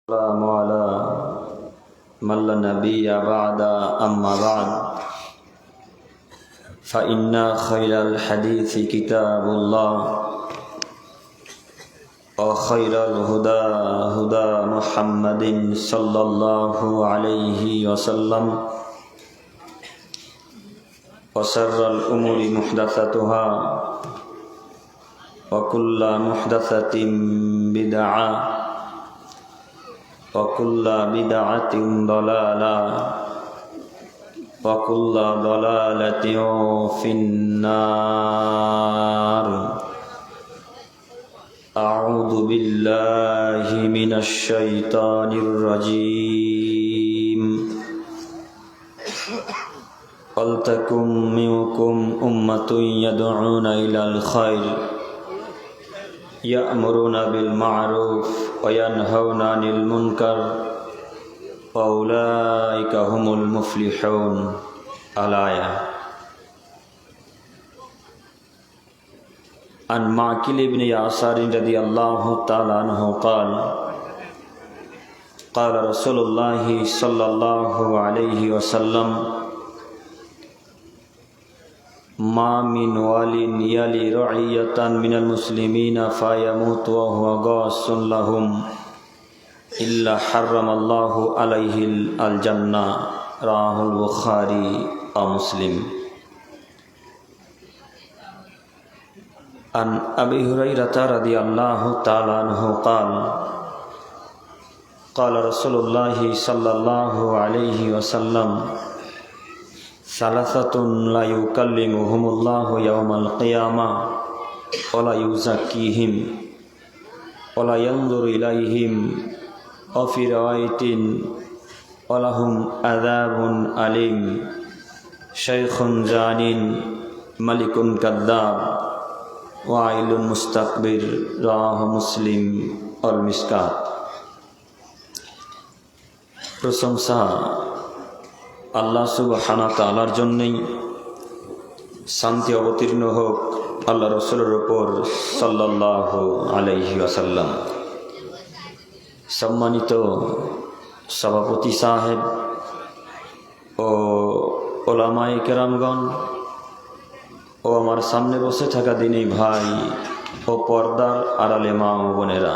السلام على من لا نبي بعد أما بعد فإن خير الحديث كتاب الله وخير الهدى هدى محمد صلى الله عليه وسلم وشر الأمور محدثاتها وكل محدثة بدعة وكل بدعة ضلالة وكل ضلالة في النار. أعوذ بالله من الشيطان الرجيم. ولتكن منكم أمة يدعون إلى الخير يأمرون بالمعروف وينهون عن المنكر وأولئك هم المفلحون. الآية. عن معقل بن يسار رضي الله تعالى عنه قال قال رسول الله صلى الله عليه وسلم ما من وال يلي رعية من المسلمين فيموت وهو غاص لهم إلا حرم الله عليه الجنة. رواه البخاري ومسلم. عن أبي هريرة رضي الله تعالى عنه قال قال رسول الله صلى الله عليه وسلم ثلاثة لا يكلمهم الله يوم القيامة ولا يزكيهم ولا ينظر إليهم وفي رواية ولهم عذاب أليم شيخ زان ملك كذاب وعيل مستكبر. رواه মুসলিম all Mishkat. প্রশংসা আল্লাহ সুবহানাহু ওয়া তাআলার জন্যই, শান্তি অবতীর্ণ হোক আল্লাহ রসুলের উপর সাল্লাল্লাহু আলাইহি ওয়াসাল্লাম। সম্মানিত সভাপতি সাহেব ও ওলামায়ে কেরামগণ ও আমার সামনে বসে থাকা দিনী ভাই ও পর্দার আড়ালে মা ও বোনেরা,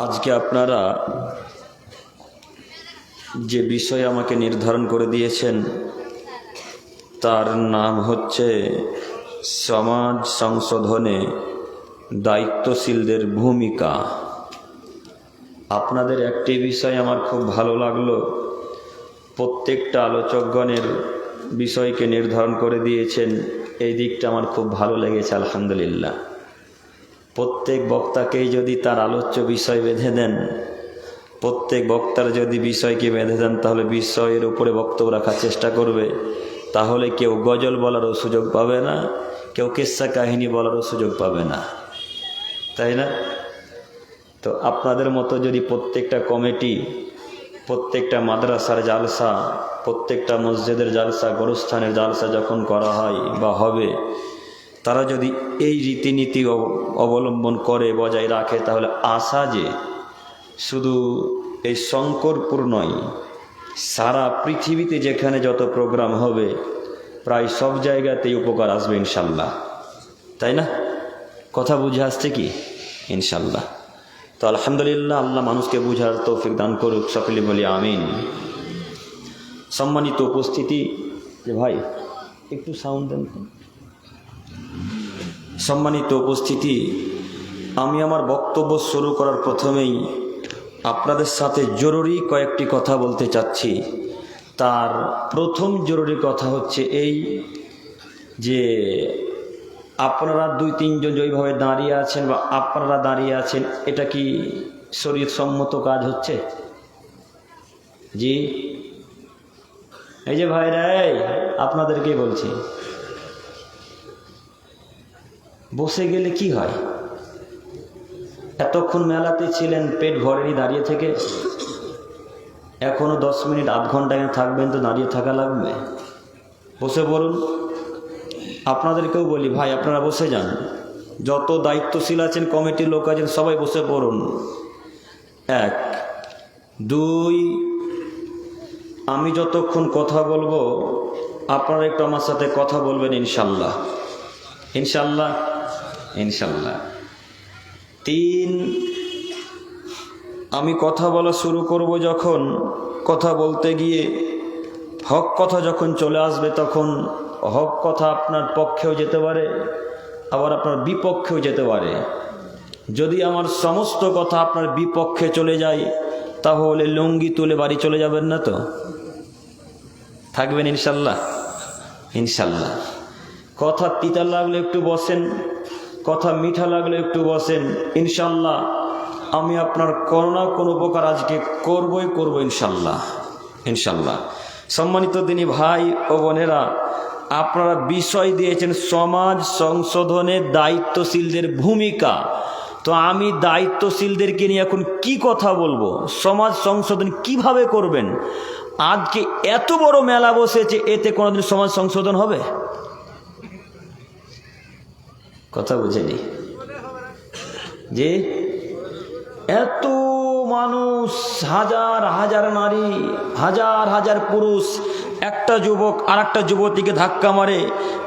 আজকে আপনারা যে বিষয় আমাকে নির্ধারণ করে দিয়েছেন তার নাম হচ্ছে সমাজ সংশোধনে দায়িত্বশীলদের ভূমিকা। আপনাদের একটি বিষয় আমার খুব ভালো লাগলো, প্রত্যেকটা আলোচকগণের বিষয়কে নির্ধারণ করে দিয়েছেন, এই দিকটা আমার খুব ভালো লেগেছে আলহামদুলিল্লাহ। প্রত্যেক বক্তাকেই যদি তার আলোচ্য বিষয় বেঁধে দেন, প্রত্যেক বক্তার যদি বিষয়কে বেঁধে দেন, তাহলে বিষয়ের উপরে বক্তব্য রাখার চেষ্টা করবে, তাহলে কেউ গজল বলারও সুযোগ পাবে না, কেউ কিস্সা কাহিনী বলারও সুযোগ পাবে না, তাই না? তো আপনাদের মতো যদি প্রত্যেকটা কমিটি, প্রত্যেকটা মাদ্রাসার জালসা, প্রত্যেকটা মসজিদের জালসা, গোরস্থানের জালসা যখন করা হয় বা হবে, তারা যদি এই রীতিনীতি অবলম্বন করে বজায় রাখে, তাহলে আশা যে শুধু এই শঙ্করপুর নয়, সারা পৃথিবীতে যেখানে যত প্রোগ্রাম হবে প্রায় সব জায়গাতেই উপকার আসবে ইনশাল্লাহ, তাই না? কথা বুঝে আসছে কি? ইনশাল্লাহ। তো আলহামদুলিল্লাহ, আল্লাহ মানুষকে বুঝার তৌফিক দান করুক, সকলে বলি আমিন। সম্মানিত উপস্থিতি, যে ভাই একটু সাউন্ড দেন। সম্মানিত উপস্থিতি, আমি আমার বক্তব্য শুরু করার প্রথমেই আপনাদের সাথে জরুরি কয়েকটি কথা বলতে চাচ্ছি। তার প্রথম জরুরি কথা হচ্ছে এই যে আপনারা 2-3 জন যেভাবে দাঁড়িয়ে আছেন বা আপনারা দাঁড়িয়ে আছেন, এটা কি শরীয়ত সম্মত কাজ হচ্ছে? জি, এই যে ভাইরা, আপনাদেরকে বলছি, বসে গেলে কি হয়? এতক্ষণ মেলাতে ছিলেন, পেট ভরেনি দাঁড়িয়ে থেকে, এখনো 10 মিনিট আধ ঘন্টা থাকবেন, তো দাঁড়িয়ে থাকা লাগবে? বসে বলুন। আপনাদেরকেও বলি, ভাই আপনারা বসে যান, যত দায়িত্বশীল আছেন, কমিটির লোক আছেন, সবাই বসে পড়ুন। এক। দুই, আমি যতক্ষণ কথা বলবো আপনারা একটু আমার সাথে কথা বলবেন ইনশাল্লাহ। ইনশাল্লাহ, ইনশাল্লাহ। তিন, আমি কথা বলা শুরু করব যখন, কথা বলতে গিয়ে হক কথা যখন চলে আসবে, তখন হক কথা আপনার পক্ষেও যেতে পারে, আবার আপনার বিপক্ষেও যেতে পারে। যদি আমার সমস্ত কথা আপনার বিপক্ষে চলে যায়, তাহলে লুঙ্গি তুলে বাড়ি চলে যাবেন না তো? থাকবেন ইনশাল্লাহ, ইনশাল্লাহ। কথা তিতা লাগলে একটু বসেন, কথা মিঠা লাগলে একটু বসেন। ইনশাল্লাহ আমি আপনার কোনো না কোনো উপকার আজকে করবই করব ইনশাল্লাহ, ইনশাল্লাহ। সম্মানিত দিনী ভাই ও বোনেরা, আপনারা বিষয় দিয়েছেন সমাজ সংশোধনের দায়িত্বশীলদের ভূমিকা। তো আমি দায়িত্বশীলদেরকে নিয়ে এখন কি কথা বলবো, সমাজ সংশোধন কিভাবে করবেন? আজকে এত বড় মেলা বসেছে, এতে কোনোদিন সমাজ সংশোধন হবে? কথা বুঝেনি যে এত মানুষ, হাজার হাজার নারী, হাজার হাজার পুরুষ, একটা যুবক আর একটা যুবতীকে ধাক্কা মারে,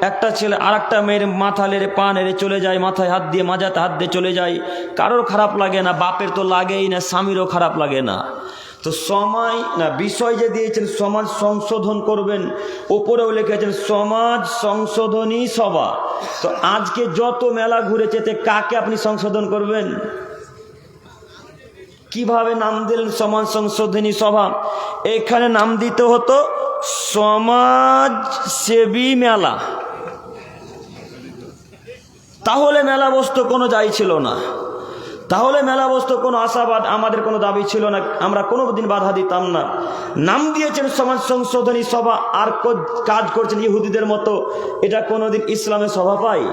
একটা ছেলে আর একটা মেয়ের মাথা লেড়ে পা নেড়ে চলে যায়, মাথায় হাত দিয়ে মাজাতে হাত দিয়ে চলে যায়। কারোর খারাপ লাগে না, বাপের তো লাগেই না, স্বামীরও খারাপ লাগে না। তো সময় না বিষয় যে দিয়েছেন সমাজ সংশোধন করবেন, ওপরেও লিখেছেন সমাজ সংশোধনী সভা। তো আজকে যত মেলা ঘুরেছে, কাকে আপনি সংশোধন করবেন? কিভাবে নাম দিলেন সমাজ সংশোধনী সভা? এখানে নাম দিতে হতো সমাজ সেবী মেলা, তাহলে মেলা বসতো, কোনো যাই ছিল না। তাহলে মেলা বসতো, কোনো আশাবাদ, আমাদের কোনো দাবি ছিল না, আমরা কোনো দিন বাধা দিতাম না। নাম দিয়েছেন সমাজ সংশোধনী সভা, আর কাজ করছেন ইহুদিদের মতো। এটা কোনোদিন ইসলামের সভা পায়?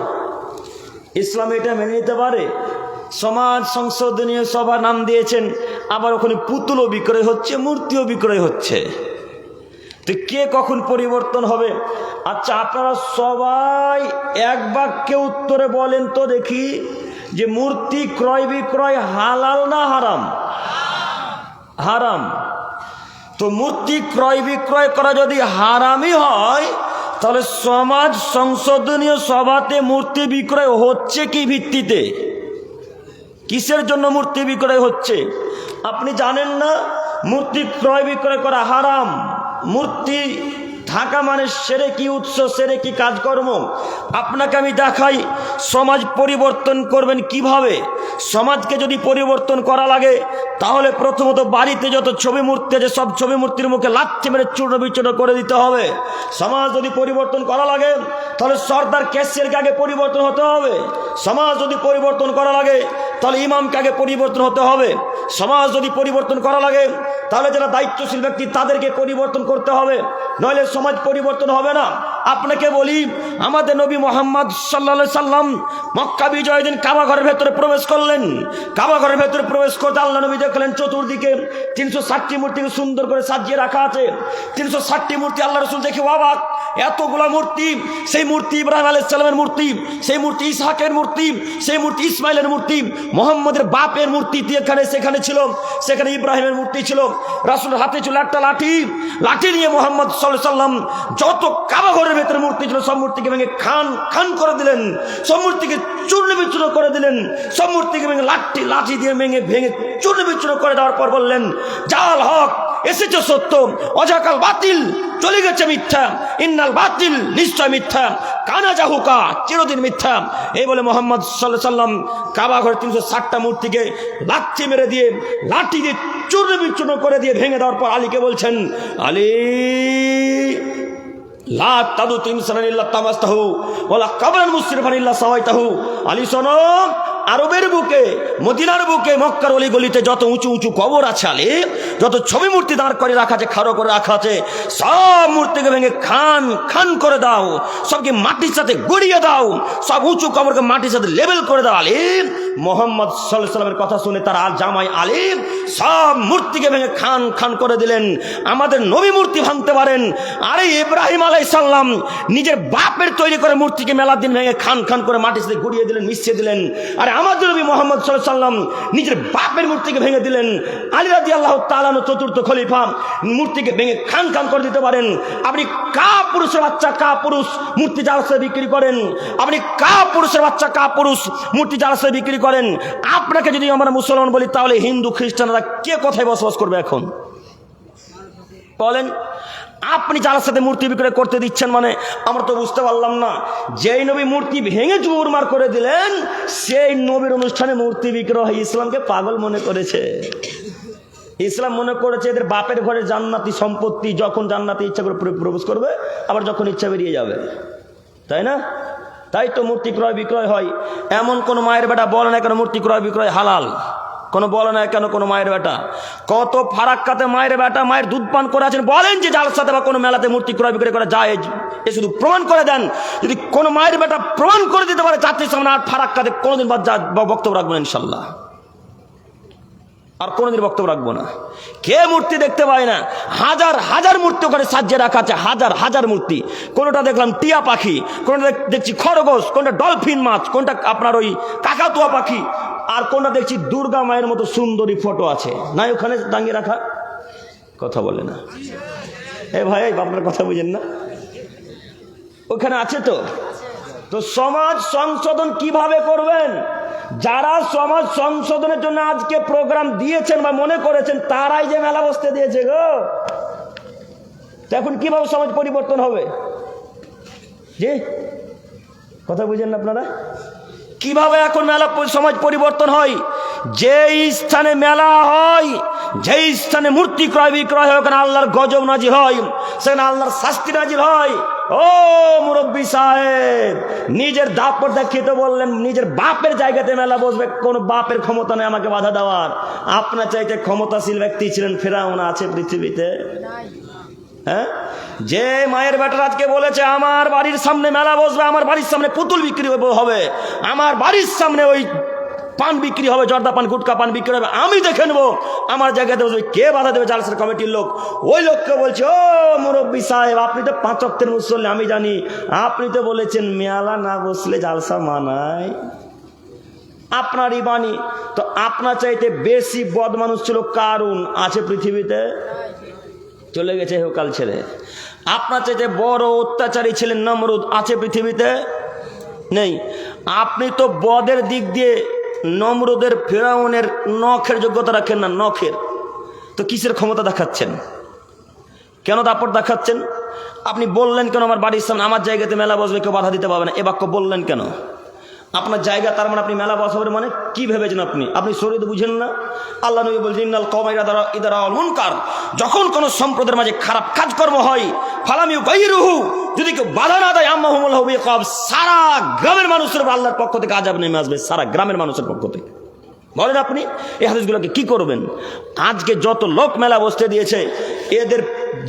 ইসলামে এটা মেনে নিতে পারে? সমাজ সংশোধনীয় সভা নাম দিয়েছেন, আবার ওখানে পুতুলও বিক্রয় হচ্ছে, মূর্তিও বিক্রয় হচ্ছে। তো কে কখন পরিবর্তন হবে? আচ্ছা, আপনারা সবাই এক বাক্যে উত্তরে বলেন তো দেখি, যে মূর্তি ক্রয় বিক্রয় হালাল না হারাম? হারাম। তো মূর্তি ক্রয় বিক্রয় করা যদি হারামই হয়, তাহলে সমাজ সংশোধনীয় সভাতে মূর্তি বিক্রয় হচ্ছে কি ভিত্তিতে? কিসের জন্য মূর্তি বিক্রয় হচ্ছে? আপনি জানেন না মূর্তি ক্রয় বিক্রয় করা হারাম? মূর্তি থাকা মানে শিরকি উৎস, শিরকি কাজকর্ম। আপনাকে আমি দেখাই সমাজ পরিবর্তন করবেন কিভাবে। সমাজকে যদি পরিবর্তন করা লাগে, তাহলে প্রথমত বাড়িতে যত ছবি মূর্তি আছে, সব ছবি মূর্তির মুখে লাথি মেরে চূর্ণ বিচূর্ণ করে দিতে হবে। সমাজ যদি পরিবর্তন করা লাগে, তাহলে সর্দার ক্যাশিয়ারকে আগে পরিবর্তন হতে হবে। সমাজ যদি পরিবর্তন করা লাগে, তাহলে ইমামকে আগে পরিবর্তন হতে হবে। সমাজ যদি পরিবর্তন করা লাগে, তাহলে যারা দায়িত্বশীল ব্যক্তি তাদেরকে পরিবর্তন করতে হবে, নইলে সমাজ পরিবর্তন হবে না। আপনাকে বলি, আমাদের নবী মুহাম্মদ সাল্লাল্লাহু আলাইহি সাল্লাম মক্কা বিজয়ের দিন কাবা ঘরের ভেতরে প্রবেশ করলেন। কাবা ঘরের ভেতরে প্রবেশ করতে আল্লাহ নবী দেখলেন চতুর্দিকে 360টি মূর্তিকে সুন্দর করে সাজিয়ে রাখা আছে। 360টি মূর্তি। আল্লাহ রাসূল দেখে অবাক, এতগুলো মূর্তি। সেই মূর্তি ইব্রাহিম আলাইহিস সালামের মূর্তি, সেই মূর্তি ইসহাকের মূর্তি, সেই মূর্তি ইসমাইলের মূর্তি, মুহাম্মদের বাপের মূর্তি এখানে সেখানে ছিল, সেখানে ইব্রাহিমের মূর্তি ছিল। রাসূলের হাতে ছিল একটা লাঠি। লাঠি নিয়ে মুহাম্মদ সাল্লাল্লাহু আলাইহি সাল্লাম যত কাবা ঘরের ভেতরে মূর্তি ছিল সব মূর্তিকে ভেঙে খান খান করে দিলেন, সব মূর্তিকে চূর্ণ বিচূর্ণ করে দিলেন, সব মূর্তিকে ভেঙে লাঠি দিয়ে ভেঙে চূর্ণ বিচূর্ণ করে দেওয়ার পর বললেন, জাল হক, এসেছে সত্য, অজাকাল বাতিল, চলে গেছে মিথ্যা, ইন্নাল বাতিল, নিশ্চয় মিথ্যা, কানা জাহুকা, চিরদিন মিথ্যা। এই বলে মুহাম্মদ সাল্লাল্লাহু আলাইহি সাল্লাম কাবা ঘরের 360টা মূর্তিকে লাঠি মেরে দিয়ে, লাঠি দিয়ে চূর্ণ বিচূর্ণ করে দিয়ে ভেঙে দেওয়ার পর আলীকে বলছেন, আলী লা তাদু তিমসানান ইল্লা তামাসতাহু ওয়ালা কাবরান মুসরিফান ইল্লা সাওয়াইতাহু। আলী শোনো, আরবের বুকে, মদিনার বুকে, মক্কার অলি গলিতে যত উঁচু উঁচু কবর আছে, আলী যত ছবি মূর্তি দাঁড় করে রাখা আছে, খাড়ো করে রাখা আছে, সব মূর্তিকে ভেঙে খান খান করে দাও, সবকে মাটির সাথে গড়িয়ে দাও, সব উঁচু কবরকে মাটির সাথে লেবেল করে দাও। আলী মুহাম্মদ সাল্লাল্লাহু আলাইহি সাল্লামের কথা শুনে তার জামাই আলী সব মূর্তিকে ভেঙে খান খান করে দিলেন। আমাদের নবী মূর্তি ভাঙতে পারেন, আরে ইব্রাহিম আলাইহিস সালাম নিজের বাপের তৈরি করে মূর্তিকে মেলার দিন ভেঙে খান খান করে মাটির সাথে গড়িয়ে দিলেন, মিশিয়ে দিলেন। আরে আমাদের নবী মুহাম্মদ সাল্লাল্লাহু আলাইহি সাল্লাম নিজের বাপের মূর্তিকে ভেঙে দিলেন, আলী রাদিয়াল্লাহু তাআলা চতুর্থ খলিফা মূর্তিকে ভেঙে খান খান করে দিতে পারেন। আপনি কা পুরুষের বাচ্চা কা পুরুষ মূর্তি জালসা বিক্রি করেন, আপনি কা পুরুষের বাচ্চা কা পুরুষ মূর্তি জালসা বিক্রি করেন। আপনাকে যদি আমরা মুসলমান বলি তাহলে হিন্দু খ্রিস্টানরা কে কোথায় বসবাস করবে এখন বলেন? আপনি যার সাথে মূর্তি বিক্রয় করতে দিচ্ছেন মানে আমরা তো বুঝতে পারলাম না। যেই নবী মূর্তি ভেঙে চুরমার করে দিলেন সেই নবীর অনুষ্ঠানে মূর্তি বিক্রয় ইসলামকে পাগল মনে করেছে। ইসলাম মনে করেছে এদের বাপের ঘরে জান্নাতি সম্পত্তি, যখন জান্নাতে ইচ্ছা করে প্রবেশ করবে আবার যখন ইচ্ছা বেরিয়ে যাবে, তাই না? তাই তো মূর্তি ক্রয় বিক্রয় হয়। এমন কোন মায়ের বেটা বলে না কেন মূর্তি ক্রয় বিক্রয় হালাল, কোনো বলে না কেন কোনো মায়ের বেটা। কত ফারাক্কাতে মায়ের বেটা মায়ের দুধ পান করে আছেন, বলেন যে জালসাতে বা কোনো মেলাতে মূর্তি ক্রয় বিক্রয় করা যায়, এ শুধু প্রমাণ করে দেন। যদি কোনো মায়ের বেটা প্রমাণ করে দিতে পারে জাতির সামনে, আর ফারাক্কাতে কোনোদিন বক্তব্য রাখবো না ইনশাল্লাহ, আর কোনোদিন বক্তব্য রাখবো না। কে মূর্তি দেখতে পায় না? হাজার হাজার মূর্তি ওখানে সাজিয়ে রাখা আছে, হাজার হাজার মূর্তি। কোনোটা দেখলাম টিয়া পাখি, কোনোটা দেখছি খরগোশ, কোনটা ডলফিন মাছ, কোনটা আপনার ওই কাকাতুয়া পাখি, আর কোনটা দেখছি দুর্গা মায়ের মতো সুন্দরী ফটো আছে, নাই ওখানে টাঙিয়ে রাখা। কথা বলে না এ ভাই, আপনার কথা বুঝেন না? ওখানে আছে তো। তো সমাজ সংশোধন কিভাবে করবেন? যারা সমাজ সংশোধনের জন্য আজকে প্রোগ্রাম দিয়েছেন বা মনে করেছেন তারাই যে মেলা বসতে দিয়েছে গো। এখন কিভাবে সমাজ পরিবর্তন হবে? জি কথা বুঝেন না আপনারা? কিভাবে এখন মেলা সমাজ পরিবর্তন হয়? যেই স্থানে মেলা হয়, যেই স্থানে মূর্তি ক্রয় বিক্রয় হয়, ওখানে আল্লাহর গজব নাজিল হয়, সেখানে আল্লাহর শাস্তি নাজিল হয়। ও মুরব্বী সাহেব, নিজের দাপট দেখিয়ে বললেন নিজের বাপের জায়গাতে মেলা বসবে, কোন বাপের ক্ষমতা নেই আমাকে বাধা দেওয়ার। আপনার চাইতে ক্ষমতাশীল ব্যক্তি ছিলেন ফেরাউন, আছে পৃথিবীতে? হ্যাঁ, যে মায়ের বেটার আজকে বলেছে আমার বাড়ির সামনে মেলা বসবে, আমার বাড়ির সামনে পুতুল বিক্রি হবে, আমার বাড়ির সামনে ওই পান বিক্রি হবে, জর্দা পান গুটকা পান বিক্রি হবে, আমি দেখে নেবো, আমার জায়গাতে বসবে, কে বাধা দেবে? জালসার কমিটির লোক। ওই লোককে বলছে, ও মুরব্বী সাহেব, আপনি তো 5 ওয়াক্তের মুসল্লি, আমি জানি, আপনি তো বলেছেন মেলা না বসলে জালসা মানায়, আপনারই বাণী। তো আপনার চাইতে বেশি বদ মানুষ ছিল কারুন, আছে পৃথিবীতে? চলে গেছে হেকাল ছেড়ে। আপনার চাইতে বড় অত্যাচারী ছিলেন নমরুদ, আছে পৃথিবীতে? নেই। আপনি তো বদের দিক দিয়ে নমরুদের ফেরাউনের নখের যোগ্যতা রাখেন না, নখের। তো কিসের ক্ষমতা দেখাচ্ছেন? কেন দাপট দেখাচ্ছেন? আপনি বললেন কেন আমার বাড়ির সামনে আমার জায়গাতে মেলা বসবে, কেউ বাধা দিতে পারবে না? এ বাক্য বললেন কেন? আপনার জায়গা, তার মানে আপনি মেলা বসাবেন মানে কি ভেবেছেন আপনি? আপনি শরীয়ত বুঝেন না? আল্লাহ নবী বলছেন ইন্নাল কওমা ইযা রাআউল মুনকার, যখন কোন সম্প্রদায়ের মাঝে খারাপ কাজকর্ম হয়, ফালাম ইউগাইরুহু, যদি কেউ বাধা না দেয়, আম্মাহুমুল্লাহু বিইকাব, সারা গ্রামের মানুষের উপর আল্লাহর পক্ষ থেকে আযাব নেমে আসবে, সারা গ্রামের মানুষের পক্ষ থেকে। বলেন আপনি এই হাদিসগুলোকে কি করবেন? আজকে যত লোক মেলা বসতে দিয়েছে এদের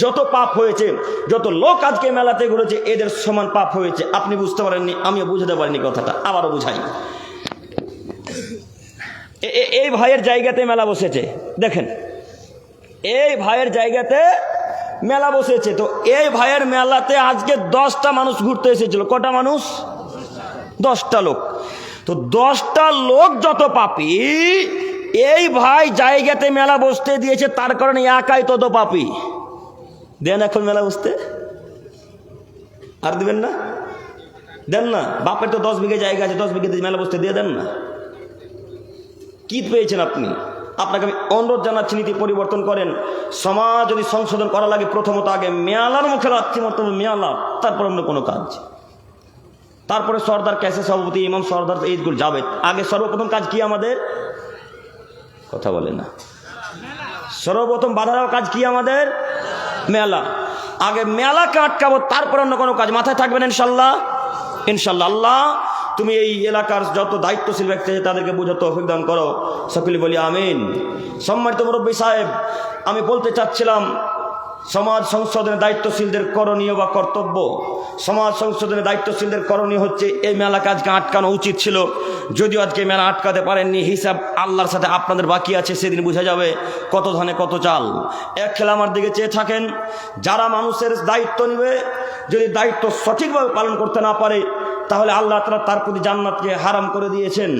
যত পাপ হয়েছে, যত লোক আজকে মেলাতে ঘুরেছে এদের সমান পাপ হয়েছে। আপনি বুঝতে পারেননি, আমিও বুঝতে পারিনি কথাটা, আবারও বুঝাই। এই ভাইয়ের জায়গাতে মেলা বসেছে, দেখেন এই ভাইয়ের জায়গাতে মেলা বসেছে। তো এই ভাইয়ের মেলাতে আজকে 10টা মানুষ ঘুরতে এসেছিল। কটা মানুষ? 10টা লোক। তো 10টা লোক যত পাপী, এই ভাই জায়গাতে মেলা বসতে দিয়েছে, তার কারণে একাই তত পাপী। দেন এখন মেলা বসতে, আর দিবেন না? দেন না। বাপের তো 10 বিঘা জায়গা আছে, 10 বিঘাতে মেলা বসতে দিয়ে দেন না। কি পেয়েছেন আপনি? আপনাকে আমি অনুরোধ জানাচ্ছি, নীতি পরিবর্তন করেন। সমাজ যদি সংশোধন করা লাগে, প্রথমত আগে মেয়ালার মুখে লাগছে, মতো মেয়ালা, তারপর অন্য কোনো কাজ, তারপরে সর্দার ক্যাসে সভাপতি ইমাম সর্দার এইগুলো যাবে। আগে সর্বপ্রথম কাজ কি আমাদের? কথা বলে না। সর্বপ্রথম বাধা দেওয়ার কাজ কি আমাদের? মেলা। আগে মেলাকে আটকাবো, তারপর অন্য কোনো কাজ। মাথায় থাকবেন ইনশাল্লাহ। ইনশাল্লাহ। আল্লাহ তুমি এই এলাকার যত দায়িত্বশীল ব্যক্তি আছে তাদেরকে বুঝে তৌফিক দান করো, সকলে বলি আমিন। সম্মানিত মুরব্বী সাহেব, আমি বলতে চাচ্ছিলাম সমাজ সংশোধনের দায়িত্বশীলদের করণীয় বা কর্তব্য। সমাজ সংশোধনের দায়িত্বশীলদের করণীয় হচ্ছে এই মেলাকে আজকে আটকানো উচিত ছিল। যদিও আজকে মেলা আটকাতে পারেননি, হিসাব আল্লাহর সাথে আপনাদের বাকি আছে, সেদিন বোঝা যাবে কত ধানে কত চাল। এক খেলা আমার দিকে চেয়ে থাকেন, যারা মানুষের দায়িত্ব নেবে, যদি দায়িত্ব সঠিকভাবে পালন করতে না পারে তাহলে আল্লাহ তাআলা তার প্রতি জান্নাতকে হারাম করে দিয়েছেন।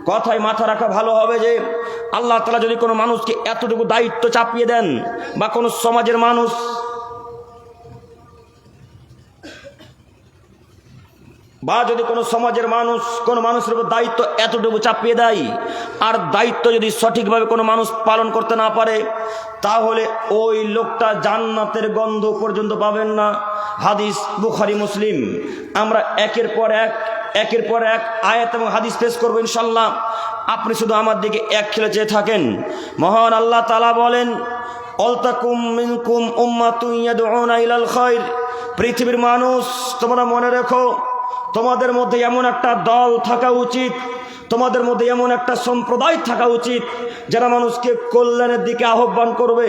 কথায় মাথা রাখা ভালো হবে যে আল্লাহ তাআলা যদি কোনো মানুষকে এতটুকু দায়িত্ব চাপিয়ে দেন, বা কোনো সমাজের মানুষ যদি কোনো সমাজের মানুষ কোনো মানুষের উপর দায়িত্ব এতটুকু চাপিয়ে দেয়, আর দায়িত্ব যদি সঠিকভাবে কোনো মানুষ পালন করতে না পারে, তাহলে ওই লোকটা জান্নাতের গন্ধ পর্যন্ত পাবেন না। হাদিস বুখারী মুসলিম। আমরা একের পর এক আয়াত এবং হাদিস পেশ করবো ইনশাল্লাহ। আপনি শুধু আমার দিকে এক খেলে চেয়ে থাকেন। মহান আল্লাহ তাআলা বলেন, অলতাকুম মিনকুম উম্মাতুন ইয়াদউনা ইলাল খায়র। পৃথিবীর মানুষ, তোমরা মনে রেখো, তোমাদের মধ্যে এমন একটা দল থাকা উচিত, তোমাদের মধ্যে এমন একটা সম্প্রদায় থাকা উচিত যারা মানুষকে কল্যাণের দিকে আহ্বান করবে।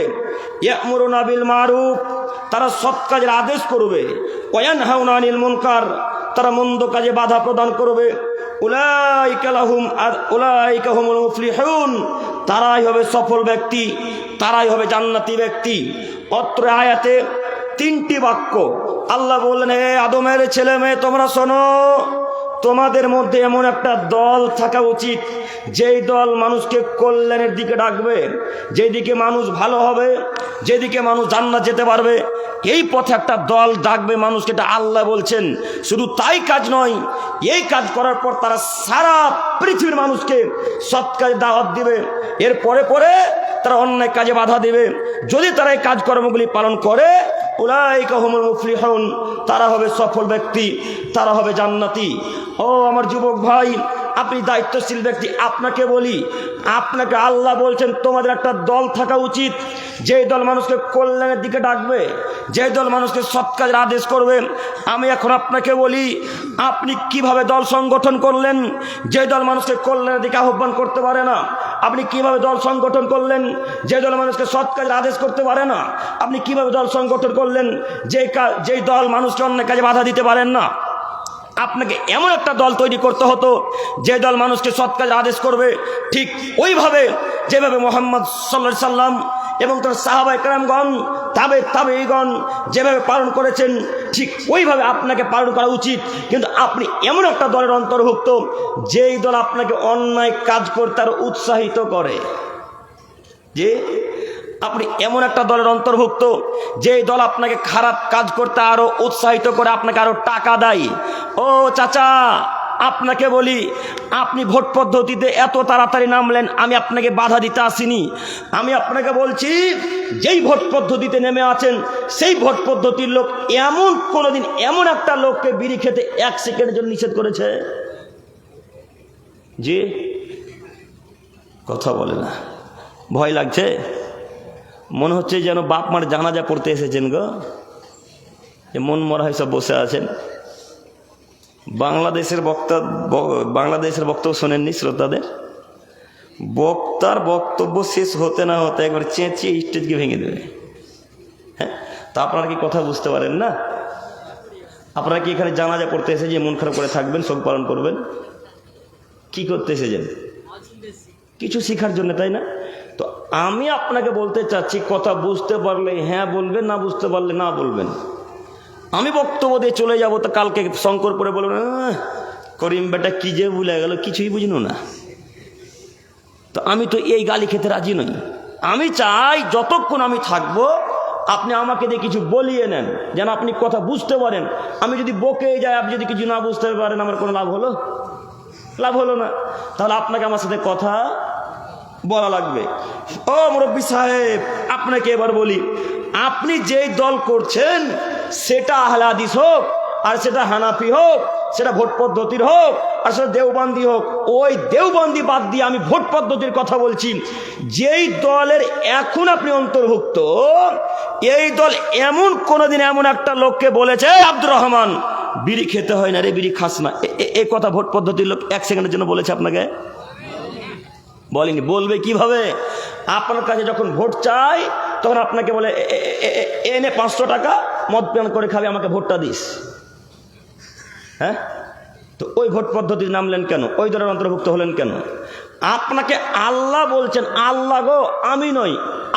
ইয়ামুরুনা বিল মারুফ, তারা সৎ কাজের আদেশ করবে। ওয়ায়ানহাউনা আনিল মুনকার, তারা মন্দ কাজে বাধা প্রদান করবে। উলাইকা হুমুল মুফলিহুন, তারাই হবে সফল ব্যক্তি, তারাই হবে জান্নাতি ব্যক্তি। অত্র আয়াতে 3টি বাক্য আল্লাহ বললেন, হে আদমের ছেলে মেয়ে, তোমরা শোনো, তোমাদের মধ্যে এমন একটা দল থাকা উচিত যেই দল মানুষকে কল্যাণের দিকে ডাকবে, যেদিকে মানুষ ভালো হবে, যেদিকে মানুষ জান্নাত যেতে পারবে, এই পথে একটা দল ডাকবে মানুষকে। এটা আল্লাহ বলছেন। শুধু তাই কাজ নয়, এই কাজ করার পর তারা সারা পৃথিবীর মানুষকে সৎ কাজে দাওয়াত দিবে। এর পরে তারা অন্যায় কাজে বাধা দিবে। যদি তারা এই কাজকর্মগুলি পালন করে, উলাইকা হুমুল মুফলিহুন, তারা হবে সফল ব্যক্তি, তারা হবে জান্নাতি। ও আমার যুবক ভাই, আপনি দায়িত্বশীল ব্যক্তি, আপনাকে বলি, আপনাকে আল্লাহ বলছেন তোমাদের একটা দল থাকা উচিত যেই দল মানুষকে কল্যাণের দিকে ডাকবে, যেই দল মানুষকে সৎ কাজের আদেশ করবে। আমি এখন আপনাকে বলি, আপনি কিভাবে দল সংগঠন করলেন যে দল মানুষকে কল্যাণের দিকে আহ্বান করতে পারে না? আপনি কিভাবে দল সংগঠন করলেন যে দল মানুষকে সৎ কাজের আদেশ করতে পারে না? আপনি কিভাবে দল সংগঠন করলেন যেই দল মানুষকে অন্য কাজে বাধা দিতে পারেন না? আপনাকে এমন একটা দল তৈরি করতে হতো যে দল মানুষকে সৎ কাজের আদেশ করবে, ঠিক ওইভাবে যেভাবে মুহাম্মদ সাল্লাল্লাহু আলাইহি সাল্লাম এবং তার সাহাবায়ে কেরামগণ, তাবেঈগণ যেভাবে পালন করেছেন, ঠিক ওইভাবে আপনাকে পালন করা উচিত। কিন্তু আপনি এমন একটা দলের অন্তর্ভুক্ত যেই দল আপনাকে অন্যায় কাজ করতে আরো উৎসাহিত করে। যে আপনি এমন একটা দলের অন্তর্ভুক্ত যেই দল আপনাকে খারাপ কাজ করতে আরো উৎসাহিত করে, আপনাকে আরো টাকা দেয়। ও চাচা, আপনাকে বলি, আপনি ভোট পদ্ধতিতে এত তাড়াতাড়ি নামলেন, আমি আপনাকে বাধা দিতে আসিনি। আমি আপনাকে বলছি, যেই ভোট পদ্ধতিতে নেমে আছেন সেই ভোট পদ্ধতির লোক এমন কোনোদিন এমন একটা লোককে বিড়ি খেতে 1 সেকেন্ডের জন্য নিষেধ করেছে? জি, কথা বলে না, ভয় লাগছে। মনে হচ্ছে যেন বাপ মার জানাজা পড়তে এসেছেন গো, যে মন মরা হয়ে সব বসে আছেন। বাংলাদেশের বক্তব্য শোনেননি শ্রোতাদের? বক্তার বক্তব্য শেষ হতে না হতে একবার চেঁচিয়ে স্টেজকে ভেঙে দেবে। হ্যাঁ, তা আপনারা কি কথা বুঝতে পারেন না? আপনারা কি এখানে জানাজা পড়তে এসে যে মন খারাপ করে থাকবেন, শোক পালন করবেন? কি করতে এসেছেন? কিছু শিখার জন্য, তাই না? তো আমি আপনাকে বলতে চাচ্ছি, কথা বুঝতে পারলে হ্যাঁ বলবেন, না বুঝতে পারলে না বলবেন। আমি বক্তব্য দিয়ে চলে যাব, তো কালকে শঙ্কর করে বলবেন, করিম বেটা কি যে ভুলে গেল, কিছুই বুঝলো না। তো আমি তো এই গালি খেতে রাজি নই। আমি চাই যতক্ষণ আমি থাকবো আপনি আমাকে দিয়ে কিছু বলিয়ে নেন, যেন আপনি কথা বুঝতে পারেন। আমি যদি বকে যাই, আপনি যদি কিছু না বুঝতে পারেন, আমার কোনো লাভ হলো? লাভ হলো না। তাহলে আপনাকে আমার সাথে কথা বলা লাগবে। ও মুরব্বী সাহেব, আপনাকে এবার বলি, আপনি যেই দল করছেন সেটা আহলে হাদিস হোক, আর সেটা হানাফি হোক, সেটা ভোট পদ্ধতির হোক, আর সেটা দেওবন্দি হোক, ওই দেওবন্দি বাদ দিয়ে আমি ভোট পদ্ধতির কথা বলছি। যেই দলের এখন আপনি অন্তর্ভুক্ত, এই দল এমন কোনোদিন এমন একটা লোককে বলেছে, আব্দুর রহমান বিড়ি খেতে হয় না রে, বিড়ি খাস না, এই কথা ভোট পদ্ধতির লোক 1 সেকেন্ডের জন্য বলেছে আপনাকে? বলেনি। বলবে কিভাবে? আপনার কাছে যখন ভোট চাই তখন আপনাকে বলে, এনে 500 টাকা মদ পান করে খাবে, আমাকে ভোটটা দিস। হ্যাঁ, তো ওই ভোট পদ্ধতির নামলেন কেন? ওই দলের অন্তর্ভুক্ত হলেন কেন? আপনাকে আল্লাহ বলছেন, আল্লাহ গো, আমি নই,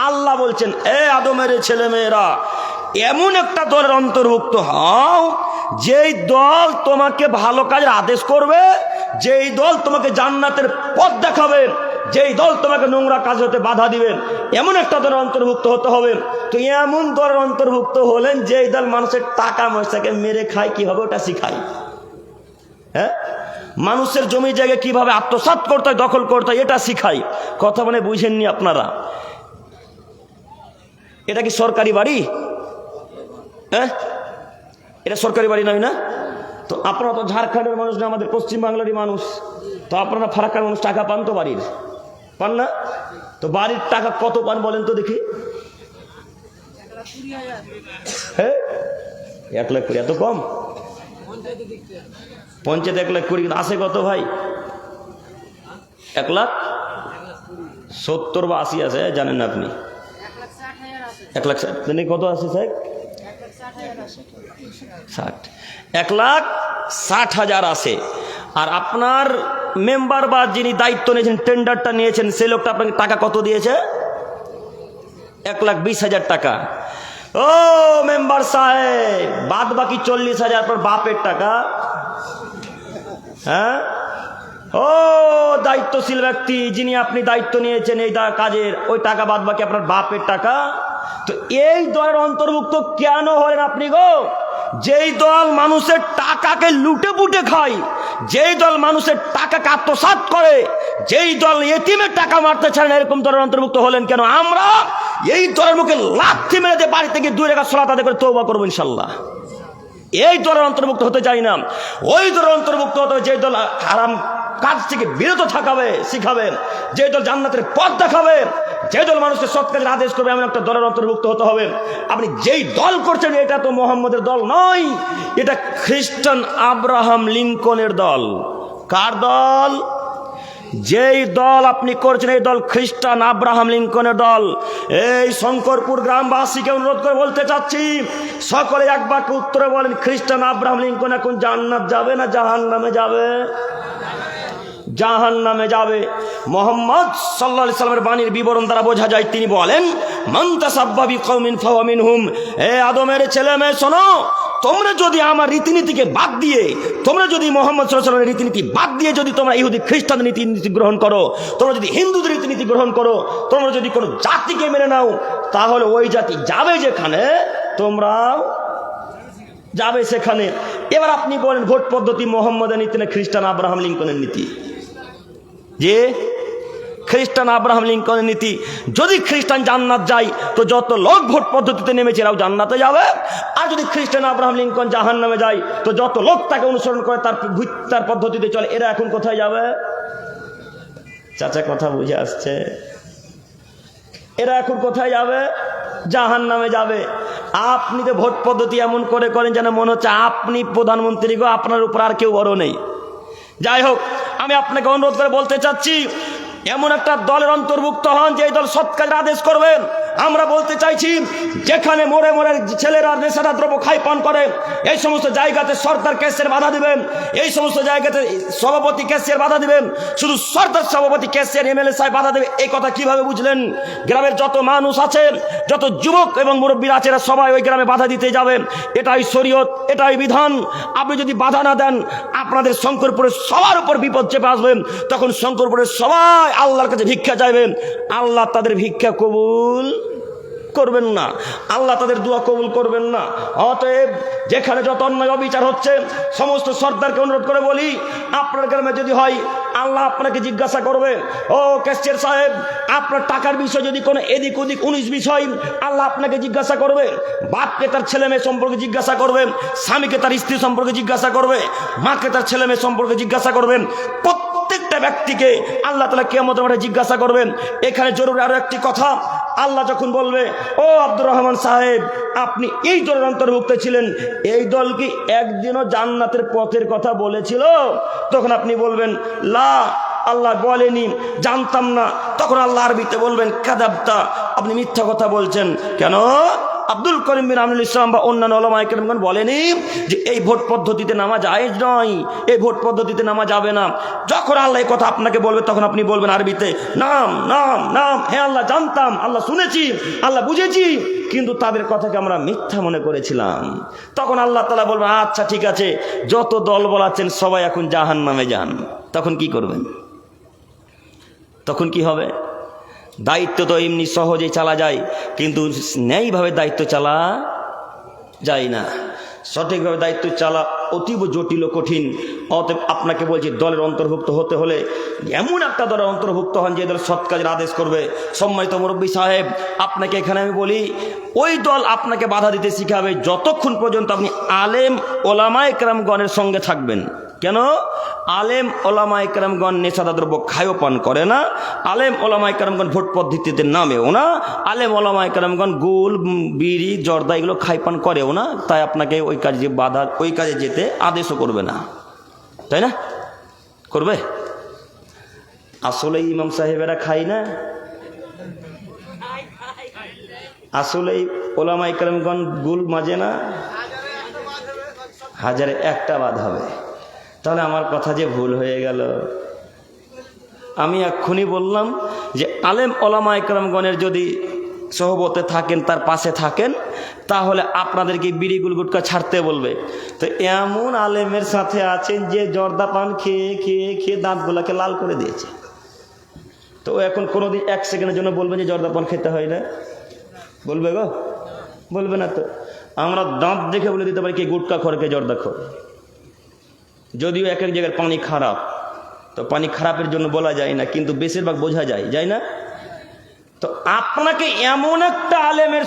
আল্লাহ বলছেন, এ আদমের ছেলে মেয়েরা, এমন একটা দলের অন্তর্ভুক্ত হও যেই দল তোমাকে ভালো কাজের আদেশ করবে, যেই দল তোমাকে জান্নাতের পথ দেখাবে, যেই দল তোমাকে নোংরা কাজ হতে বাধা দিবে, এমন একটা দলের অন্তর্ভুক্ত হতে হবে। তো এমন দলের অন্তর্ভুক্ত হলেন যেই দল মানুষের টাকা পয়সাকে মেরে খায়, কিভাবে ওটা শিখায়। হ্যাঁ, মানুষের জমি জায়গা কিভাবে আত্মসাৎ করতে হয়, দখল করতে হয়, এটা শিখাই। কথা মানে বুঝেননি আপনারা? এটা কি সরকারি বাড়ি? হ্যাঁ, এটা সরকারি বাড়ি নয় না? তো আপনারা তো ঝাড়খণ্ডের মানুষ না, আমাদের পশ্চিমবাংলারই মানুষ। তো আপনারা ফারাক্কার মানুষ, টাকা পান তো বাড়ির? পান না? তো বাড়ির টাকা কত পান বলেন তো দেখি? হ্যাঁ, 1,20,000। এত কম? পঞ্চায়েত 1,20,000 আসে কত ভাই? 1,70,000 বা 80 আছে, জানেন না আপনি? 1,60,000 কত আছে সাহেব? 1,60,000 আসে। আর আপনার মেম্বার বা যিনি দায়িত্ব নিয়েছেন, টেন্ডারটা নিয়েছেন, সেই লোকটা আপনাকে টাকা কত দিয়েছে? 1,20,000 টাকা। ও মেম্বার সাহেব, বাদ বাকি 40,000 আপনার বাপের টাকা। হ্যাঁ, ও দায়িত্বশীল ব্যক্তি, যিনি আপনি দায়িত্ব নিয়েছেন এই কাজের, ওই টাকা বাদ বাকি আপনার বাপের টাকা। তো এই দলের অন্তর্ভুক্ত কেন হলেন আপনি গো? যেই দল মানুষের টাকাকে লুটে পুটে খায়, যেই দল মানুষের টাকাকে আত্মসাৎ করে, যেই দল এতিমের টাকা মারতে চায় না, এরকম দলের অন্তর্ভুক্ত হলেন কেন? আমরা এই দলের মুখে লাথি মেরে বাড়ি থেকে 2 রাকাত সালাত আদায় করে তওবা করবো ইনশাল্লাহ। এই দলের অন্তর্ভুক্ত হতে চাই না। ওই দলের অন্তর্ভুক্ত হতে হবে যে দল হারাম কাজ থেকে বিরত থাকাবে, শিখাবে, যে দল জান্নাতের পথ দেখাবে, যে দল মানুষকে সৎ কাজের আদেশ করবে, এমন একটা দলের অন্তর্ভুক্ত হতে হবে। আপনি যেই দল করছেন, এটা তো মোহাম্মদের দল নয়, এটা খ্রিস্টান আব্রাহাম লিঙ্কনের দল। কার দল? যেই দল আপনি করছেন, এই দল খ্রিস্টান আব্রাহাম লিঙ্কনের দল। এই শঙ্করপুর গ্রামবাসীকে অনুরোধ করে বলতে চাচ্ছি, সকলে এক বাক্যে উত্তরে বলেন, খ্রিস্টান আব্রাহাম লিঙ্কন এখন জান্নাত যাবে না জাহান্নামে যাবে? জাহান্নামে যাবে। মুহাম্মদ সাল্লাল্লাহু আলাইহি সাল্লামের বাণীর বিবরণ দ্বারা বোঝা যায়, তিনি বলেন, মান তাসাব্বা বিকওমিন ফাহুয়া মিনহুম। হে আদমের ছেলে মেয়ে শোনো, তোমরা যদি আমার রীতিনীতিকে বাদ দিয়ে, তোমরা যদি মোহাম্মদ সাল্লাল্লাহু আলাইহি সাল্লামের রীতিনীতি বাদ দিয়ে যদি তোমরা ইহুদি খ্রিস্টানদের রীতিনীতি গ্রহণ করো, তোমরা যদি হিন্দুদের রীতিনীতি গ্রহণ করো, তোমরা যদি কোনো জাতিকে মেনে নাও, তাহলে ওই জাতি যাবে যেখানে, তোমরাও যাবে সেখানে। এবার আপনি বলেন, ভোট পদ্ধতি মোহাম্মদের নীতি না খ্রিস্টান আব্রাহাম লিঙ্কনের নীতি? যে খ্রিস্টান আব্রাহাম লিঙ্কনের নীতি। যদি খ্রিস্টান জান্নাত যায়, তো যত লোক ভোট পদ্ধতিতে নেমেছে এরাও জান্নাতে যাবে। আর যদি খ্রিস্টান আব্রাহাম লিঙ্কন জাহান্নামে যায়, তো যত লোক তাকে অনুসরণ করে, তার পদ্ধতিতে চলে, এরা এখন কোথায় যাবে? চাচা কথা বুঝে আসছে? এরা এখন কোথায় যাবে? জাহান্নামে যাবে। আপনি তো ভোট পদ্ধতি এমন করে করেন যেন মনে হচ্ছে আপনি প্রধানমন্ত্রী গো, আপনার উপর আর কেউ বড় নেই। যাই হোক, আমি আপনাকে অনুরোধ করে বলতে চাচ্ছি, এমন একটা দলের অন্তর্ভুক্ত হন যে দল সৎ কাজের আদেশ করবেন। আমরা বলতে চাইছি, যেখানে মোড়ে মোড়ে ছেলেরা নেশাদার দ্রব্য খাই পান করে, এই সমস্ত জায়গাতে সরকার ক্যাশিয়ার বাধা দিবেন, এই সমস্ত জায়গাতে সভাপতি ক্যাশিয়ার বাধা দিবেন। শুধু সরকার সভাপতি ক্যাশিয়ার এমএলএ সাহেব বাধা দেবে, এই কথা কিভাবে বুঝলেন? গ্রামের যত মানুষ আছে, যত যুবক এবং মুরব্বীরা আছে, এরা সবাই ওই গ্রামে বাধা দিতে যাবে। এটাই শরীয়ত, এটাই বিধান। আপনি যদি বাধা না দেন, আপনাদের শঙ্করপুরের সবার উপর বিপদ চেপে আসবেন। তখন শঙ্করপুরের সবাই আল্লাহর কাছে ভিক্ষা চাইবেন, আল্লাহ তাদের ভিক্ষা কবুল করবেন না, আল্লাহ তাদের দোয়া কবুল করবেন না। অতএব যেখানে যত অন্যায় অবিচার হচ্ছে, সমস্ত সর্দারকে অনুরোধ করে বলি, আপনার গ্রামে যদি হয়, আল্লাহ আপনাকে জিজ্ঞাসা করবে, ও ক্যাশিয়ার সাহেব, আপনার টাকার বিষয় যদি কোনো এদিক ওদিক 19 বিষয়, আল্লাহ আপনাকে জিজ্ঞাসা করবে। বাপকে তার ছেলে মেয়ে সম্পর্কে জিজ্ঞাসা করবেন, স্বামীকে তার স্ত্রী সম্পর্কে জিজ্ঞাসা করবে, মাকে তার ছেলে মেয়ে সম্পর্কে জিজ্ঞাসা করবেন। প্রত্যেকটা ব্যক্তিকে আল্লাহ তাআলা কিয়ামতের মাঠে জিজ্ঞাসা করবেন। এখানে জরুরি আরো একটি কথা, আল্লাহ যখন বলবে, ও আব্দুর রহমান সাহেব, আপনি এই দলের অন্তর্ভুক্ত ছিলেন, এই দল কি একদিনও জান্নাতের পথের কথা বলেছিল? তখন আপনি বলবেন, লা, আল্লাহ বলেনি, জানতাম না। তখন আল্লাহ আরবিতে বলবেন, কাযাবতা, আপনি মিথ্যা কথা বলছেন। কেন? আব্দুল করিম বিন আমিনুল ইসলাম বা অন্যান্য ওলামায়ে কেরামগণ বলেনি যে এই ভোট পদ্ধতিতে নামা জায়েজ নয়, এই ভোট পদ্ধতিতে নামা যাবে না। যখন আল্লাহ এই কথা আপনাকে বলবে তখন আপনি বলবেন আরবিতে নাম নাম নাম, হে আল্লাহ জানতাম, আল্লাহ শুনেছি, আল্লাহ বুঝেছি, কিন্তু তাদের কথাকে আমরা মিথ্যা মনে করেছিলাম। তখন আল্লাহ তাআলা বলবেন আচ্ছা ঠিক আছে, যত দল বলাচ্ছেন সবাই এখন জাহান্নামে যান। তখন কি করবেন? তখন কি হবে? দায়িত্ব তো এমনি সহজেই চালা যায়, কিন্তু ন্যায়ভাবে দায়িত্ব চালা যায় না। সঠিকভাবে দায়িত্ব চালা অতীব জটিল ও কঠিন। অতএব আপনাকে বলছি, দলের অন্তর্ভুক্ত হতে হলে এমন একটা দলের অন্তর্ভুক্ত হন যে দল সৎ কাজের আদেশ করবে। সম্মানিত মুরব্বী সাহেব, আপনাকে এখানে আমি বলি, ওই দল আপনাকে বাধা দিতে শিখাবে যতক্ষণ পর্যন্ত আপনি আলেম ওলামায়ে কেরামগণের সঙ্গে থাকবেন। কেন? আলেম ওলামায়ে কেরামগণ নেশাদার দ্রব্য খায়ও পান করে না, আলেম ওলামায়ে কেরামগণ ভোট পদ্ধতিতে নামেও না, আলেম ওলামায়ে কেরামগণ গুল বিড়ি জর্দা এগুলো খাই পান করেও না। তাই আপনাকে ওই কাজে বাধা, ওই কাজে যেতে আদেশও করবে না, তাই না? করবে? আসলেই ইমাম সাহেবেরা খায় না? আসলেই ওলামায়ে কেরামগণ গুল মাজে না? হাজারে একটা বাদ হবে। তাহলে আমার কথা যে ভুল হয়ে গেল। আমি এক্ষুনি বললাম যে আলেম ওলামায়ে কেরামগণের যদি সহবতে থাকেন, তার পাশে থাকেন, তাহলে আপনাদেরকে বিড়ি গুলগুটকা ছাড়তে বলবে। তো এমন আলেমের সাথে আছেন যে জর্দা পান খেয়ে খেয়ে খেয়ে দাঁতগুলাকে লাল করে দিয়েছে। তো এখন কোনোদিন এক সেকেন্ডের জন্য বলবেন যে জর্দা পান খেতে হয় না? বলবে গো? বলবে না তো। আমরা দাঁত দেখে বলে দিতে পারি কে গুটকা খোর কে জর্দা খোর। যদিও এক এক জায়গার পানি খারাপ, তো পানি খারাপের জন্য বলা যায় না, কিন্তু বেশিরভাগ বোঝা যায় না? তো আপনাকে এমন একটা আলেমের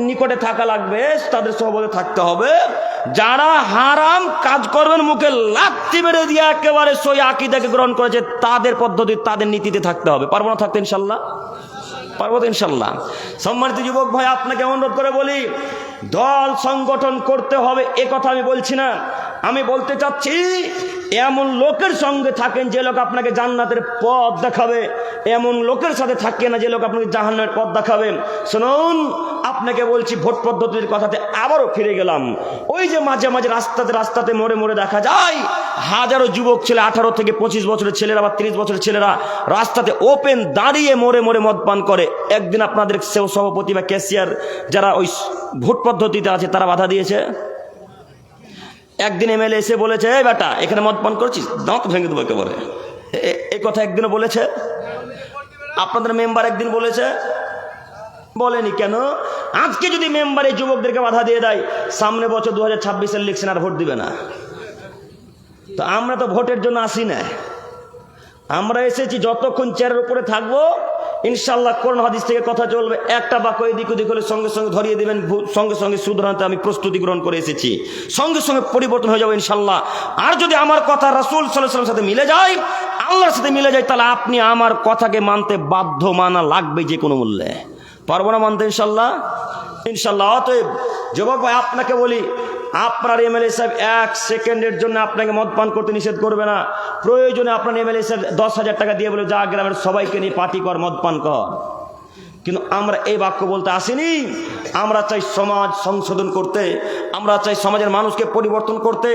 নিকটে থাকা লাগবে, তাদের সহবতে থাকতে হবে, যারা হারাম কাজ করবেন মুখে লাথি মেরে দিয়ে একেবারে সই আকীদাকে গ্রহণ করেছে, তাদের পদ্ধতি তাদের নীতিতে থাকতে হবে। পারবো না থাকতে? ইনশাল্লাহ পারবো তো ইনশাল্লাহ। সম্মানিত যুবক ভাই, আপনাকে অনুরোধ করে বলি, দল সংগঠন করতে হবে এ কথা আমি বলছি না। আমি বলতে চাচ্ছি এমন লোকের সঙ্গে থাকেন যে লোক আপনাকে জান্নাতের পথ দেখাবে, এমন লোকের সাথে থাকেন না যে লোক আপনাকে জাহান্নামের পথ দেখাবে। শুনুন, আপনাকে বলছি, ভোট পদ্ধতির কথাতে আবারও ফিরে গেলাম। ওই যে মাঝে মাঝে রাস্তাতে মোড়ে মোড়ে দেখা যায় হাজারো যুবক ছেলে, 18 থেকে 25 বছরের ছেলেরা বা 30 বছরের ছেলেরা রাস্তাতে ওপেন দাঁড়িয়ে মোড়ে মোড়ে মদ পান করে। একদিন আপনাদের সভাপতি বা ক্যাশিয়ার যারা ওই ভোট পদ্ধতিতে আছে তারা বাধা দিয়েছে? একদিন এমএলএ এসে বলেছে, এই বেটা এখানে মদ পান করছিস, দাঁত ভেঙে দেবো একেবারে, এই কথা একদিনও বলেছে? আপনাদের মেম্বার একদিন বলেছে? বলেনি। কেন? আজকে যদি মেম্বার এই যুবকদেরকে বাধা দিয়ে দেয়, সামনে বছর 2026 ইলেকশন আর ভোট দিবে না। তো আমরা তো ভোটের জন্য আসি না, আমরা এসেছি যতক্ষণ চেয়ারের উপরে থাকবো ইনশাল্লাহ কোরআন হাদিস থেকে কথা চলবে। একটা বাক্য এদিক ওদিক হলে সঙ্গে সঙ্গে ধরিয়ে দেবেন, সঙ্গে সঙ্গে শুধরাতে আমি প্রস্তুতি গ্রহণ করে এসেছি, সঙ্গে সঙ্গে পরিবর্তন হয়ে যাবে ইনশাল্লাহ। আর যদি আমার কথা রাসূল সাল্লাল্লাহু আলাইহি ওয়াসাল্লামের সাথে মিলে যায়, আল্লাহর সাথে মিলে যায়, তাহলে আপনি আমার কথাকে মানতে বাধ্য, মানা লাগবে যে কোনো মূল্যে। পারবো না মানতে? ইনশাল্লাহ ইনশাল্লাহ। অতএব যুবক ভাই, আপনাকে বলি, আপনার এমএলএ সাহেব 1 সেকেন্ডের জন্য আপনাকে মদ পান করতে নিষেধ করবে না। প্রয়োজনে আপনার এমএলএ সাহেব 10,000 টাকা দিয়ে বলে, যা গ্রামের সবাইকে নিয়ে পার্টি কর, মদ পান কর। কিন্তু আমরা এই বাক্য বলতে আসিনি। আমরা চাই সমাজ সংশোধন করতে, আমরা চাই সমাজের মানুষকে পরিবর্তন করতে।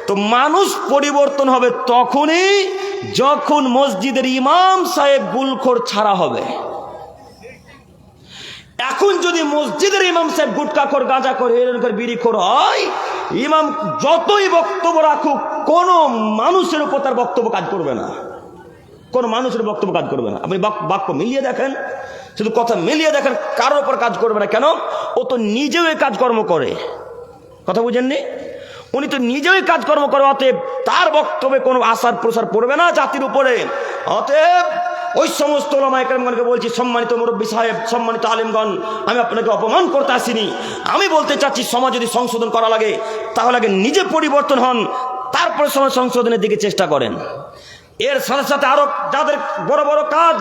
তো মানুষ পরিবর্তন হবে তখনই যখন মসজিদের ইমাম সাহেব গুলখোর ছাড়া হবে। এখন যদি মসজিদের ইমাম সাহেব গুটখাখোর, গাঁজাখোর, হেরোইনখোর, বিড়িখোর হয়, ইমাম যতই বক্তব্য রাখুক, কোনো মানুষের উপর তার বক্তব্য কাজ করবে না, কোনো মানুষের বক্তব্য কাজ করবে না। আপনি বাক্য মিলিয়ে দেখেন, শুধু কথা মিলিয়ে দেখেন, কারোর উপর কাজ করবে না। কেন? ও তো নিজেও এই কাজকর্ম করে। কথা বুঝেননি? উনি তো নিজেও কাজকর্ম করে, অতএব তার বক্তব্যে কোনো আসার প্রসার পড়বে না জাতির উপরে। অতএব ওই সমস্ত ওলামায়ে কেরামগণকে বলছি, সম্মানিত মুরব্বী সাহেব, সম্মানিত আলেমগণ, আমি আপনাকে অপমান করতে আসিনি। আমি বলতে চাচ্ছি, সমাজ যদি সংশোধন করা লাগে, তাহলে আগে নিজে পরিবর্তন হন, তারপরে সমাজ সংশোধনের দিকে চেষ্টা করেন। এর সাথে সাথে আরো যাদের বড় বড় কাজ,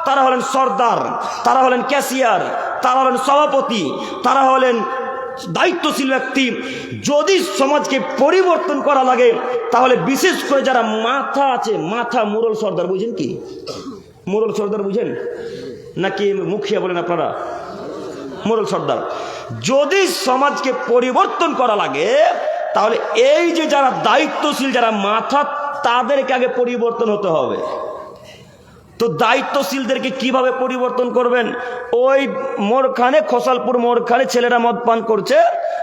তারা হলেন সর্দার, তারা হলেন ক্যাশিয়ার, তারা হলেন সভাপতি, তারা হলেন দায়িত্বশীল ব্যক্তি। যদি সমাজকে পরিবর্তন করা লাগে, তাহলে বিশেষ করে যারা মাথা আছে, মাথা, মোড়ল সর্দার, বুঝেন কি মোড়ল সর্দার বুঝেন নাকি মুখিয়া বলেন আপনারা? মোড়ল সর্দার। যদি সমাজকে পরিবর্তন করা লাগে তাহলে এই যে যারা দায়িত্বশীল, যারা মাথা, তাদেরকে আগে পরিবর্তন হতে হবে। তো দায়িত্বশীলদেরকে কিভাবে পরিবর্তন করবেন? ওই মোড়খানে, খোসালপুর মোড়খানে ছেলেরা মদ পান করছে,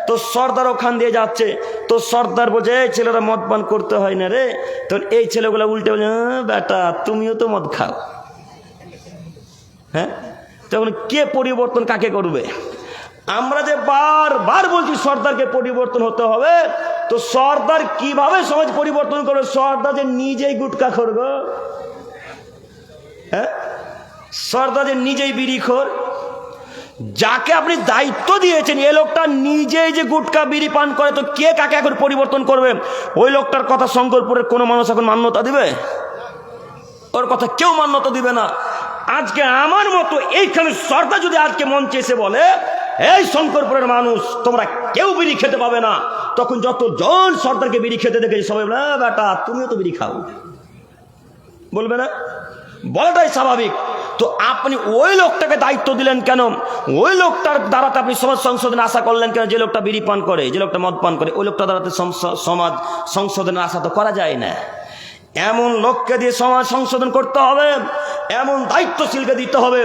তো সর্দার ওখান দিয়ে যাচ্ছে, তো সর্দার বলছে এই ছেলেরা মদ পান করতে হয় না রে। তো এই ছেলেগুলো উল্টে বলছে বেটা তুমিও তো মদ খাও। হ্যাঁ, তখন কে পরিবর্তন কাকে করবে? আমরা যে বারবার বলছি সর্দারকে পরিবর্তন হতে হবে, তো সর্দার কিভাবে সমাজ পরিবর্তন করবে? সর্দার যে নিজেই গুটকা করবে, হ্যাঁ, সর্দার যে নিজেই বিড়িখোর, যাকে আপনি দায়িত্ব দিয়েছেন এ লোকটা নিজেই যে গুটকা বিড়ি পান করে, তো কে কাকে এখন পরিবর্তন করবে? ওই লোকটার কথা শঙ্করপুরের কোনো মানুষ এখন মান্যতা দিবে? ওর কথা কেউ মান্যতা দিবে না। আজকে আমার মতো এইখানে সর্দার যদি আজকে মঞ্চে এসে বলে এই শঙ্করপুরের মানুষ তোমরা কেউ বিড়ি খেতে পাবে না, তখন যতজন সর্দারকে বিড়ি খেতে দেখেছি সবাই বলে বেটা তুমিও তো বিড়ি খাও, বলবে না? বলাটাই স্বাভাবিক। তো আপনি ওই লোকটাকে দায়িত্ব দিলেন কেন? ওই লোকটার দ্বারাতে আপনি সমাজ সংশোধনের আশা করলেন কেন? যে লোকটা বিড়ি পান করে, যে লোকটা মদ পান করে, ওই লোকটা দ্বারাতে সমাজ সংশোধনের আশা তো করা যায় না। এমন লোককে দিয়ে সমাজ সংশোধন করতে হবে, এমন দায়িত্বশীলকে দিতে হবে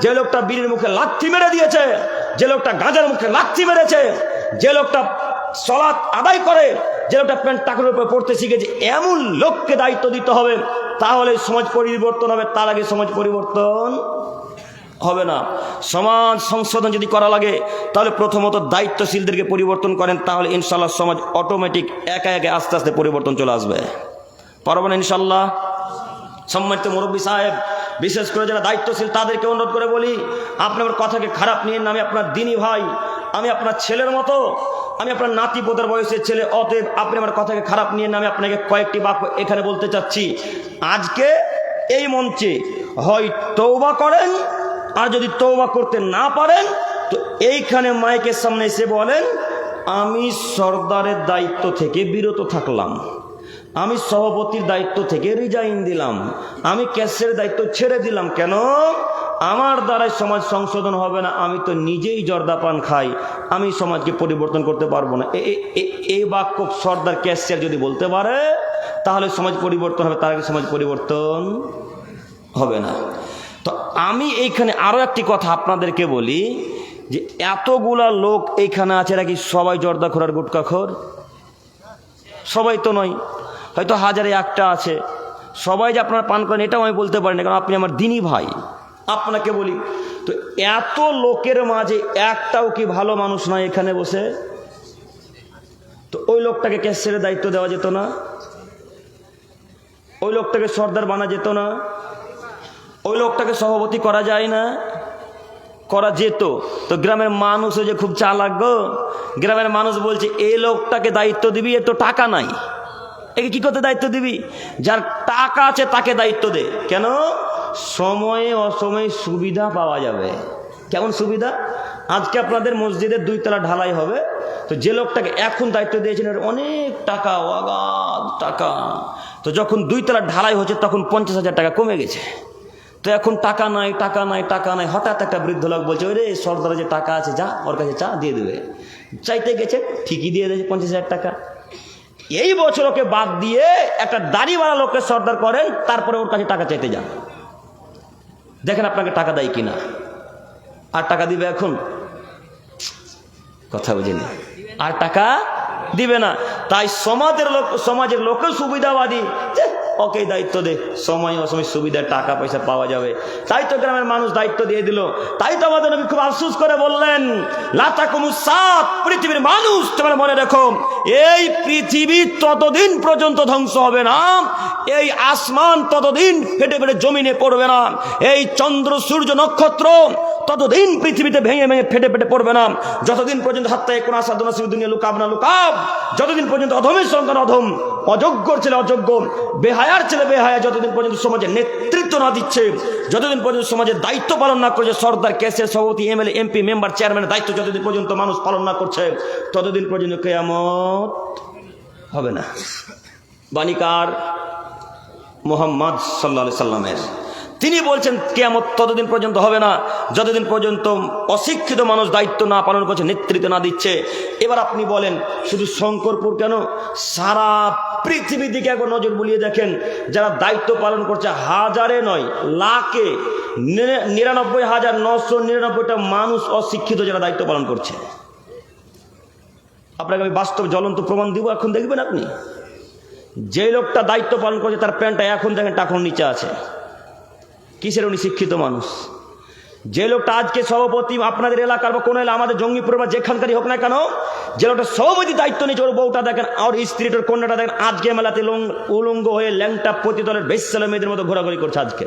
যে লোকটা বিড়ির মুখে লাথি মেরে দিয়েছে, যে লোকটা গাঁজার মুখে লাথি মেরেছে, যে লোকটা সালাত আদায় করে, যে লোকটা প্যান্ট টাকার উপরে পড়তে শিখেছে, এমন লোককে দায়িত্ব দিতে হবে। তাহলে সমাজ পরিবর্তন হবে, তার আগে সমাজ পরিবর্তন হবে না। সমাজ সংশোধন যদি করা লাগে তাহলে প্রথমত দায়িত্বশীলদেরকে পরিবর্তন করেন, তাহলে ইনশাল্লাহ সমাজ অটোমেটিক একা একা আস্তে আস্তে পরিবর্তন চলে আসবে। পারবেন ইনশাল্লাহ? সম্মানিত মুরব্বী সাহেব, বিশেষ করে যারা দায়িত্বশীল তাদেরকে অনুরোধ করে বলি, আপনি আমার কথাকে খারাপ নিয়ে, আমি আপনার দিনী ভাই, আমি আপনার ছেলের মতো, আমি আপনার নাতি পোতার বয়সের ছেলে, অতএব আপনি আমার কথাকে খারাপ নিয়ে, আমি আপনাকে কয়েকটি বাক্য এখানে বলতে চাচ্ছি। আজকে এই মঞ্চে হয় তওবা করেন, আর যদি তওবা করতে না পারেন তো এইখানে মাইকের সামনে এসে বলেন আমি সর্দারের দায়িত্ব থেকে বিরত থাকলাম, আমি সভাপতির দায়িত্ব থেকে রিজাইন দিলাম, আমি ক্যাশের দায়িত্ব ছেড়ে দিলাম। কেন? আমার দ্বারাই সমাজ সংশোধন হবে না, আমি তো নিজেই জর্দা পান খাই, আমি সমাজকে পরিবর্তন করতে পারবো না। এই বাক্য সর্দার ক্যাশিয়ার যদি বলতে পারে তাহলে সমাজ পরিবর্তন হবে, তার আগে সমাজ পরিবর্তন হবে না। তো আমি এইখানে আরও একটি কথা আপনাদেরকে বলি, যে এতগুলা লোক এইখানে আছে, এরা কি সবাই জর্দাখোর আর গুটখাখোর? সবাই তো নয়, হয়তো হাজারে একটা আছে। সবাই যে আপনারা পান করেন এটাও আমি বলতে পারি না, কারণ আপনি আমার দিনী ভাই। আপনাকে বলি, তো এত লোকের মাঝে একটাও কি ভালো মানুষ নয় এখানে বসে? তো ওই লোকটাকে ক্যাশিয়ারের দায়িত্ব দেওয়া যেত না? ওই লোকটাকে সর্দার বানা যেত না? ওই লোকটাকে সভাপতি করা যায় না? করা যেত। তো গ্রামের মানুষ যে খুব চালাক গো, গ্রামের মানুষ বলছে এই লোকটাকে দায়িত্ব দিবি, এর তো টাকা নাই, একে কি করতে দায়িত্ব দিবি? যার টাকা আছে তাকে দায়িত্ব দে। কেন? সময়ে অসময়ে সুবিধা পাওয়া যাবে। কেমন সুবিধা? আজকে আপনাদের মসজিদের 2 তলা ঢালাই হবে, তো যে লোকটাকে এখন দায়িত্ব দিয়েছেন অনেক টাকা, অগাধ টাকা, তো যখন 2 তলা ঢালাই হচ্ছে তখন 50,000 টাকা কমে গেছে। তো এখন টাকা নাই, টাকা নাই, টাকা নাই। হঠাৎ একটা বৃদ্ধ লোক বলছে ওই রে সর্দারে যে টাকা আছে, যা ওর কাছে চা দিয়ে দেবে। চাইতে গেছে, ঠিকই দিয়ে দিয়েছে 50,000 টাকা। এই বছর ওকে বাদ দিয়ে একটা দাড়িওয়ালা লোককে সর্দার করেন, তারপরে ওর কাছে টাকা চাইতে যান, দেখেন আপনাকে টাকা দেয় কিনা। আর টাকা দিবে এখন? কথা বুঝিনি, আর টাকা দিবে না। তাই সমাজের লোকের সুবিধাবাদী, ওকে দায়িত্ব দে, সময় অসময় সুবিধার টাকা পয়সা পাওয়া যাবে। তাই তো গ্রামের মানুষ দায়িত্ব দিয়ে দিল। তাই তো আমাদের নবী খুব আফসোস করে বললেন লা তাকুমুস সাত, পৃথিবীর মানুষ তোমরা মনে রেখো এই পৃথিবী ততদিন পর্যন্ত ধ্বংস হবে না, এই আসমান ততদিন ফেটে ফেটে জমিনে পড়বে না, এই চন্দ্র সূর্য নক্ষত্র ততদিন পৃথিবীতে ভেঙে ভেঙে ফেটে ফেটে পড়বে না, যতদিন পর্যন্ত হাত্তা কোন আসাদনা দুনিয়া লুকাব না লুকাব, যতদিন পর্যন্ত অধমের সন্তান অধম, অযোগ্যর ছেলে অযোগ্য, বেহায়ার ছেলে বেহায়া যতদিন পর্যন্ত সমাজের নেতৃত্ব না দিচ্ছে, যতদিন পর্যন্ত সমাজের দায়িত্ব পালন না করছে, সর্দার ক্যাশিয়ার সভাপতি এমএলএ এমপি মেম্বার চেয়ারম্যানের দায়িত্ব যতদিন পর্যন্ত মানুষ পালন না করছে, ততদিন পর্যন্ত কিয়ামত হবে না। বাণীকার মুহাম্মদ সাল্লাল্লাহু আলাইহি সাল্লামের তিনি বলছেন কিয়ামত ততদিন পর্যন্ত হবে না যতদিন পর্যন্ত অশিক্ষিত মানুষ দায়িত্ব না পালন করছে, নেতৃত্ব না দিচ্ছে। এবার আপনি বলেন শুধু শঙ্করপুর কেন, সারা পৃথিবীর দিকে একবার নজর বুলিয়ে দেখেন, যারা দায়িত্ব পালন করছে হাজারে নয় লাখে 99,999টা মানুষ অশিক্ষিত যারা দায়িত্ব পালন করছে। আপনাকে আমি বাস্তব জ্বলন্ত প্রমাণ দিব, এখন দেখবেন আপনি। যে লোকটা দায়িত্ব পালন করছে তার প্যান্টটা এখন দেখেন টাকুর নিচে আছে, কিসের উনি শিক্ষিত মানুষ। যে লোকটা আজকে সভাপতি আপনাদের এলাকার বা কোনো এলাকা, আমাদের জঙ্গিপুর বা যেখানকারই হোক না কেন, যে লোকটা সভাপতি দায়িত্ব নিচ্ছে, ওর বউটা দেখেন আর স্ত্রীটার কন্যাটা দেখেন আজকে মেলাতে উলঙ্গ হয়ে ল্যাংটা প্রতিদলের বেশ্যালা মেয়েদের মতো ঘোরাঘুরি করছে আজকে।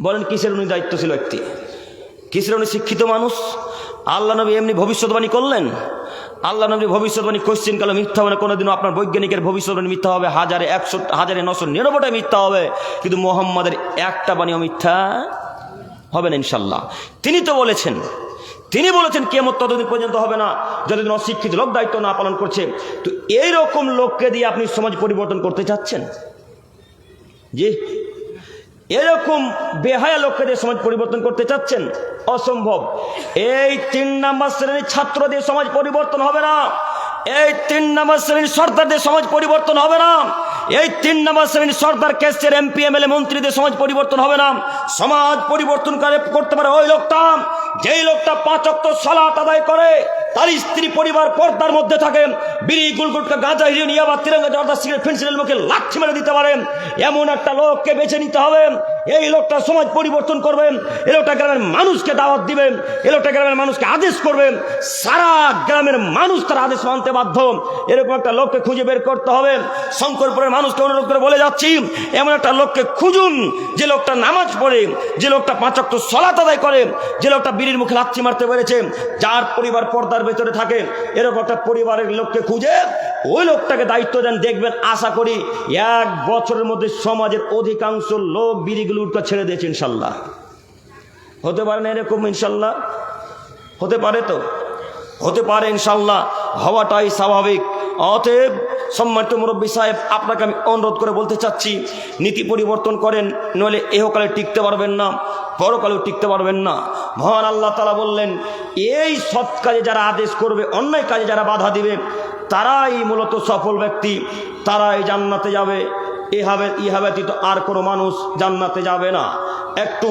বলেন কিসের উনি দায়িত্বশীল ব্যক্তি, কিসের উনি শিক্ষিত মানুষ। আল্লাহ নবী এমনি ভবিষ্যৎবাণী করলেন, আল্লাহ নবী ভবিষ্যৎবাণী কোশ্চিন কালে মিথ্যা হবে না কোনোদিনও। আপনার বৈজ্ঞানিকের ভবিষ্যৎবাণী মিথ্যা হবে, 1,999টা মিথ্যা হবে, কিন্তু মোহাম্মদের একটা বাণীও মিথ্যা হবে না ইনশাল্লাহ। তিনি তো বলেছেন, তিনি বলেছেন কিয়ামত ততদিন পর্যন্ত হবে না যতদিন অশিক্ষিত লোক দায়িত্ব না পালন করছে। তো এইরকম লোককে দিয়ে আপনি সমাজ পরিবর্তন করতে চাচ্ছেন? জি, এরকম বেহায়া লোককে দিয়ে সমাজ পরিবর্তন করতে চাচ্ছেন? অসম্ভব। এই 3 নম্বর শ্রেণীর ছাত্র দিয়ে সমাজ পরিবর্তন হবে না, এই 3 নম্বর শ্রেণীর সর্দারদের সমাজ পরিবর্তন হবে না, এই 3 নম্বর শ্রেণীর সর্দার কেসের এমপি এমএলএ মন্ত্রীদের সমাজ পরিবর্তন হবে না। সমাজ পরিবর্তন করতে পারে ওই লোকটা, যেই লোকটা 5 ওয়াক্ত সালাত আদায় করে, তার স্ত্রী পরিবার পর্দার মধ্যে থাকে, বিড়ি গুলগুটকা গাঁজা হিরিয়ে নিয়ে আবার তিরঙ্গা জর্দা সিগারেট ফেন্সিলের মুখে লাঠি মেরে দিতে পারেন, এমন একটা লোককে বেছে নিতে হবে। এই লোকটা সমাজ পরিবর্তন করবেন, এই লোকটা গ্রামের মানুষকে দাওয়াত দিবেন, এই লোকটা গ্রামের মানুষকে আদেশ করবেন, সারা গ্রামের মানুষ তার আদেশ মানতে বাধ্য। এরকম একটা লোককে খুঁজে বের করতে হবে। শঙ্করপুরের মানুষকে অনুরোধ করে বলে যাচ্ছি, এমন একটা লোককে খুঁজুন যে লোকটা নামাজ পড়ে, যে লোকটা 5 ওয়াক্ত সালাত আদায় করে, যে লোকটা বিড়ির মুখে লাথি মারতে পেরেছে, যার পরিবার পর্দার ভেতরে থাকে, এরকম একটা পরিবারের লোককে খুঁজে ওই লোকটাকে দায়িত্ব দেন। দেখবেন আশা করি 1 বছরের মধ্যে সমাজের অধিকাংশ লোক বিড়িগুলো উঠকা ছেড়ে দিয়েছে ইনশাল্লাহ। হতে পারে না এরকম? ইনশাল্লাহ হতে পারে, তো হতে পারে ইনশাল্লাহ, হওয়াটাই স্বাভাবিক। অতএব সম্মানিত মুরব্বী সাহেব, আপনাকে আমি অনুরোধ করে বলতে চাচ্ছি, নীতি পরিবর্তন করেন, নইলে এহকালে টিকতে পারবেন না, পরকালেও টিকতে পারবেন না। মহান আল্লাহ তাআলা বললেন, এই সৎ কাজে যারা আদেশ করবে, অন্যায় কাজে যারা বাধা দিবে, তারাই মূলত সফল ব্যক্তি, তারাই জান্নাতে যাবে। ইহা ব্যতীত আর কোনো মানুষ জান্নাতে যাবে না। একটু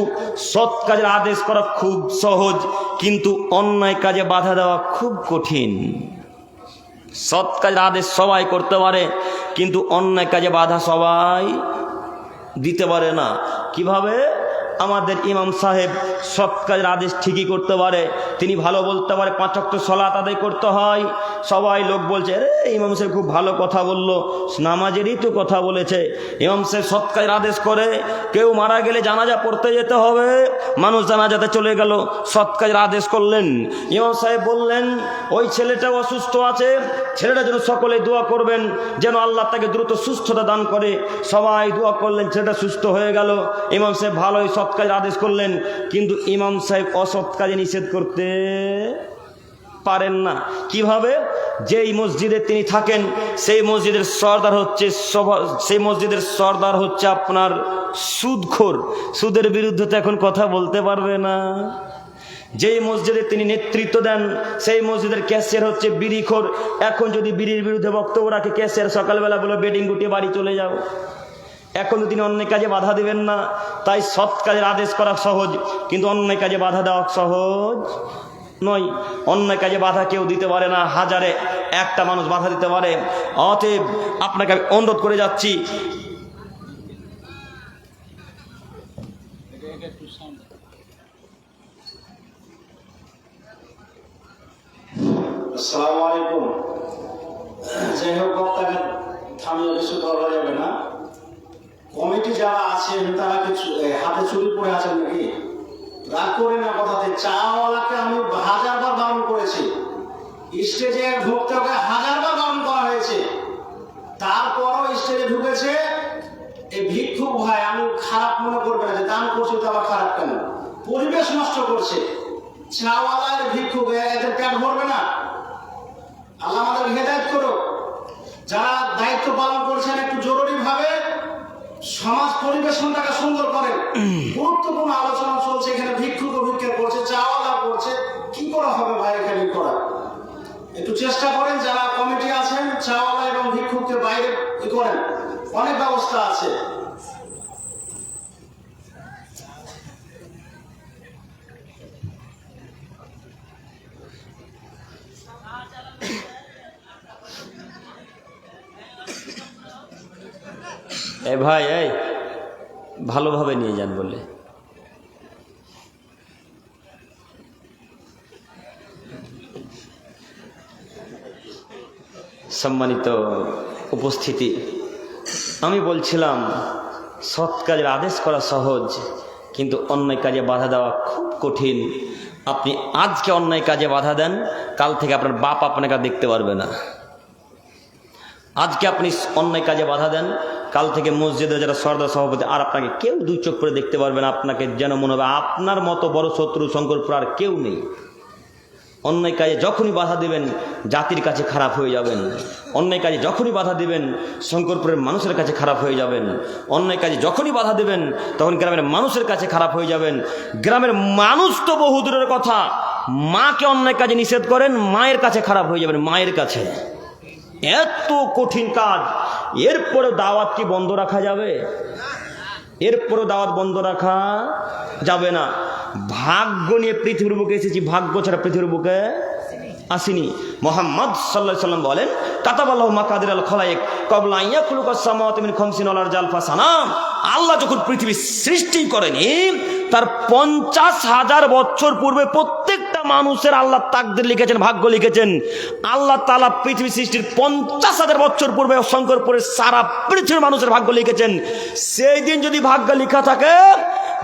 সৎ কাজের আদেশ করা খুব সহজ, কিন্তু অন্যায় কাজে বাধা দেওয়া খুব কঠিন। সৎ কাজের আদেশ সবাই করতে পারে, কিন্তু অন্যায় কাজে বাধা সবাই দিতে পারে না। কিভাবে? আমাদের ইমাম সাহেব সৎ কাজের আদেশ ঠিকই করতে পারে, তিনি ভালো বলতে পারে, 5 ওয়াক্ত সালাত আদায় করতে হয়, সবাই লোক বলছে রে ইমাম সাহেব খুব ভালো কথা বললো, নামাজেরই তো কথা বলেছে। ইমাম সাহেব সৎ কাজের আদেশ করে, কেউ মারা গেলে জানাজা পড়তে যেতে হবে, মানুষ জানাজাতে চলে গেল, সৎ কাজের আদেশ করলেন। ইমাম সাহেব বললেন ওই ছেলেটা অসুস্থ আছে, ছেলেটা যেন সকলে দোয়া করবেন যেন আল্লাহ তাকে দ্রুত সুস্থতা দান করে। সবাই দোয়া করলেন, ছেলেটা সুস্থ হয়ে গেল। ইমাম সাহেব ভালোই সৎ কাজের আদেশ করলেন, কিন্তু ইমাম সাহেব অসৎ কাজে নিষেধ করতে পারেন না। কিভাবে? যেই মসজিদে তিনি থাকেন সেই মসজিদের সর্দার হচ্ছে আপনার সুদখোর, সুদের বিরুদ্ধে তো এখন কথা বলতে পারবে না। যেই মসজিদে তিনি নেতৃত্ব দেন সেই মসজিদের ক্যাশিয়ার হচ্ছে বিড়িখোর, এখন যদি বিড়ির বিরুদ্ধে বক্তব্য রাখে ক্যাশিয়ার সকালবেলা বলে বেডিং গুটিয়ে বাড়ি চলে যাও। এখন তিনি অন্যায় কাজে বাধা দিবেন না। তাই সৎ কাজের আদেশ করা সহজ, কিন্তু অন্যায় কাজে বাধা দেওয়া সহজ নয়। অন্যায় কাজে বাধা কেউ দিতে পারে না, হাজারে একটা মানুষ বাধা দিতে পারে। অতএব আপনাকে আমি অনুরোধ করে যাচ্ছি, আসসালামু আলাইকুম। যাই হোক, বক্তাকে থামিয়ে কিছু বলা যাবে না। কমিটি যারা আছেন তারা কিছু হাতে চুরি পড়ে আছেন নাকি? রাগ করে না কথাতে। চাওয়ালাকে আমি 1000 বার বারণ করেছি, স্টেজে ঢুকতে ওকে 1000 বার বারণ করা হয়েছে, তারপরও স্টেজে ঢুকেছে। এই ভিক্ষুক ভাই, আমি খারাপ মনে করবে না যে দান করছে তো আবার খারাপ কেন? পরিবেশ নষ্ট করছে। চাওয়ালার ভিক্ষুক, এদের পেট ভরবে না। আল্লাহ আমাদের হেদায়েত করো। যারা দায়িত্ব পালন করছেন একটু জরুরি ভাবে সমাজ পরিবেশনটাকে সুন্দর করেন। গুরুত্বপূর্ণ আলোচনা চলছে এখানে, ভিক্ষুক ভিক্ষা করছে, চাওয়ালা করছে, কি করা হবে ভাই এখানে করা? একটু চেষ্টা করেন, যারা কমিটি আছেন চাওয়ালা এবং ভিক্ষুককে বাইরে করেন, অনেক ব্যবস্থা আছে। এই ভাই, এই ভালোভাবে নিয়ে যান বলে। সম্মানিত উপস্থিতি, আমি বলছিলাম সৎ কাজের আদেশ করা সহজ, কিন্তু অন্যায় কাজে বাধা দেওয়া খুব কঠিন। আপনি আজকে অন্যায় কাজে বাধা দেন, কাল থেকে আপনার বাপ আপনাকে দেখতে পারবে না। আজকে আপনি অন্যায় কাজে বাধা দেন, কাল থেকে মসজিদে যারা সর্দার সভাপতি আর আপনাকে কেউ দুই চোখ করে দেখতে পারবে না। আপনাকে যেন মনে হবে আপনার মতো বড় শত্রু শঙ্করপুর আর কেউ নেই। অন্যায় কাজে যখনই বাধা দিবেন জাতির কাছে খারাপ হয়ে যাবেন। অন্যায় কাজে যখনই বাধা দিবেন শঙ্করপুরের মানুষের কাছে খারাপ হয়ে যাবেন। অন্যায় কাজে যখনই বাধা দিবেন তখন গ্রামের মানুষের কাছে খারাপ হয়ে যাবেন। গ্রামের মানুষ তো বহু দূরের কথা, মাকে অন্যায় কাজে নিষেধ করেন, মায়ের কাছে খারাপ হয়ে যাবেন, মায়ের কাছে। এত কঠিন কাজ, এরপরে দাওয়াত কি বন্ধ রাখা যাবে? এরপরে দাওয়াত বন্ধ রাখা যাবে না। ভাগ্য নিয়ে পৃথিবীর বুকে এসেছি, ভাগ্য ছাড়া পৃথিবীর বুকে আসিনি। মুহাম্মদ সাল্লাল্লাহু আলাইহি ওয়াসাল্লাম বলেন, কাতাবাল্লাহু মাকাদির আল খালায়েক ক্বাবলা আন ইয়াখলুকাস সামাওয়াতি মিন 50 ওয়াল আরজা আলফা সানা। আল্লাহ যখন পৃথিবী সৃষ্টি করেনি তার 50,000 বছর পূর্বে প্রত্যেকটা মানুষের আল্লাহ তাকদীর লিখেছেন, ভাগ্য লিখেছেন। আল্লাহ তাআলা পৃথিবী সৃষ্টির 50,000 বছর পূর্বে শঙ্করপুরের সারা পৃথিবীর মানুষের ভাগ্য লিখেছেন। সেই দিন যদি ভাগ্য লেখা থাকে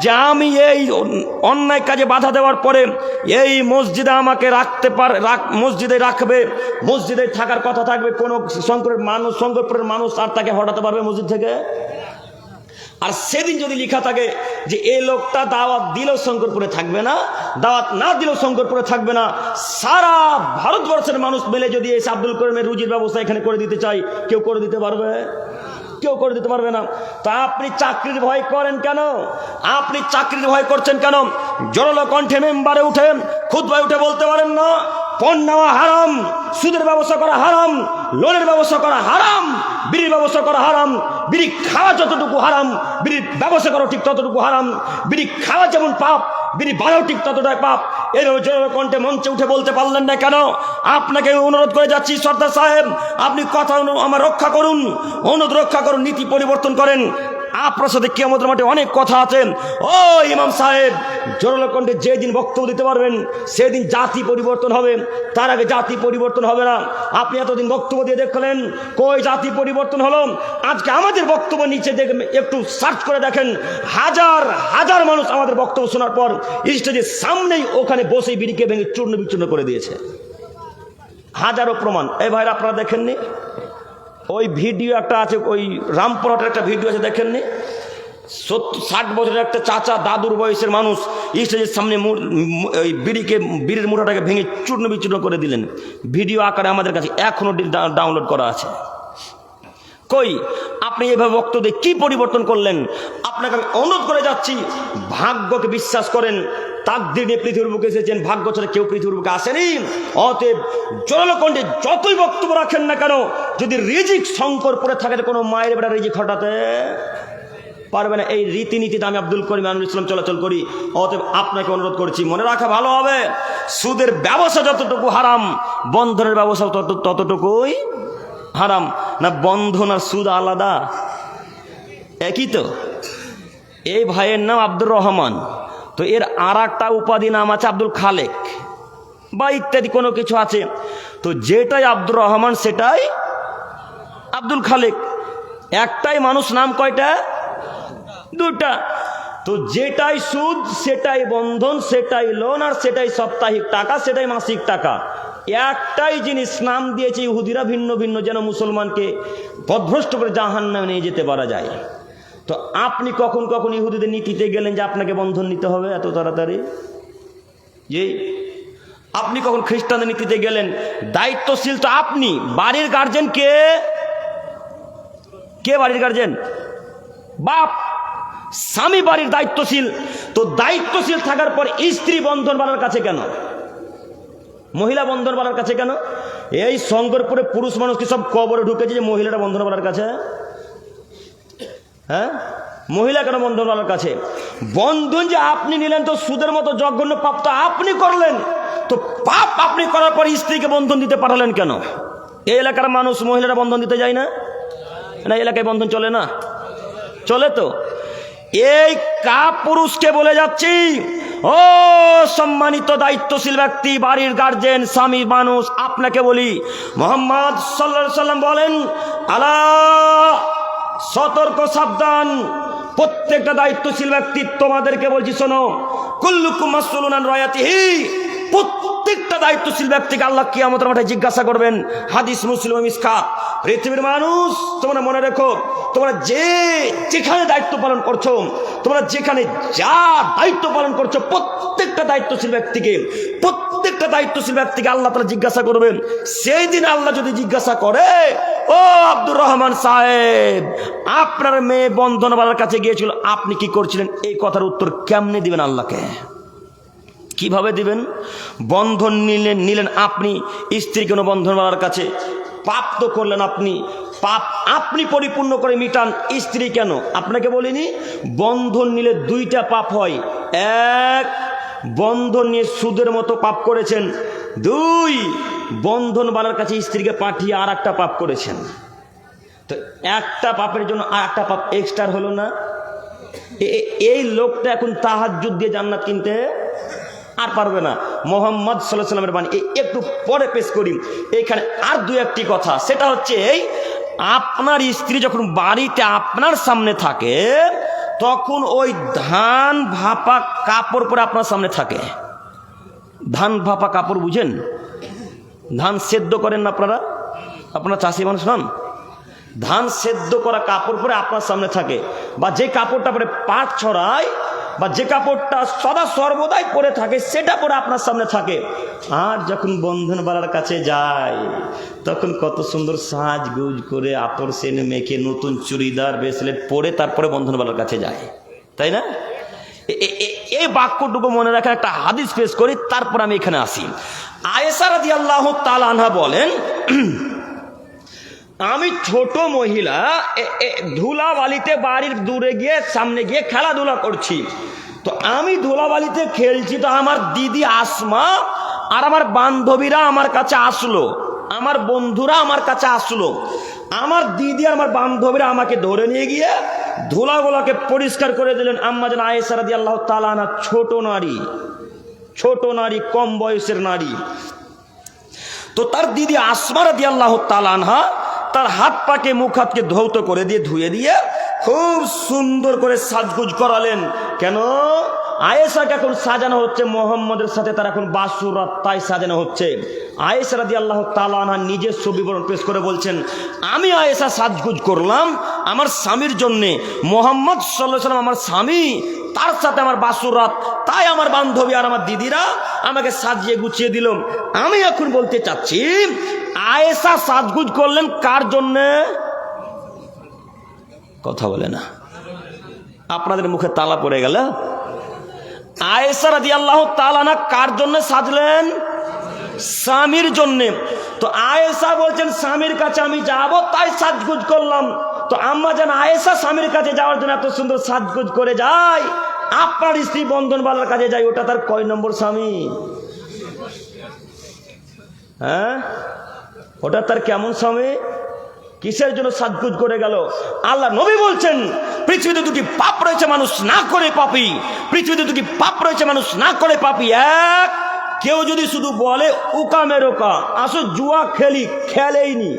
যে আমি এই অন্যায় কাজে বাধা দেওয়ার পরে এই মসজিদে আমাকে মসজিদে রাখবে, মসজিদে থাকার কথা থাকবে, কোনো শঙ্করপুরের মানুষ আর তাকে হটাতে পারবে মসজিদ থেকে? আর সেদিন যদি লেখা থাকে যে এই লোকটা দাওয়াত দিলেও শঙ্করপুরে থাকবে না, দাওয়াত না দিলেও শঙ্করপুরে থাকবে না, সারা ভারতবর্ষের মানুষ মিলে যদি এসে আব্দুল করিমের রুজির ব্যবস্থা এখানে করে দিতে চাই, কেউ করে দিতে পারবে? কেউ করে দিতে পারবে না। তা আপনি চাকরির ভয় করেন কেন? আপনি চাকরির ভয় করছেন কেন? জোরালো কণ্ঠে মেম্বারে উঠে খুতবায় উঠে বলতে পারেন না পণ নেওয়া হারাম, সুদের ব্যবসা করা হারাম, লোনের ব্যবসা করা হারাম, বিড়ির ব্যবসা করা হারাম, বিড়ি খাওয়া যতটুকু হারাম বিড়ির ব্যবসা করা ঠিক ততটুকু হারাম। বিড়ি খাওয়া যেমন পাপ, বিড়ি বানাও ঠিক ততটাই পাপ। এরও জোরালো কণ্ঠে মঞ্চে উঠে বলতে পারলেন না কেন? আপনাকে অনুরোধ করে যাচ্ছি সর্দার সাহেব, আপনি কথা আমার রক্ষা করুন, অনুরোধ রক্ষা করুন, নীতি পরিবর্তন করেন। আপনার সাথে কিয়ামতের মাঠে অনেক কথা আছে। ও ইমাম সাহেব, জোরালো কণ্ঠে যেদিন বক্তব্য দিতে পারবেন সেদিন জাতি পরিবর্তন হবে, তার আগে জাতি পরিবর্তন হবে না। আপনি এতদিন বক্তব্য দিয়ে দেখলেন কই জাতি পরিবর্তন হলো? আজকে আমাদের বক্তব্য নিচে দেখবেন, একটু সার্চ করে দেখেন, হাজার হাজার মানুষ আমাদের বক্তব্য শোনার পর স্টেজের সামনেই ওখানে বসে বিড়িকে ভেঙে চূর্ণ বিচূর্ণ করে দিয়েছে। হাজারো প্রমাণ। এই ভাইরা আপনারা দেখেননি? ওই ভিডিও একটা আছে, ওই রামপুরহাটের একটা ভিডিও আছে, দেখেননি? 60 বছরের একটা চাচা, দাদুর বয়সের মানুষ স্টেজের সামনে ওই বিড়ির মুঠাটাকে ভেঙে চূর্ণ বিচূর্ণ করে দিলেন। ভিডিও আকারে আমাদের কাছে এখনো ডাউনলোড করা আছে। কই আপনি এভাবে বক্তব্য দিয়ে কি পরিবর্তন করলেন? আপনাকে আমি অনুরোধ করে যাচ্ছি, ভাগ্যকে বিশ্বাস করেন। তাকদীর নিয়ে পৃথিবীর বুকে এসেছেন, ভাগ্য ছাড়া কেউ পৃথিবীর বুকে আসেনি। অতএব জোরালো কণ্ঠে যতই বক্তব্য রাখেন না কেন, যদি রিজিক শঙ্করপুরে থাকে কোনো মায়ের বেটা রিজিক হঠাতে পারবে না। এই রীতিনীতিতে আমি আব্দুল করিম আমিনুল ইসলাম চলাচল করি। অতএব আপনাকে অনুরোধ করছি, মনে রাখা ভালো হবে, সুদের ব্যবসা যতটুকু হারাম, বন্ধনের ব্যবসা ততটুকুই হারাম। না বন্ধন আর সুদ আলাদা? একই তো। এই ভাইয়ের নাম আব্দুর রহমান, তো এর আর একটা উপাধি নাম আছে আব্দুল খালেক বা ইত্যাদি কোনো কিছু আছে। তো যেটাই আব্দুর রহমান সেটাই আব্দুল খালেক। একটাই মানুষ, নাম কয়টা? দুটা। তো যেটাই সুদ সেটাই বন্ধন, সেটাই লোন, আর সেটাই সাপ্তাহিক টাকা, সেটাই মাসিক টাকা। একটাই জিনিস নাম দিয়েছে ইহুদিরা ভিন্ন ভিন্ন, যেন মুসলমানকে পথভ্রষ্ট করে জাহান্নামে নিয়ে যেতে পারা যায়। তো আপনি কখন কখন ইহুদিদের নীতিতে গেলেন যে আপনাকে বন্ধন নিতে হবে এত তাড়াতাড়ি? যে আপনি কখন খ্রিস্টানদের নীতিতে গেলেন? দায়িত্বশীল তো আপনি। বাড়ির গার্জেন কে? কে বাড়ির গার্জেন? বাপ স্বামী বাড়ির দায়িত্বশীল, তো দায়িত্বশীল থাকার পর স্ত্রী বন্ধনওয়ালার কাছে কেন, মহিলা বন্ধনওয়ালার কাছে কেন? এই শঙ্করপুরে পুরুষ মানুষ কি সব কবরে ঢুকেছে যে মহিলারা বন্ধনওয়ালার কাছে? হ্যাঁ, মহিলা কেন বন্ধনওয়ালার কাছে? বন্ধন যে আপনি নিলেন তো সুদের মতো জঘন্য পাপ তো আপনি করলেন, তো পাপ আপনি করার পর স্ত্রীকে বন্ধন দিতে পাঠালেন কেন? এই এলাকার মানুষ মহিলারা বন্ধন দিতে যায় না? না, এলাকায় বন্ধন চলে না? চলে তো। এই কাপুরুষকে বলে যাচ্ছি, ও সম্মানিত দায়িত্বশীল ব্যক্তি, বাড়ির গার্জেন, স্বামী মানুষ, আপনাকে বলি, মুহাম্মদ সাল্লাল্লাহু আলাইহি সাল্লাম বলেন, আলা, সতর্ক, সাবধান, প্রত্যেকটা দায়িত্বশীল ব্যক্তি তোমাদেরকে বলছি, শোনো, কুল্লুকুম মাসউলুন আন রায়াতিহি, প্রত্যেকটা দায়িত্বশীল ব্যক্তিকে আল্লাহ কিয়ামতের মাঠে জিজ্ঞাসা করবেন। হাদিস মুসলিম মিসকাত। পৃথিবীর মানুষ, তোমরা মনে রেখো, তোমরা যেখানে দায়িত্ব পালন করছো, তোমরা যেখানে যা দায়িত্ব পালন করছো, প্রত্যেকটা দায়িত্বশীল ব্যক্তিকে আল্লাহ তাআলা জিজ্ঞাসা করবেন। সেই দিন আল্লাহ যদি জিজ্ঞাসা করে, ও আব্দুর রহমান সাহেব, আপনার মেয়ে বন্ধনওয়ালার কাছে গিয়েছিল, আপনি কি করছিলেন? এই কথার উত্তর কেমনে দিবেন আল্লাহকে? কিভাবে দিবেন? বন্ধন নিলেন আপনি স্ত্রী কোনো বন্ধনওয়ালার কাছে, পাপ তো করলেন আপনি, পাপ আপনি পরিপূর্ণ করে মিটান, স্ত্রী কেন? আপনাকে বলিনি বন্ধন নিলে দুইটা পাপ হয়। এক, বন্ধন নিয়ে সুদের মতো পাপ করেছেন। দুই, বন্ধনওয়ালার কাছে স্ত্রীকে পাঠিয়ে আর একটা পাপ করেছেন। তো একটা পাপের জন্য আর একটা পাপ এক্সট্রা হলো না? এই লোকটা এখন তাহাজ্জুদ দিয়ে জান্নাত কিনতে আর পারবে না। মুহাম্মদ সাল্লাল্লাহু আলাইহি ওয়াসাল্লামের বাণী একটু পরে পেশ করি। এখানে আর দুই একটি কথা, সেটা হচ্ছে এই, আপনার স্ত্রী যখন বাড়িতে আপনার সামনে থাকে, তখন ওই ধান ভাপা কাপড় পরে আপনার সামনে থাকে। ধান ভাপা কাপড় বুঝেন? ধান সেদ্ধ করেন না আপনারা চাষি মানুষ নন? ধান সেদ্ধ করা কাপড় পরে আপনার সামনে থাকে, বা যে কাপড়টা পরে পাট ছড়ায়, বা যে কাপড়টা সদা সর্বদাই পরে থাকে, সেটা পরে আপনার সামনে থাকে। আর যখন বন্ধনওয়ালার কাছে যায়, তখন কত সুন্দর সাজগুজ করে আতর সেন মেখে নতুন চুড়িদার ব্রেসলেট পরে তারপরে বন্ধনওয়ালার কাছে যায়, তাই না? এই বাক্যটুকু মনে রাখার একটা হাদিস পেশ করি, তারপর আমি এখানে আসি। আয়েশা রাদিয়াল্লাহু তাআলা আনহা বলেন, আমি ছোট মহিলা ধুলাবালিতে বাড়ির দূরে গিয়ে সামনে গিয়ে খেলাধুলা করছি। তো আমি ধুলাবালিতে খেলছি, তো আমার দিদি আসমা আর আমার বান্ধবীরা আমার কাছে আসলো, আমার বন্ধুরা আমার কাছে আসলো। আমার দিদি আর আমার বান্ধবীরা আমাকে ধরে নিয়ে গিয়ে ধুলাগুলাকে পরিষ্কার করে দিলেন। আম্মা জান আয়েশা রাদিয়াল্লাহু তাআলা আনহা ছোট নারী, কম বয়সের নারী। তো তার দিদি আসমা রাদিয়াল্লাহু তাআলা আনহা তার হাত পাকে মুখ হাতকে ধৌত করে দিয়ে ধুয়ে দিয়ে খুব সুন্দর করে সাজগুজ করালেন। কেন? আয়েশাকে এখন সাজানো হচ্ছে মোহাম্মদের সাথে, তার এখন বাসুরাত, তাই সাজানো হচ্ছে। আয়েশা রাদিয়াল্লাহু তাআলা আনহা নিজস্ব বিবরণ পেশ করে বলছেন, আমি আয়েশা সাজগুজ করলাম আমার স্বামীর জন্যে, মোহাম্মদ সাল্লাল্লাহু আলাইহি ওয়াসাল্লাম আমার স্বামী, তার সাথে আমার বাসুরাত, তাই আমার বান্ধবী আর আমার দিদিরা আমাকে সাজিয়ে গুছিয়ে দিল। আমি এখন বলতে চাচ্ছি, আয়েশা সাজগুজ করলেন কার জন্যে? কথা বলে না, আপনাদের মুখে তালা পড়ে গেল। আয়েশা রাদিয়াল্লাহু তাআলা আনহা কার জন্য সাজলেন? স্বামীর জন্যে। তো আয়েশা বলছেন, স্বামীর কাছে আমি যাব তাই সাজগুজ করলাম। তো আম্মা জান আয়েশা স্বামীর কাছে যাওয়ার জন্য এত সুন্দর সাজগুজ করে যায়, আপনার স্ত্রী বন্ধনওয়ালার কাছে যায়, ওটা তার কয় নম্বর স্বামী? হ্যাঁ, ওটা তার কেমন স্বামী? কিসের জন্য সাজগুজ করে গেল? আল্লাহ নবী বলছেন, পৃথিবীতে দুটি পাপ রয়েছে মানুষ না করে পাপী। পৃথিবীতে দুটি পাপ রয়েছে মানুষ না করে পাপী। এক, কেউ যদি শুধু বলে উকামের ওকা, আসো জুয়া খেলেইনি,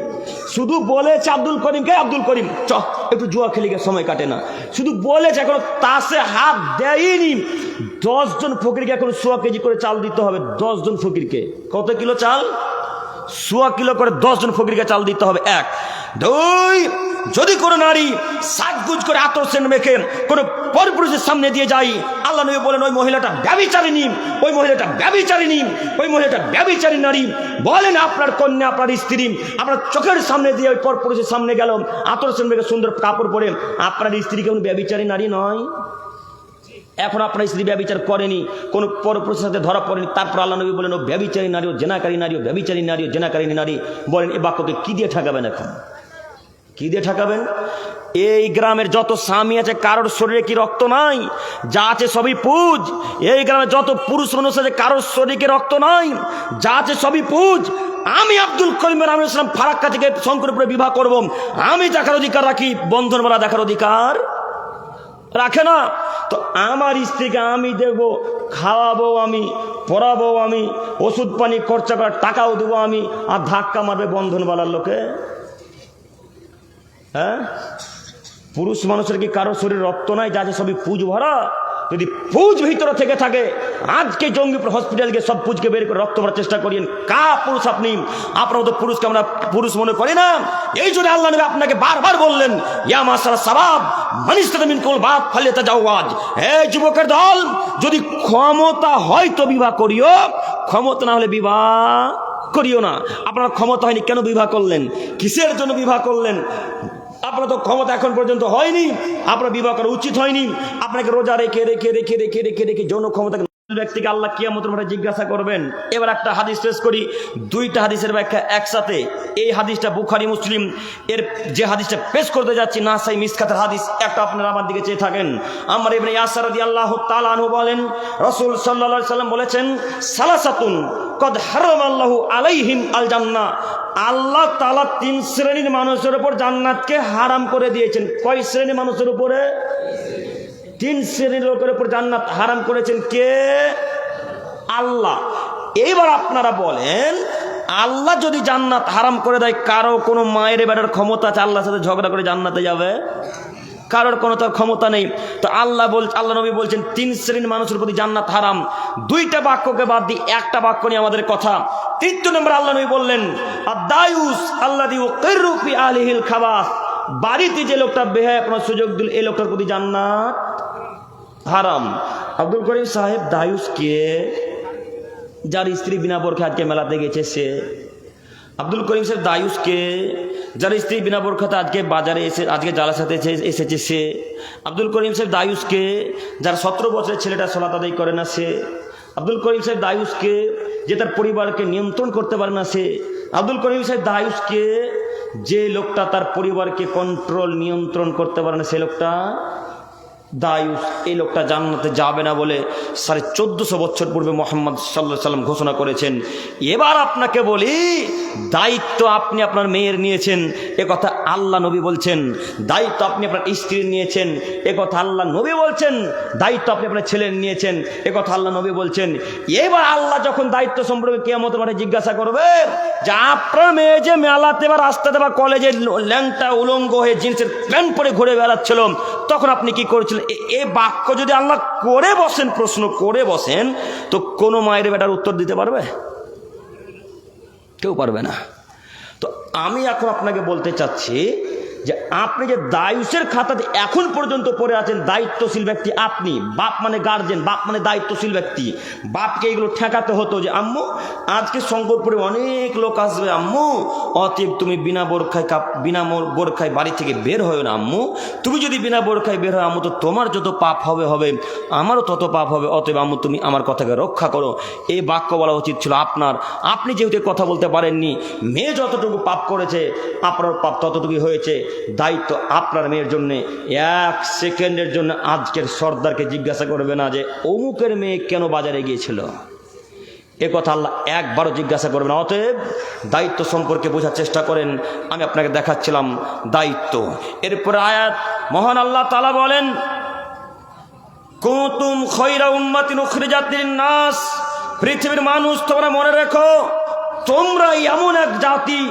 শুধু বলেছে আব্দুল করিম চ একটু জুয়া খেলি, সময় কাটে না, শুধু বলেছে, এখন তাসে হাত দেয়নি। 10 জন ফকিরকে এখন 100 কেজি করে চাল দিতে হবে। 10 জন ফকিরকে কত কিলো চাল? সোয়া কিলো করে 10 জন ফকিরকে চাল দিতে হবে। 1 2 যদি কোনো নারী সাজগুজ করে আতর সেন্ট মেখে কোনো পরপুরুষের সামনে দিয়ে যায়, আল্লাহ নবী বলেন ওই মহিলাটা ব্যভিচারিণী, ওই মহিলাটা ব্যভিচারিণী, ওই মহিলাটা ব্যভিচারী নারী। বলেন আপনার কন্যা, আপনার স্ত্রী আপনার চোখের সামনে দিয়ে ওই পরপুরুষের সামনে গেল আতর সেন্ট মেখে সুন্দর কাপড় পরে, আপনার স্ত্রী কেমন ব্যভিচারী নারী নয়? এখন আপনার স্ত্রী ব্যভিচার করেনি, কোনো পরপুরুষের সাথে ধরা পড়েনি, তারপর আল্লাহ নবী বলেন ও ব্যভিচারী নারী, ও জেনাকারী নারী, ও ব্যভিচারী নারী, ও জেনাকারী নারী। বলেন এই বাক্যকে কি দিয়ে ঠেকাবেন? এখন কি দিয়ে ঠেকাবেন? এই গ্রামের যত স্বামী আছে কারোর শরীরে কি রক্ত নাই? যা আছে সবই পুজ। এই গ্রামে যত পুরুষ মানুষ আছে কারোর শরীরে রক্ত নাই? যা আছে সবই পুজ। আমি আব্দুল করিম রামিনুল ইসলাম ফারাক্কা থেকে শঙ্করপুরে বিবাহ করব, আমি দেখার অধিকার রাখি, বন্ধনওয়ালা দেখার অধিকার রাখে না। তো আমার স্ত্রীকে আমি দেখবো, খাওয়াবো আমি, পড়াবো আমি, ওষুধ পানি খরচা করার টাকাও দেবো আমি, আর ধাক্কা মারবে বন্ধনওয়ালার লোকে? হ্যাঁ, পুরুষ মানুষের কি কারো শরীর রক্ত নাই? যা আছে সবই পুজ ভরা। যদি পুজ ভিতরে থেকে থাকে, আজকে জঙ্গিপুর হসপিটাল গিয়ে সব পুজকে বের করে রক্ত ভরার চেষ্টা করিয়েন। কা পুরুষ আপনি? আপনার তো পুরুষকে আমরা পুরুষ মনে করি না। এই জন্য আল্লাহ নবী আপনাকে বারবার বললেন ইয়া মাশাআল্লাহ সাবাব মানিস্তাতা মিনকুল বাত ফালিয়াতাজাওয়াজ। এই যুবকের দল, যদি ক্ষমতা হয় তো বিবাহ করিও, ক্ষমতা না হলে বিবাহ করিও না। আপনার ক্ষমতা হয়নি, কেন বিবাহ করলেন? কিসের জন্য বিবাহ করলেন? আপনার তো ক্ষমতা এখন পর্যন্ত হয়নি, আপনার বিবাহ করা উচিত হয়নি। আপনাকে রোজা রেখে রেখে রেখে রেখে রেখে রেখে যৌন ক্ষমতা ব্যক্তিকে আল্লাহ কিয়ামতের মাঠে জিজ্ঞাসা করবেন। এবার একটা হাদিস পেশ করি, 2টা হাদিসের ব্যাখ্যা একসাথে। এই হাদিসটা বুখারী মুসলিম, এর যে হাদিসটা পেশ করতে যাচ্ছি নাসাই মিসকাতের হাদিস। একটা আপনারা আমার দিকে চেয়ে থাকেন। আমার ইবনে ইয়াসার রাদিয়াল্লাহু তাআলা আনহু বলেন রাসূল সাল্লাল্লাহু আলাইহি সাল্লাম বলেছেন সালাসাতুন কদ হারামাল্লাহু আলাইহিম আল জান্নাহ। আল্লাহ তাআলা 3 শ্রেণীর মানুষের উপর জান্নাতকে হারাম করে দিয়েছেন। কয় শ্রেণীর মানুষের উপরে? 3 শ্রেণীর লোকের উপর জান্নাত হারাম করেছেন কে? আল্লাহ। এইবার আপনারা বলেন, আল্লাহ যদি জান্নাত হারাম করে দেয়, কারো কোনো মায়ের বেটার ক্ষমতা আছে আল্লাহর সাথে ঝগড়া করে জান্নাতে যাবে? কারোর কোনো তার ক্ষমতা নেই। তো আল্লাহ নবী বলছেন 3 শ্রেণীর মানুষের প্রতি জান্নাত হারাম। 2টা বাক্যকে বাদ দিয়ে একটা বাক্য নিয়ে আমাদের কথা। 3 নম্বর আল্লাহ নবী বললেন আদ-দায়ুস আল্লাযী ইউকিরু ফি আহলিহিল খাবাস। বাড়িতে যে লোকটা বেহায়া আপনার সুযোগ দিল, এই লোকটার প্রতি জান্নাত হারাম। আব্দুল করিম সাহেব, দায়ুস কে? যার স্ত্রী বিনা বোরখা আজকে মেলাতে গেছে সে। আব্দুল করিম সাহেব, দায়ুস কে? যার স্ত্রী বিনা বোরখাতে আজকে বাজারে এসে আজকে জালাসাতে এসেছে সে। আব্দুল করিম সাহেব, দায়ুস কে? যার 17 বছরের ছেলেটা সালাত আদায় করে না সে। আব্দুল করিম সাহেব, দায়ুস কে? যে তার পরিবারকে নিয়ন্ত্রণ করতে পারে না সে। আব্দুল করিম সাহেব, দায়ুস কে? যে লোকটা তার পরিবারকে কন্ট্রোল নিয়ন্ত্রণ করতে পারে না সে লোকটা দায়ুস। এই লোকটা জান্নাতে যাবে না বলে 1450 বছর পূর্বে মুহাম্মদ সাল্লাল্লাহু আলাইহি সাল্লাম ঘোষণা করেছেন। এবার আপনাকে বলি, দায়িত্ব আপনি আপনার মেয়ের নিয়েছেন, এ কথা আল্লাহ নবী বলছেন। দায়িত্ব আপনি আপনার স্ত্রীর নিয়েছেন, এ কথা আল্লাহ নবী বলছেন। দায়িত্ব আপনি আপনার ছেলের নিয়েছেন, এ কথা আল্লাহ নবী বলছেন। এবার আল্লাহ যখন দায়িত্ব সম্পর্কে কিয়ামতের মাঠে জিজ্ঞাসা করবে যে আপনার মেয়ে যে মেলাতে বা রাস্তাতে বা কলেজে ল্যাংটা উলঙ্গ হয়ে জিন্সের প্যান্ট পরে ঘুরে বেড়াচ্ছিল, তখন আপনি কি করেছিলেন? এ বাক্য যদি আল্লাহ করে বসেন, প্রশ্ন করে বসেন, তো কোনো মায়ের বেটার উত্তর দিতে পারবে? কেউ পারবে না। তো আমি এখন আপনাকে বলতে চাচ্ছি যে আপনি যে দায়ুসের খাতাতে এখন পর্যন্ত পড়ে আছেন, দায়িত্বশীল ব্যক্তি আপনি। বাপ মানে গার্জেন, বাপ মানে দায়িত্বশীল ব্যক্তি। বাপকে এগুলো ঠেকাতে হতো যে আম্মু আজকে শঙ্করপুরে অনেক লোক আসবে আম্মু, অতএব তুমি বিনা বোরখায় বাড়ি থেকে বের হয় না আম্মু। তুমি যদি বিনা বোরখায় বের হয় আম্মু, তো তোমার যত পাপ হবে আমারও তত পাপ হবে। অতএব আম্মু তুমি আমার কথাকে রক্ষা করো। এই বাক্য বলা উচিত ছিল আপনার। আপনি যেহেতু কথা বলতে পারেননি, মেয়ে যতটুকু পাপ করেছে আপনার পাপ ততটুকুই হয়েছে। দায়িত্ব আপনার মেয়ের জন্য 1 সেকেন্ডের জন্য আজকের সর্দারকে জিজ্ঞাসা করবে না যে অমুকের মেয়ে কেন বাজারে গিয়েছিল। এ কথা আল্লাহ একবারও জিজ্ঞাসা করবে না। অতএব দায়িত্ব সম্পর্কে বোঝার চেষ্টা করেন। আমি আপনাকে দেখাচ্ছিলাম দায়িত্ব। এরপর আয়াত মহান আল্লাহ তাআলা বলেন কুনতুম খায়রা উম্মাতিন উখরিজাত লিন-নাস। পৃথিবীর মানুষ তোমরা মনে রেখো, তোমরা এমন এক জাতি,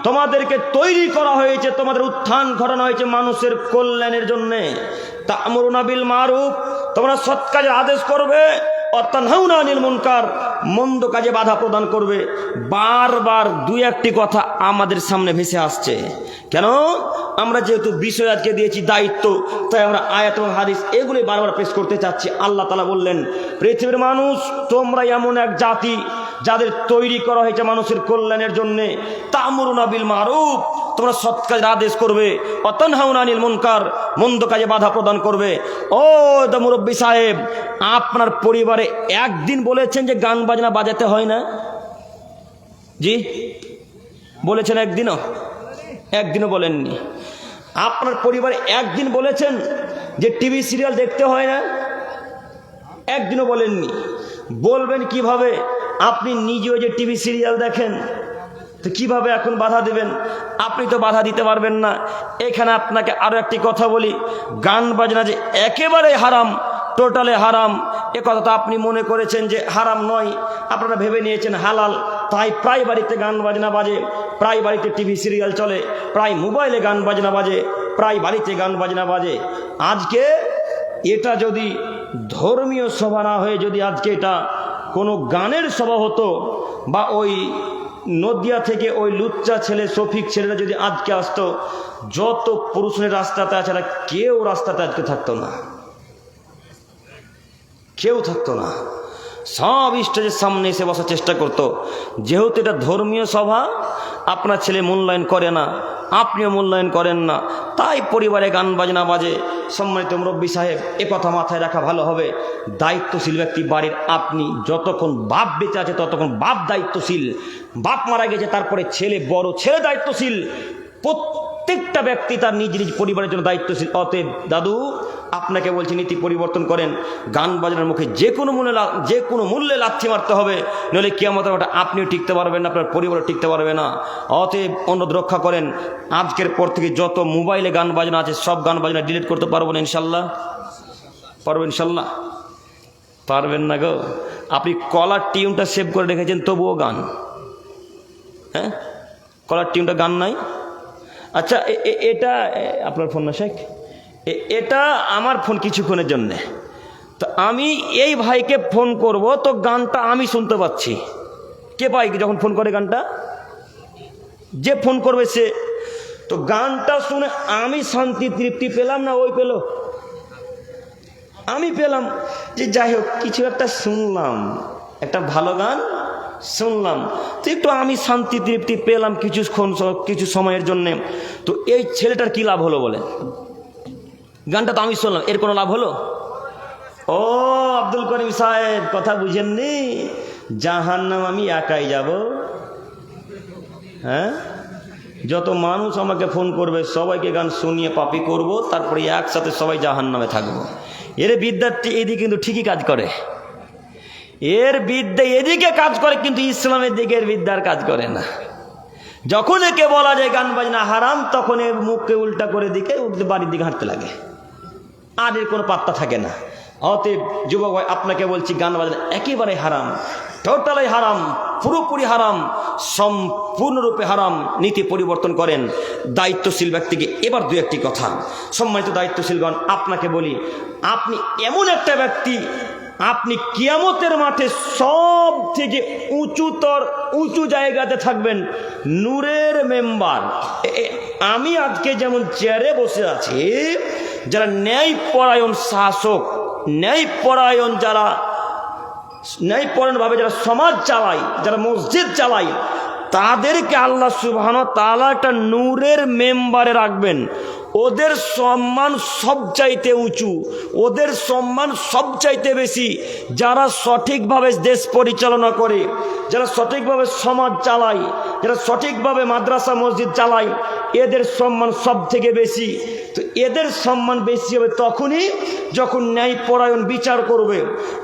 তোমাদেরকে তৈরি করা হয়েছে, তোমাদের উত্থান ঘটানো হয়েছে মানুষের কল্যাণের জন্য। তা'মুরুনা বিল মারুফ, তোমরা সৎ কাজের আদেশ করবে। অতানহাউনা আনিল মুনকার, মন্দ কাজে বাধা প্রদান করবে। বারবার দুই একটি কথা আমাদের সামনে ভেসে আসছে। কেন? আমরা যেহেতু বিষয় আজকে দিয়েছি দায়িত্ব, তাই আমরা আয়াত এবং হাদিস এগুলি বারবার পেশ করতে চাচ্ছি। আল্লাহ তাআলা বললেন, পৃথিবীর মানুষ তোমরা এমন এক জাতি যাদের তৈরি করা হয়েছে মানুষের কল্যাণের জন্যে। তা'মুরুনা বিল মারুফ, তোমরা সৎ কাজের আদেশ করবে, অতানহাউনা আনিল মুনকার, মন্দ কাজে বাধা প্রদান করবে। ও দা মুরব্বী সাহেব, আপনার পরিবারে একদিন বলেছেন যে গান বাজনা বাজাতে হয় না? জি বলেছেন? একদিনও বলেননি। আপনার পরিবারে একদিন বলেছেন যে টিভি সিরিয়াল দেখতে হয় না? একদিনও বলেননি। বলবেন কিভাবে? আপনি নিজেও যে টিভি সিরিয়াল দেখেন, তো কিভাবে এখন বাধা দেবেন? আপনি তো বাধা দিতে পারবেন না। এখানে আপনাকে আরো একটি কথা বলি, গান বাজনা যে একেবারে হারাম, টোটালে হারাম, এ কথা তো আপনি মনে করেছেন যে হারাম নয়, আপনারা ভেবে নিয়েছেন হালাল। তাই প্রায় বাড়িতে গান বাজনা বাজে, প্রায় বাড়িতে টিভি সিরিয়াল চলে, প্রায় মোবাইলে গান বাজনা বাজে, প্রায় বাড়িতে গান বাজনা বাজে। আজকে এটা যদি ধর্মীয় সভা না হয়ে যদি আজকে এটা কোনো গানের সভা হতো, বা ওই নদিয়া থেকে ওই লুচ্চা ছেলে শফিক ছেলেরা যদি আজকে আসতো, যত পুরুষের রাস্তাতে আছে কেউ রাস্তাতে আজকে থাকতো না, কেউ থাকতো না। সব স্টেজের সামনে এসে বসার চেষ্টা করতো। যেহেতু এটা ধর্মীয় সভা, আপনার ছেলে মূল্যায়ন করে না, আপনিও মূল্যায়ন করেন না, তাই পরিবারে গান বাজনা বাজে। সম্মানিত মুরব্বী সাহেব, এ কথা মাথায় রাখা ভালো হবে। দায়িত্বশীল ব্যক্তি বাড়ির আপনি। যতক্ষণ বাপ বেঁচে আছে ততক্ষণ বাপ দায়িত্বশীল। বাপ মারা গেছে তারপরে ছেলে, বড় ছেলে দায়িত্বশীল। প্রত্যেকটা ব্যক্তি তার নিজ নিজ পরিবারের জন্য দায়িত্বশীল। অতএব দাদু, আপনাকে বলছি নীতি পরিবর্তন করেন। গান বাজনার মুখে যে কোনো মূল্যে লাথি মারতে হবে, নইলে কিয়ামতের মাঠে আপনিও টিকতে পারবেন না, আপনার পরিবারও টিকতে পারবে না। অতএব অনুরোধ রক্ষা করেন। আজকের পর থেকে যত মোবাইলে গান বাজনা আছে সব গান বাজনা ডিলিট করতে পারবো না ইনশাল্লাহ? পারবেন ইনশাল্লাহ? পারবেন না গো। আপনি কলার টিউনটা সেভ করে রেখেছেন, তবুও গান। হ্যাঁ, কলার টিউনটা গান নাই। আচ্ছা, এটা আপনার ফোন না শেখ? এটা আমার ফোন কিছুক্ষণের জন্যে। তো আমি এই ভাইকে ফোন করব, তো গানটা আমি শুনতে পাচ্ছি। কে পাই যখন ফোন করে গানটা? যে ফোন করবে সে। তো গানটা শুনে আমি শান্তি তৃপ্তি পেলাম না ওই পেল? আমি পেলাম যে যাই হোক কিছু একটা শুনলাম, একটা ভালো গান শুনলাম, তো একটু আমি শান্তি তৃপ্তি পেলাম কিছু সময়ের জন্যে। তো এই ছেলেটার কি লাভ হলো বলে? গানটা তো আমি শুনলাম, এর কোনো লাভ হলো? ও আব্দুল করিম সাহেব, কথা বুঝেননি? জাহান্নাম আমি একাই যাব। হ্যাঁ, যত মানুষ আমাকে ফোন করবে সবাইকে গান শুনিয়ে পাপি করব, তারপরে একসাথে সবাই জাহান্নামে থাকবো। এর বিদ্যার্থী এদিকে কিন্তু ঠিকই কাজ করে, এর বিদ্যা এদিকে কাজ করে, কিন্তু ইসলামের দিকে এর বিদ্যার কাজ করে না। যখন একে বলা যায় গান বাজনা হারাম, তখন এর মুখকে উল্টা করে দিকে বাড়ির দিকে হাঁটতে লাগে, আর এর কোনো পাত্তা থাকে না। অতএব যুবক ভাই, আপনাকে বলছি গান বাজনা একেবারে হারাম, টোটালি হারাম, পুরোপুরি হারাম, সম্পূর্ণরূপে হারাম। নীতি পরিবর্তন করেন দায়িত্বশীল ব্যক্তিকে। এবার দু একটি কথা, সম্মানিত দায়িত্বশীলগণ, আপনাকে বলি, আপনি এমন একটা ব্যক্তি, আপনি কিয়ামতের মাঠে সব থেকে উঁচু জায়গাতে থাকবেন, নূরের মেম্বার। আমি আজকে যেমন চেয়ারে বসে আছি, যারা ন্যায়পরায়ণ শাসক, ন্যায়পরায়ণভাবে যারা সমাজ চালায়, যারা মসজিদ চালায়, তাদেরকে আল্লাহ সুবহানাহু ওয়া তাআলা একটা নূরের মেম্বারে রাখবেন। ওদের সম্মান সবচাইতে উঁচু, ওদের সম্মান সবচাইতে বেশি যারা সঠিকভাবে দেশ পরিচালনা করে, যারা সঠিকভাবে সমাজ চালায়, যারা সঠিকভাবে মাদ্রাসা মসজিদ চালায়, এদের সম্মান সব থেকে বেশি। তো এদের সম্মান বেশি হবে তখনই যখন ন্যায়পরায়ণ বিচার করবে,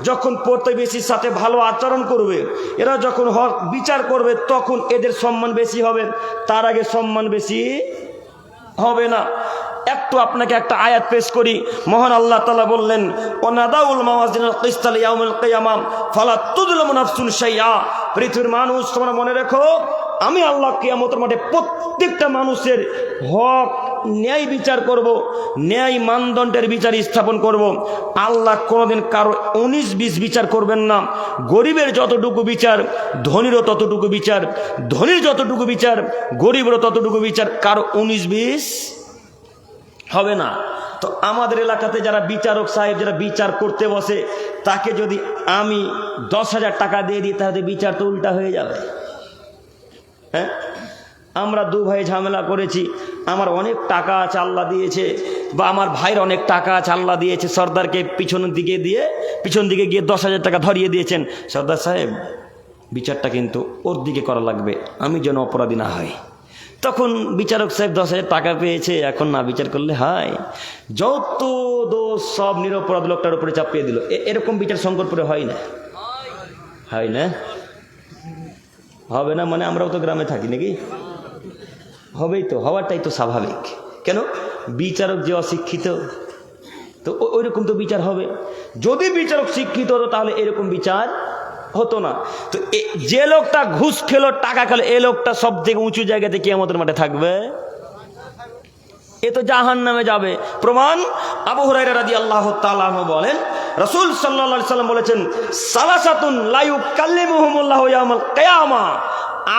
যখন প্রতিবেশীর সাথে ভালো আচরণ করবে, এরা যখন হক বিচার করবে, তখন এদের সম্মান বেশি হবে, তার আগে সম্মান বেশি হবে না। একটু আপনাকে একটা আয়াত পেশ করি। মহান আল্লাহ তাআলা বললেন, ওয়ানাদাউল মাওয়াজিনাল কিসতা লিয়াউমিল কিয়ামাহ ফালা তুযলামু নাফসুন শাইআ। পৃথিবীর মানুষ, তোমরা মনে রেখো, আমি আল্লাহ কিয়ামতের মাঠে প্রত্যেকটা মানুষের হক ন্যায় বিচার করব, ন্যায় মানদণ্ডের বিচার স্থাপন করব। আল্লাহ কোনোদিন কারো 19-20 বিচার করবেন না। গরিবের যতটুকু বিচার ধনীরও ততটুকু বিচার, ধনীর যতটুকু বিচার গরিবেরও ততটুকু বিচার, কারো 19-20 হবে না। তো আমাদের এলাকাতে যারা বিচারক সাহেব যারা বিচার করতে বসে, তাকে যদি আমি 10,000 টাকা দিয়ে দিই তাহলে বিচার তো উল্টা হয়ে যাবে। হ্যাঁ, আমরা 2 ভাই ঝামেলা করেছি, আমার অনেক টাকা আছে আল্লাহ দিয়েছে, বা আমার ভাইয়ের অনেক টাকা আছে আল্লাহ দিয়েছে, সর্দারকে পিছন দিকে গিয়ে 10,000 টাকা ধরিয়ে দিয়েছেন, সর্দার সাহেব বিচারটা কিন্তু ওর দিকে করা লাগবে, আমি যেন অপরাধী না হয়। তখন বিচারক সাহেব 10,000 টাকা পেয়েছে, এখন না বিচার করলে হয়, যত দোষ সব নিরপরাধ লোকটার উপরে চাপিয়ে দিল। এরকম বিচার শঙ্করপুরে হয় না, হয় না, হবে না মানে আমরাও তো গ্রামে থাকি নাকি, হবেই তো, হওয়াটাই তো স্বাভাবিক। কেন? বিচারক যে অশিক্ষিত, তো ওইরকম তো বিচার হবে। যদি বিচারক শিক্ষিত হতো তাহলে এরকম বিচার হতো না। তো যে লোকটা ঘুষ খেলো, টাকা খেলো, এই লোকটা সব থেকে উঁচু জায়গাতে কিয়ামতের মাঠে থাকবে, এ তো জাহান্নামে যাবে। প্রমাণ আবু হুরায়রা রাদিয়াল্লাহু তাআলা আনহু বলেন, রাসূল সাল্লাল্লাহু আলাইহি সাল্লাম বলেছেন, সালাসাতুন লা ইউকাল্লিমুহুমুল্লাহু ইয়াউমাল কিয়ামা,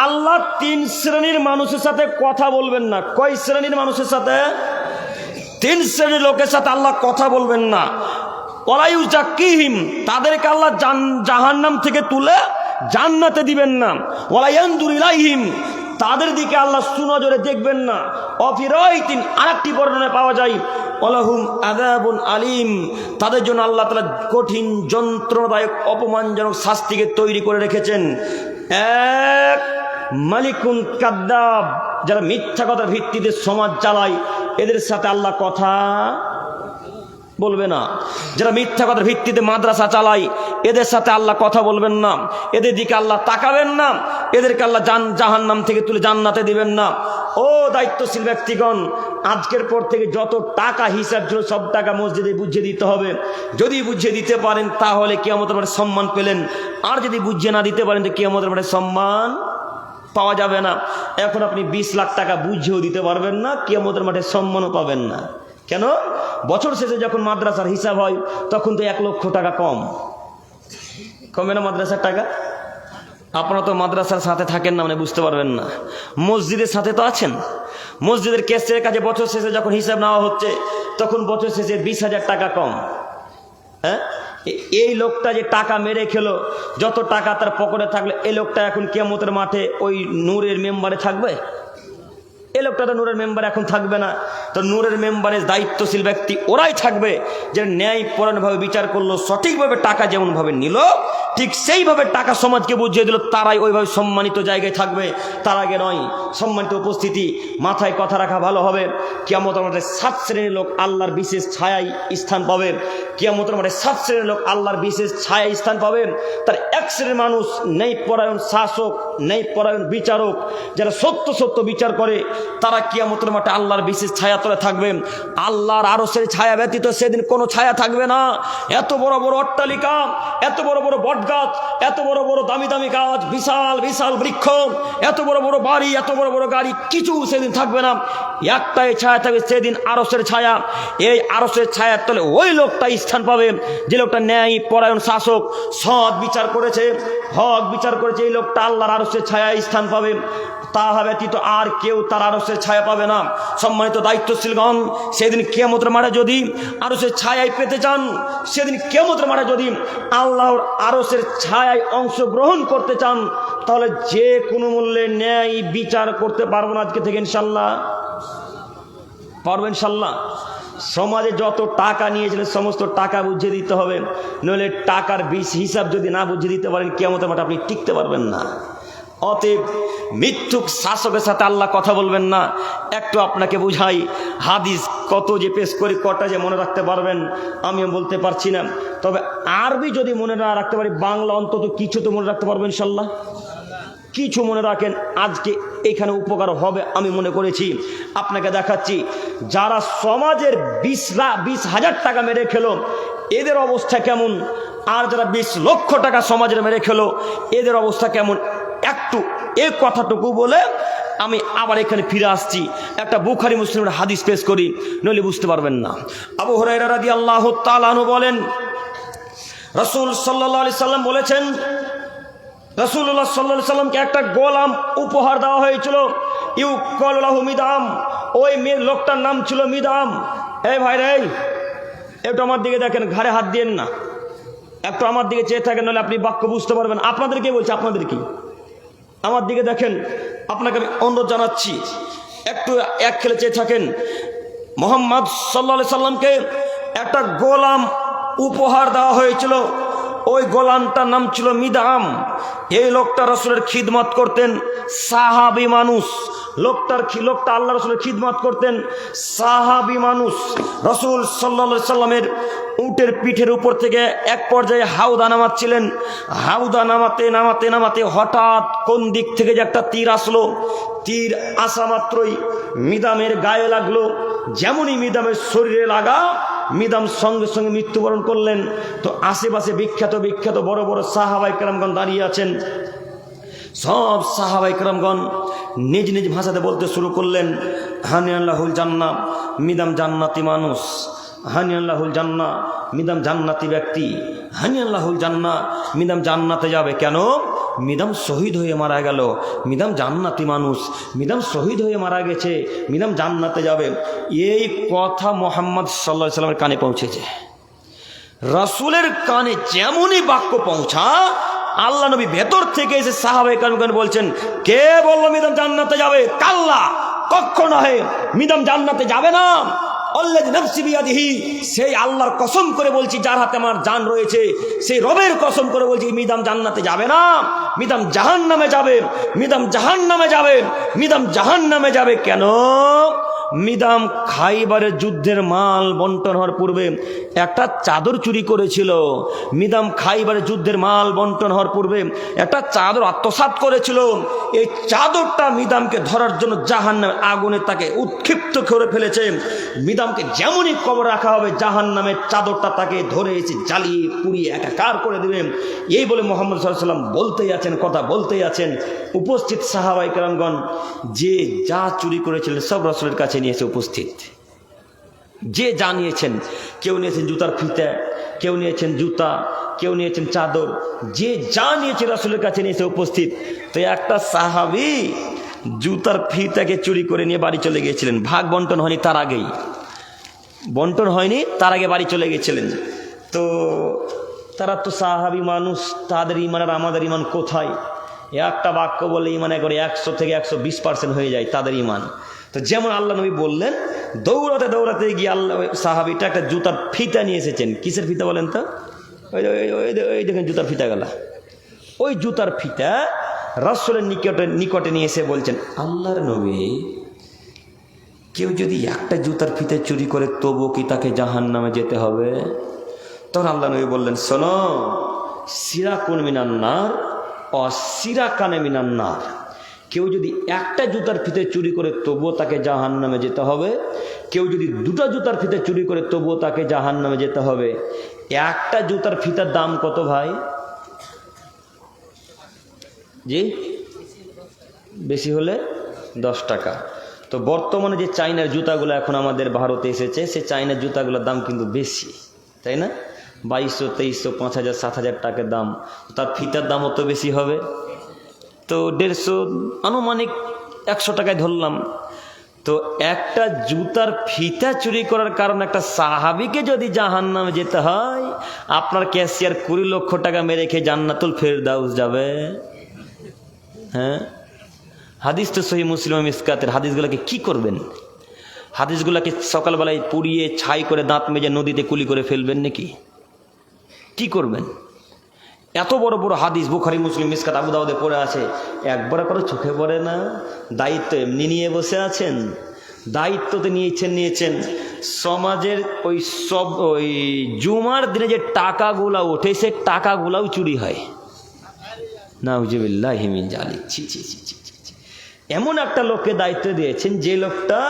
আল্লাহ 3 শ্রেণীর মানুষের সাথে কথা বলবেন না। কয় শ্রেণীর মানুষের সাথে? 3 শ্রেণীর লোকের সাথে আল্লাহ কথা বলবেন না। ওয়ালা ইউজাক্কিহিম, তাদেরকে আল্লাহ জাহান্নাম থেকে তুলে জান্নাতে দিবেন না। ওয়ালা ইয়ানজুরু ইলাইহিম, তাদের দিকে আল্লাহ সুনজরে দেখবেন না। অফিরাইতিন, আরেকটি বর্ণনায় পাওয়া যায়, ওয়ালাহুম আযাবুন আলিম, তাদের জন্য আল্লাহ তাআলা কঠিন যন্ত্রণাদায়ক অপমানজনক শাস্তিকে তৈরি করে রেখেছেন। এক মালিকুন কাদ্দাব, যারা মিথ্যা কথার ভিত্তিতে সমাজ চালায়, এদের সাথে আল্লাহ কথা বলবে না। যারা মিথ্যা কথার ভিত্তিতে মাদ্রাসা চালায়, এদের সাথে আল্লাহ কথা বলবেন না, এদের দিকে আল্লাহ তাকাবেন না, এদেরকে আল্লাহ জাহান্নাম থেকে তুলে জান্নাতে দিবেন না। ও দায়িত্বশীল ব্যক্তিগণ, আজকের পর থেকে যত টাকা হিসাব ছিল সব টাকা মসজিদে বুঝিয়ে দিতে হবে। যদি বুঝিয়ে দিতে পারেন তাহলে কিয়ামতের মাঠে সম্মান পেলেন, আর যদি বুঝিয়ে না দিতে পারেন তো কিয়ামতের মাঠে সম্মান পাওয়া যাবে না। এখন আপনি 20 লাখ টাকা বুঝিয়েও দিতে পারবেন না, কিয়ামতের মাঠে সম্মানও পাবেন না। কেন? বছর শেষে যখন মাদ্রাসার হিসাব হয় তখন তো 1 লক্ষ টাকা কমে না মাদ্রাসার টাকা। আপনারা তো মাদ্রাসার সাথে থাকেন না, মানে বুঝতে পারবেন না। মসজিদের সাথে তো আছেন, মসজিদের কেসের কাছে বছর শেষে যখন হিসাব নেওয়া হচ্ছে তখন বছর শেষে 20,000 টাকা কম। হ্যাঁ, এই লোকটা যে টাকা মেরে খেলো, যত টাকা তার পকেটে থাকলে এই লোকটা এখন কিয়ামতের মাঠে ওই নূরের মেম্বারে থাকবে? এই লোকটা তো নূরের মেম্বার এখন থাকবে না। তো নূরের মেম্বারের দায়িত্বশীল ব্যক্তি ওরাই থাকবে যে ন্যায়পরায়ণভাবে বিচার করলো, সঠিকভাবে টাকা যেমনভাবে নিল ঠিক সেইভাবে টাকা সমাজকে বুঝিয়ে দিল, তারাই ওইভাবে সম্মানিত জায়গায় থাকবে, তার আগে নয়। সম্মানিত উপস্থিতি, মাথায় কথা রাখা ভালো হবে। কিয়ামতের মাঠে 7 শ্রেণীর লোক আল্লাহর বিশেষ ছায়ায় স্থান পাবে। কিয়ামতের মাঠে 7 শ্রেণীর লোক আল্লাহর বিশেষ ছায়ায় স্থান পাবে। তার 1 শ্রেণীর মানুষ ন্যায়পরায়ণ শাসক, ন্যায়পরায়ণ বিচারক, যারা সত্য বিচার করে, তারা কিয়ামতের মাঠে আল্লাহর বিশেষ ছায়া তলে থাকবে। আল্লাহর আরশের ছায়া ব্যতীত সেদিন কোনো ছায়া থাকবে না। এত বড় বড় অট্টালিকা, এত বড় বড় বটগাছ, এত বড় বড় দামি দামি গাছ, বিশাল বিশাল বৃক্ষ, এত বড় বড় বাড়ি, এত বড় বড় গাড়ি, কিছু সেদিন থাকবে না। একটাই ছায়া থাকবে, সেদিন আরশের ছায়া। এই আরশের ছায়ার তলে ওই লোকটাই স্থান পাবে যে লোকটা ন্যায় পরায়ণ শাসক, সৎ বিচার করেছে, হক বিচার করেছে। এই লোকটা আল্লাহর আরশের ছায়ায় স্থান পাবে। তা ব্যতীত আর কেউ তার আরশের ছায়া পাবে না। সম্মানিত দায়িত্বশীলগণ, সেদিন কিয়ামতের মাঠে যদি আরশের ছায়ায় পেতে চান, সেদিন কিয়ামতের মাঠে যদি আল্লাহর আরশের ছায়ায় অংশগ্রহণ করতে চান, তাহলে যে কোনো মূল্যে ন্যায় বিচার করতে পারবো না আজকে থেকে, ইনশাল্লাহ পারবো ইনশাল্লাহ। সমাজে যত টাকা নিয়েছিলেন সমস্ত টাকা বুঝিয়ে দিতে হবে, নইলে টাকার হিসাব যদি না বুঝিয়ে দিতে পারেন কিয়ামতের মাঠে আপনি টিকতে পারবেন না। অতএব মিথ্যুক শাসকের সাথে আল্লাহ কথা বলবেন না। একটু আপনাকে বুঝাই, হাদিস কত যে পেশ করি, কটা যে মনে রাখতে পারবেন আমিও বলতে পারছি না। তবে আরবি যদি মনে না রাখতে পারি, বাংলা অন্তত কিছু তো মনে রাখতে পারবেন ইনশাল্লাহ। কিছু মনে রাখেন, আজকে এখানে উপকার হবে আমি মনে করেছি। আপনাকে দেখাচ্ছি, যারা সমাজের 20,000 টাকা মেরে খেলো এদের অবস্থা কেমন, আর যারা 20 লক্ষ টাকা সমাজের মেরে খেলো এদের অবস্থা কেমন। একটু এই কথাটুকু বলে আমি আবার এখানে ফিরে আসছি, একটা বুখারী মুসলিমের হাদিস পেশ করি, নইলে বুঝতে পারবেন না। আবু হুরায়রা রাদিয়াল্লাহু তাআলা আনহু বলেন, রাসূল সাল্লাল্লাহু আলাইহি সাল্লাম বলেছেন, রাসূলুল্লাহ সাল্লাল্লাহু আলাইহি সাল্লামকে একটা গোলাম উপহার দেওয়া হয়েছিল, ইউকালু লাহু মিদআম। ওই মেয়ে লোকটার নাম ছিল মিদআম। এই ভাই রে, একটু আমার দিকে দেখেন, ঘাড়ে হাত দিয়েন না, একটু আমার দিকে চেয়ে থাকেন, নাহলে আপনি বাক্য বুঝতে পারবেন। আপনাদের কে বলছে? আপনাদের কি? আমার দিকে দেখেন, আপনাকে আমি অনুরোধ জানাচ্ছি, একটু এক খেলে চেয়ে থাকেন। মুহাম্মদ সাল্লাল্লাহু আলাইহি সাল্লামকে একটা গোলাম উপহার দেওয়া হয়েছিল, ওই গোলামটার নাম ছিল মিদআম। এই লোকটা রাসূলের খিদমত করতেন, সাহাবী মানুষ। লোকটা আল্লাহ রাসূলের খিদমত করতেন, সাহাবী মানুষ। রাসূল সাল্লাল্লাহু আলাইহি সাল্লামের উটের পিঠের উপর থেকে এক পর্যায়ে হাউদা নামাচ্ছিলেন। হাউদা নামাতে নামাতে নামাতে হঠাৎ কোন দিক থেকে যে একটা তীর আসলো, তীর আসা মাত্রই মিদআমের গায়ে লাগলো। যেমনই মিদআমের শরীরে লাগা, মিদআম সঙ্গে সঙ্গে মৃত্যুবরণ করলেন। তো আশেপাশে বিখ্যাত বিখ্যাত বড় বড় সাহাবায়ে কেরামগণ দাঁড়িয়ে আছেন। সব সাহাবায়ে কেরামগণ নিজ নিজ ভাষাতে বলতে শুরু করলেন, হানিয়াল্লাহুল জান্নাহ, মিদআম জান্নাতি মানুষ। হানিয়াল্লাহুল জান্নাহ, মিদআম জান্নাতি ব্যক্তি। হানিয়াল্লাহুল জান্নাহ, মিদআম জান্নাতে যাবে। কেন? মিদআম শহীদ হয়ে মারা গেল, মিদআম জান্নাতি মানুষ, মিদআম শহীদ হয়ে মারা গেছে, মিদআম জান্নাতে যাবে। এই কথা মুহাম্মদ সাল্লাল্লাহু আলাইহি সাল্লামের কানে পৌঁছেছে। রাসূলের কানে যেমনই বাক্য পৌঁছা, আল্লাহ নবী ভেতর থেকে এসে সাহাবায়ে কেরামগণ বলছেন, কে বলল মিদআম জান্নাতে যাবে? কাল্লা, কখনো নয়, মিদআম জান্নাতে যাবে না। আল্লাযী নাফসি বিয়াদিহি, সেই আল্লাহর কসম করে বলছি যার হাতে আমার জান রয়েছে, সেই রবের কসম করে বলছি, মিদআম জান্নাতে যাবে না, মিদআম জাহান্নামে যাবে, মিদআম জাহান্নামে যাবে, মিদআম জাহান্নামে যাবে। কেন? মিদআম খাইবারের যুদ্ধের মাল বন্টন হওয়ার পূর্বে একটা চাদর চুরি করেছিল। মিদআম খাইবারের যুদ্ধের মাল বন্টন হওয়ার পূর্বে একটা চাদর আত্মসাৎ করেছিল। এই চাদরটা মিদআমকে ধরার জন্য জাহান্নামের আগুনে তাকে উৎক্ষিপ্ত করে ফেলেছে। মিদআমকে যেমনই কবর রাখা হবে, জাহান্নামের চাদরটা তাকে ধরে এসে জ্বালিয়ে পুড়িয়ে একাকার করে দেবে। এই বলে মুহাম্মদ সাল্লাল্লাহু আলাইহি সাল্লাম বলতেই আছেন, কথা বলতেই আছেন। উপস্থিত সাহাবায়ে কেরামগণ যে যা চুরি করেছিলেন সব রাসূলের কাছে নিয়ে এসে উপস্থিত। যে যা নিয়েছেন, কেউ নিয়েছেন জুতার ফিতা, কেউ নিয়েছেন জুতা, কেউ নিয়েছেন চাদর, যে যা নিয়েছে রাসূলের কাছে নিয়ে এসে উপস্থিত। তো একটা সাহাবী জুতার ফিতাকে চুরি করে নিয়ে বাড়ি চলে গিয়েছিলেন। ভাগ বন্টন হয়নি তার আগেই, বন্টন হয়নি তার আগে বাড়ি চলে গিয়েছিলেন। তো তারা তো সাহাবী মানুষ, তাদের ঈমান আর আমাদের ঈমান কোথায়? একটা বাক্য বলে ঈমান করে 100 থেকে 120% হয়ে যায় তাদের ঈমান। তো যেমন আল্লাহ নবী বললেন, দৌড়াতে দৌড়াতে গিয়ে আল্লাহ সাহাবীটা একটা জুতার ফিতা নিয়ে এসেছেন। কিসের ফিতা বলেন তো? ওই দেখেন জুতার ফিতা গেলা। ওই জুতার ফিতা রাসূলের নিকটে নিয়ে এসে বলছেন, আল্লাহর নবী, কেউ যদি একটা জুতার ফিতা চুরি করে তবু কি তাকে জাহান্নামে যেতে হবে? তখন আল্লাহ নবী বললেন, শোনো, সিরাকুন মিনান নার অসিরাকানে মিনান নার। কেউ যদি একটা জুতার ফিতে চুরি করে তবুও তাকে জাহান্নামে যেতে হবে, কেউ যদি দুটো জুতার ফিতে চুরি করে তবুও তাকে জাহান্নামে যেতে হবে। একটা জুতার ফিতার দাম কত ভাই? জি, বেশি হলে 10 টাকা। তো বর্তমানে যে চাইনার জুতাগুলো এখন আমাদের ভারতে এসেছে, সে চাইনার জুতাগুলোর দাম কিন্তু বেশি, তাই না? 2200, 2300, 5000, 7000 টাকার দাম। তার ফিতার দামও তো বেশি হবে। তো 150, আনুমানিক 100 টাকায় ধরলাম। তো একটা জুতার ফিতা চুরি করার কারণে একটা সাহাবীকে যদি জাহান্নামে যেতে হয়, আপনার ক্যাশিয়ার 20 লক্ষ টাকা মেরে খেয়ে জান্নাতুল ফেরদাউস যাবে? হ্যাঁ, হাদিস তো সহিহ মুসলিম মিসকাতের। হাদিসগুলোকে কি করবেন? হাদিসগুলোকে সকালবেলায় পুড়িয়ে ছাই করে দাঁত মেজে নদীতে কুলি করে ফেলবেন নাকি? কি করবেন? এত বড় বড় হাদিস বুখারী, মুসলিম, মিসকাত, আবু দাউদে পড়ে আছে, একবার করে চোখে পড়ে না? দায়িত্ব এমনি নিয়ে বসে আছেন। দায়িত্ব তো নিয়েছেন। সমাজের ওই জুমার দিনে যে টাকাগুলা ওঠে, সে টাকাগুলাও চুরি হয়। নাউজুবিল্লাহি মিন জালিক। ছি ছি ছি ছি ছি। এমন একটা লোককে দায়িত্ব দিয়েছেন যে লোকটা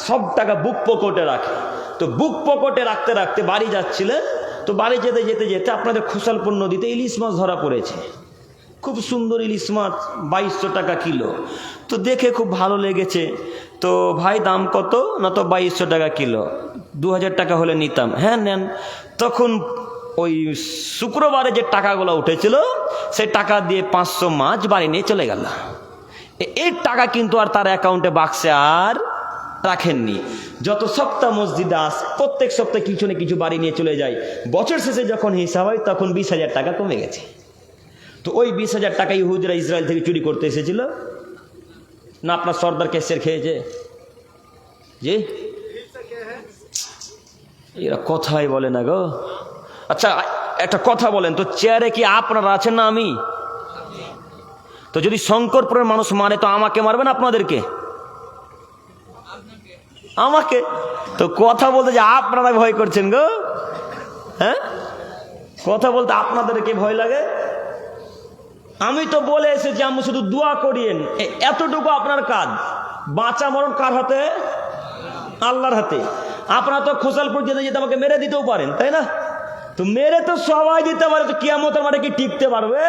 সব টাকা বুক পকেটে রাখে। তো বুক পকেটে রাখতে রাখতে বাড়ি যাচ্ছিলেন। তো বাড়ি যেতে যেতে যেতে আপনাদের খোসালপুর নদীতে ইলিশ মাছ ধরা পড়েছে। খুব সুন্দর ইলিশ মাছ 2200 টাকা কিলো। তো দেখে খুব ভালো লেগেছে, তো ভাই দাম কত? না তো 2200 টাকা কিলো, 2000 টাকা হলে নিতাম। হ্যাঁ নেন। তখন ওই শুক্রবারে যে টাকাগুলো উঠেছিল সেই টাকা দিয়ে 500 মাছ বাড়ি নিয়ে চলে গেল। এই টাকা কিন্তু আর তার অ্যাকাউন্টে বাক্সে আর রাখেননি। যত সপ্তাহ মসজিদে আস প্রত্যেক সপ্তাহে কিছু না কিছু বাড়ি নিয়ে চলে যায়। বছর শেষে যখন হিসাব হয় তখন 20,000 টাকা কমে গেছে। তো ওই 20,000 টাকা ইহুদিরা ইসরায়েল থেকে চুরি করতে এসেছিল না আপনার সর্দার কেসের খেয়েছে? জি, এরা কথাই বলে না গো। আচ্ছা একটা কথা বলেন তো, চেয়ারে কি আপনারা আছেন না আমি? তো যদি শঙ্করপুরের মানুষ মারে তো আমাকে মারবেন আপনাদেরকে? আমাকে। তো কথা বলতে যে আপনারা ভয় করছেন গো, হ্যাঁ কথা বলতে আপনাদেরকে ভয় লাগে? আমি তো বলে এসেছি আমি শুধু দোয়া করিয়েন, এতটুকু আপনার কাজ। বাঁচা মরণ কার হাতে? আল্লাহর হাতে। আপনারা তো খোসালপুর যেতে যেতে আমাকে মেরে দিতেও পারেন, তাই না? তো মেরে তো সবাই দিতে পারে, তো কিয়ামতের মাঠে কি টিকতে পারবে?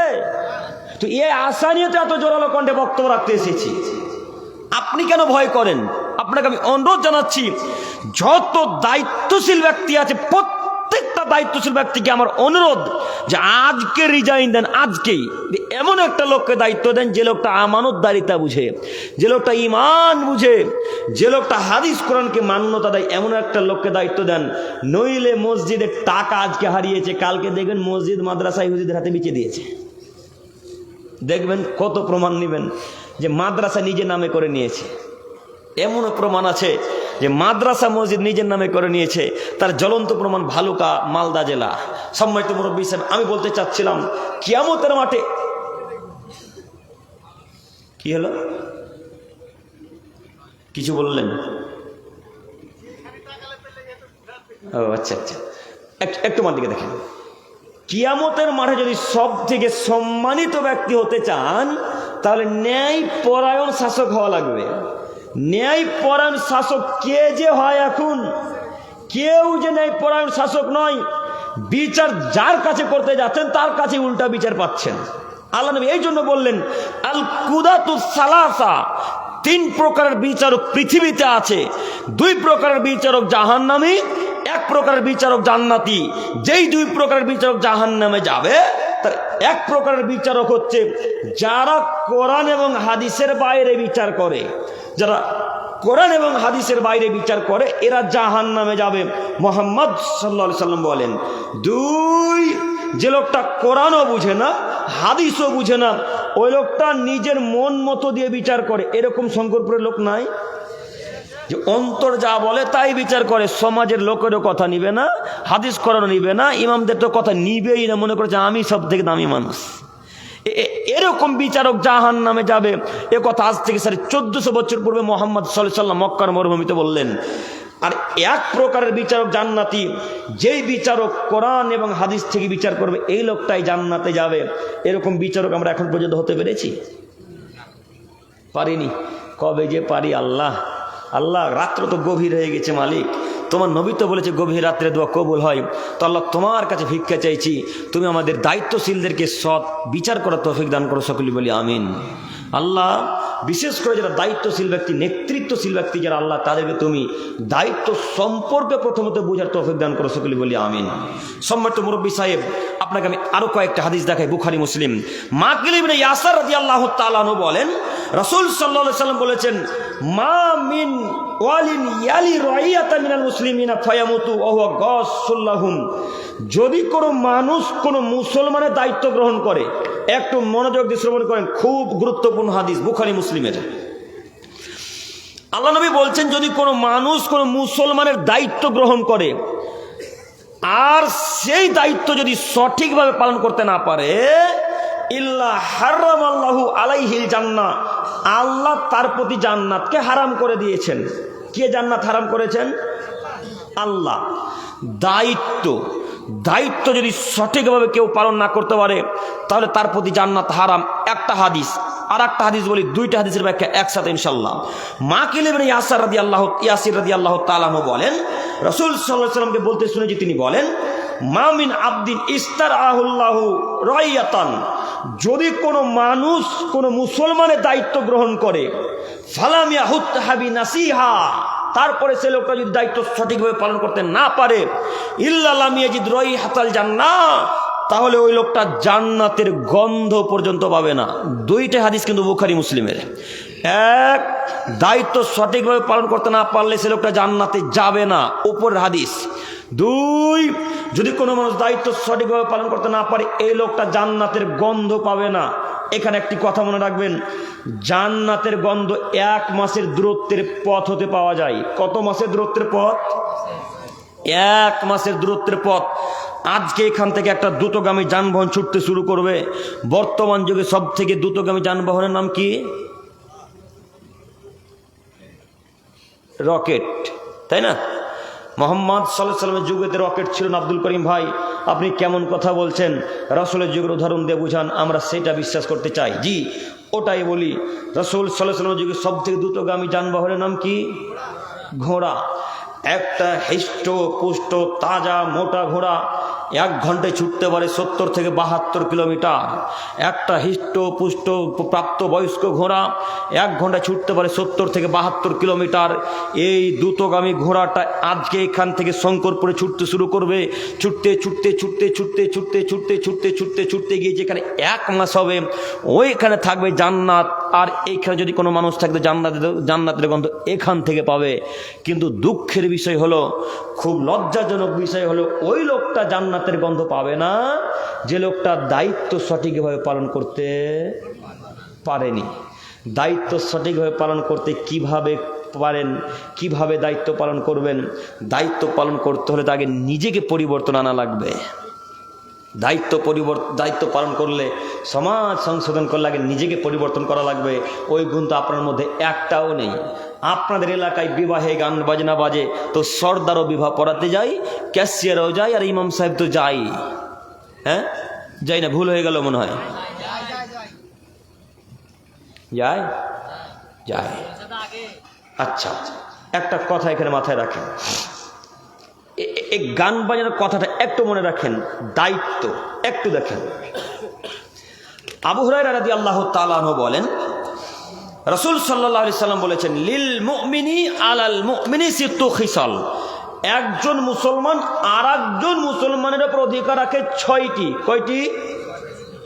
তো এই আশা নিয়ে তো এত জোরালো কণ্ঠে বক্তব্য রাখতে এসেছি। আপনি কেন ভয় করেন? আপনাকে আমি অনুরোধ জানাচ্ছি, যত দায়িত্বশীল ব্যক্তি আছে প্রত্যেকটা দায়িত্বশীল ব্যক্তিকে আমার অনুরোধ যে আজকে রিজাইন দেন, আজকেই। এমন একটা লোককে দায়িত্ব দেন যে লোকটা আমানতদারিতা বুঝে, যে লোকটা ঈমান বুঝে, যে লোকটা হাদিস কোরআনকে মান্যতা দেয়, এমন একটা লোককে দায়িত্ব দেন। নইলে মসজিদের টাকা আজকে হারিয়েছে, কালকে দেখবেন মসজিদ মাদ্রাসা ইহুদিদের হাতে বিচে দিয়েছে। দেখবেন কত প্রমাণ নেবেন যে মাদ্রাসা নিজের নামে করে নিয়েছে। এমনও প্রমাণ আছে যে মাদ্রাসা মসজিদ নিজের নামে করে নিয়েছে, তার জ্বলন্ত প্রমাণ ভালুকা, মালদা জেলা। সম্মানিত মুরব্বী সাহেব, আমি বলতে চাচ্ছিলাম কিয়ামতের মাঠে কি হলো? কিছু বললেন? ও আচ্ছা আচ্ছা, একটু আমার দিকে দেখেন। কিয়ামতের মাঠে যদি সব থেকে সম্মানিত ব্যক্তি হতে চান তাহলে ন্যায় পরায়ণ শাসক হওয়া লাগবে। ন্যায় পরায়ণ শাসক কে যে হয় এখন? কেউ যে ন্যায় পরায়ণ শাসক নয়। বিচার যার কাছে করতে যাচ্ছেন তার কাছে উল্টা বিচার পাচ্ছেন। আল্লাহ নবী এই জন্য বললেন, আল কুদাতুস সালাসা, 3 প্রকারের বিচারক পৃথিবীতে আছে। 2 প্রকারের বিচারক জাহান্নামী, 1 প্রকারের বিচারক জান্নাতি। যেই 2 প্রকারের বিচারক জাহান্নামে যাবে তার 1 প্রকারের বিচারক হচ্ছে যারা কোরআন এবং হাদিসের বাইরে বিচার করে। যারা কোরআন এবং হাদিসের বাইরে বিচার করে এরা জাহান্নামে যাবে। মুহাম্মদ সাল্লাল্লাহু আলাইহি সাল্লাম বলেন, 2 যে লোকটা কোরআনও বুঝে না হাদিসও বুঝে না, ওই লোকটা নিজের মন মতো দিয়ে বিচার করে। এরকম শঙ্করপুরের লোক নাই যে অন্তর যা বলে তাই বিচার করে, সমাজের লোকেরও কথা নিবে না, হাদিস কোরআনও নিবে না, ইমামদের তো কথা নিবেই না, মনে করেছে আমি সব থেকে দামি মানুষ। এরকম বিচারক জাহান্নামে যাবে। এ কথা আজ থেকে 1450 বছর পূর্বে মুহাম্মদ সাল্লাল্লাহু আলাইহি সাল্লাম মক্কার মরুভূমিতে বললেন। আর 1 প্রকারের বিচারক জান্নাতি, যেই বিচারক কোরআন এবং হাদিস থেকে বিচার করবে এই লোকটাই জান্নাতে যাবে। এরকম বিচারক আমরা এখন পর্যন্ত হতে পেরেছি? পারিনি। কবে যে পারি আল্লাহ। আল্লাহ, রাত্র তো গভীর হয়ে গেছে মালিক, তোমার নবী তো বলেছে গভীর রাত্রে দোয়া কবুল হয়। তো আল্লাহ তোমার কাছে ভিক্ষা চাইছি, তুমি আমাদের দায়িত্বশীলদেরকে সৎ বিচার করার তৌফিক দান করো, সকলে বলি আমিন। আল্লাহ, বিশেষ করে যারা দায়িত্বশীল ব্যক্তি, নেতৃত্বশীল ব্যক্তি যারা, আল্লাহ তাদেরকে তুমি দায়িত্ব সম্পর্কে প্রথমত বোঝার তৌফিক দান করো, সকলে বলি আমিন। সম্মানিত মুরব্বী সাহেব, আপনাকে আমি আরো কয়েকটা হাদিস দেখাই, বুখারী মুসলিম। মাকিল ইবনে ইয়াসার রাদিয়াল্লাহু তাআলা আনহু বলেন, রাসূল সাল্লাল্লাহু আলাইহি সাল্লাম বলেছেন, মা মিন ওয়ালিন ইয়ালি রাইয়াতা মিনাল মুসলিমিনা ফায়ামুতু ওয়া হুয়া গাসসুল লাহুম। যদি কোনো মানুষ কোনো মুসলমানের দায়িত্ব গ্রহণ করে, একটু মনোযোগ দিয়ে শ্রবণ করেন, খুব গুরুত্বপূর্ণ হাদিস, বুখারী মুসলিমের। আল্লাহ নবী বলছেন, যদি কোনো মানুষ কোনো মুসলমানের দায়িত্ব গ্রহণ করে আর সেই দায়িত্ব যদি সঠিকভাবে পালন করতে না পারে, ইল্লা হারামাল্লাহু আলাইহিল জান্নাহ, আল্লাহ তার প্রতি জান্নাতকে হারাম করে দিয়েছেন। কে জান্নাত হারাম করেছেন? আল্লাহ। দায়িত্ব যদি সঠিকভাবে কেউ পালন না করতে পারে তাহলে তার প্রতি জান্নাত হারাম। একটা হাদিস, আর একটা হাদিস বলি, 2টা হাদিসের ব্যাখ্যা একসাথে ইনশাআল্লাহ। মাকিল ইবনে ইয়াসির রাদিয়াল্লাহু তাআলা বলেন, রাসূল সাল্লাল্লাহু আলাইহি ওয়াসাল্লামকে বলতে শুনেছি, তিনি বলেন, মা মিন আবদিন ইস্তারআহুল্লাহু রাইয়াতান, যদি কোনো মানুষ কোনো মুসলমানের দায়িত্ব গ্রহণ করে ফালাম ইয়াহুত হাবি নাসিহা, তারপরে সে লোকটা যদি দায়িত্ব সঠিকভাবে পালন করতে না পারে ইল্লা লাম ইয়াজিদ রাইহাতাল জান্নাহ, তাহলে ওই লোকটা জান্নাতের গন্ধ পর্যন্ত পাবে না। দুইটা হাদিস কিন্তু বুখারী মুসলিমের। এক, দায়িত্ব সঠিকভাবে পালন করতে না পারলে সে লোকটা জান্নাতে যাবে না, উপরের হাদিস। দুই, যদি কোনো মানুষ দায়িত্ব সঠিকভাবে পালন করতে না পারে এই লোকটা জান্নাতের গন্ধ পাবে না। এখানে একটি কথা মনে রাখবেন, জান্নাতের গন্ধ 1 মাসের দূরত্বের পথ হতে পাওয়া যায়। কত মাসের দূরত্বের পথ? 1 মাসের দূরত্বের পথ। আজকে এখান থেকে একটা দ্রুতগামী যানবাহন ছুটতে শুরু করবে। বর্তমান যুগে সব থেকে দ্রুতগামী যানবাহনের নাম কি? রকেট, তাই না? মোহাম্মদ সাল্লাল্লাহু আলাইহি ওয়াসাল্লামের যুগেতে রকেট ছিল না। আব্দুল করিম ভাই, আপনি কেমন কথা বলছেন? রাসূলের যুগের উদাহরণ দিয়ে বুঝান, আমরা সেটা বিশ্বাস করতে চাই। জি, ওটাই বলি। রাসূল সাল্লাল্লাহু আলাইহি ওয়াসাল্লামের যুগে সব থেকে দ্রুতগামী যানবাহনের নাম কি? ঘোড়া। একটা হিষ্ট পুষ্ট তাজা মোটা ঘোড়া 1 ঘন্টায় ছুটতে পারে 70 থেকে 72 কিলোমিটার। একটা হিষ্ট পুষ্ট প্রাপ্তবয়স্ক ঘোড়া 1 ঘন্টায় ছুটতে পারে 70 থেকে 72 কিলোমিটার। এই দ্রুতগামী ঘোড়াটা আজকে এখান থেকে শঙ্করপুরে ছুটতে শুরু করবে। ছুটতে ছুটতে ছুটতে ছুটতে ছুটতে ছুটতে ছুটতে ছুটতে ছুটতে গিয়ে যেখানে 1 মাস হবে ওইখানে থাকবে জান্নাত। আর এইখানে যদি কোনো মানুষ থাকবে জান্নাতের গন্ধ এখান থেকে পাবে। কিন্তু দুঃখের বিষয় হলো, খুব লজ্জাজনক বিষয় হলো, ওই লোকটা জান্নাতের গন্ধ পাবে না যে লোকটা দায়িত্ব সঠিকভাবে পালন করতে পারেনি। দায়িত্ব সঠিকভাবে পালন করতে কিভাবে পারেন, কিভাবে দায়িত্ব পালন করবেন? দায়িত্ব পালন করতে হলে তাকে নিজেকে পরিবর্তন আনা লাগবে। দায়িত্ব পালন করলে, সমাজ সংশোধন করলে আগে নিজেকে পরিবর্তন করা লাগবে। ওই গুণ তো আপনার মধ্যে একটাও নেই। আপনাদের এলাকায় বিবাহে গান বাজনা বাজে তো সর্দারও বিবাহ পড়াতে যায়, ক্যাশিয়ারও যায়, আর ইমাম সাহেব তো যাই। হ্যাঁ, যাই না? ভুল হয়ে গেল মনে হয়। যায় যায়। আচ্ছা, একটা কথা এখানে মাথায় রাখেন, এই গান বাজানোর কথাটা একটু মনে রাখেন। দায়িত্ব একটু দেখেন। আবু হুরায়রা রাদিয়াল্লাহু তাআলা আনহু বলেন, রাসূল সাল্লাল্লাহু আলাইহি সাল্লাম বলেছেন, লিল মুমিনি আলাল মুমিনি সিত্তু খিসাল। একজন মুসলমান আর একজন মুসলমানের উপর অধিকার রাখে 6টি। কয়টি?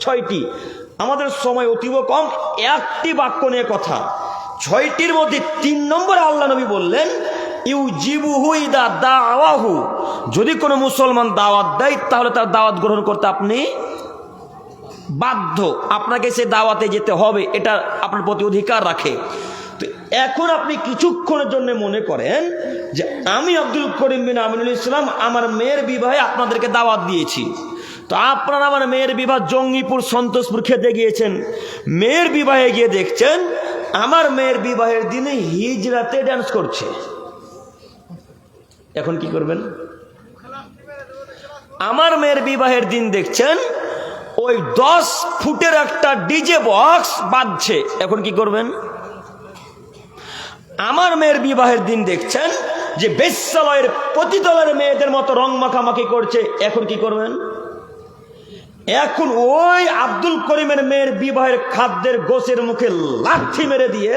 6টি। আমাদের সময় অতীব কম, একটি বাক্য নিয়ে কথা। 6টির মধ্যে 3 নম্বরে আল্লাহ নবী বললেন, ইউজিবুহু ইদা দাওয়াহু। যদি কোনো মুসলমান দাওয়াত দেয় তাহলে তার দাওয়াত গ্রহণ করতে আপনি বাধ্য, আপনাকে সে দাওয়াতে যেতে হবে, এটা আপনার প্রতি অধিকার রাখে। তো এখন আপনি কিছুক্ষণের জন্য মনে করেন যে আমি আব্দুল করিম বিন আমিনুল ইসলাম আমার মেয়ের বিবাহে আপনাদেরকে দাওয়াত দিয়েছি। তো আপনারা আমার মেয়ের বিবাহ জঙ্গিপুর সন্তোষপুর খেতে গিয়েছেন। মেয়ের বিবাহে গিয়ে দেখছেন আমার মেয়ের বিবাহের দিনে হিজরাতে ডান্স করছে। এখন কি করবেন? আমার মেয়ের বিবাহের দিন দেখছেন ওই 10 ফুটের একটা ডিজে বক্স বাজছে। এখন কি করবেন? আমার মেয়ের বিবাহের দিন দেখছেন যে বেশ্যালয়ের পতিতলের মেয়েদের মতো রং মাখামাখি করছে। এখন কি করবেন? এখন ওই আব্দুল করিমের মেয়ের বিবাহের খাদ্যের গোছের মুখে লাঠি মেরে দিয়ে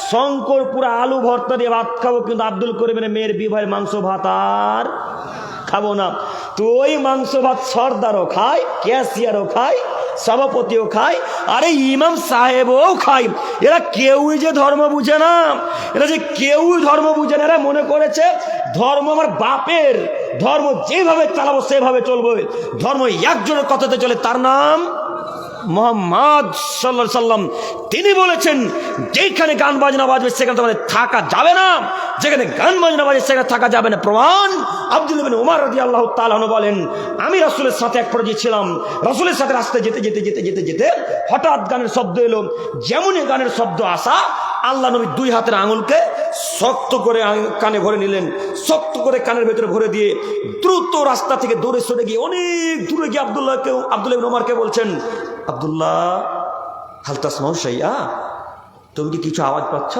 শঙ্করপুরা আলু ভর্তা দিয়ে ভাত খাবো, কিন্তু আব্দুল করিমের মেয়ের বিবাহের মাংস ভাত আর খাবো না। তো ওই মাংস ভাত সর্দারও খায়, ক্যাশিয়ারও খায়, সভাপতিও খায়, আরে ইমাম সাহেবও খায়। এরা কেউই যে ধর্ম বুঝে না, এরা যে কেউই ধর্ম বুঝে না। এরা মনে করেছে ধর্ম আমার বাপের, ধর্ম যেভাবে চালাবো সেভাবে চলবো। ধর্ম একজনের কথাতে চলে, তার নাম মুহাম্মদ সাল্লাল্লাহু আলাইহি সাল্লাম। তিনি বলেছেন যেখানে গান বাজনা বাজবে সেখানে তোমাদের থাকা যাবে না, যেখানে গান বাজনা বাজবে সেখানে থাকা যাবে না। প্রমাণ আব্দুল্লাহ বিন উমর রাদিয়াল্লাহু তাআলা আনহু বলেন, আমি রাসূলের সাথে এক পর্যায়ে ছিলাম। রাসূলের সাথে রাস্তায় যেতে যেতে যেতে যেতে যেতে হঠাৎ গানের শব্দ এলো। যেমনই গানের শব্দ আসা, আল্লাহ নবী 2 হাতের আঙুলকে শক্ত করে কানে ভরে নিলেন। শক্ত করে কানের ভেতরে ভরে দিয়ে দ্রুত রাস্তা থেকে দৌড়ে সরে গিয়ে অনেক দূরে গিয়ে আব্দুল্লাহ বিন উমরকে বলছেন, আব্দুল্লাহ হাল তাসমাউ শাইআ, তুমি কি কিছু আওয়াজ পাচ্ছ?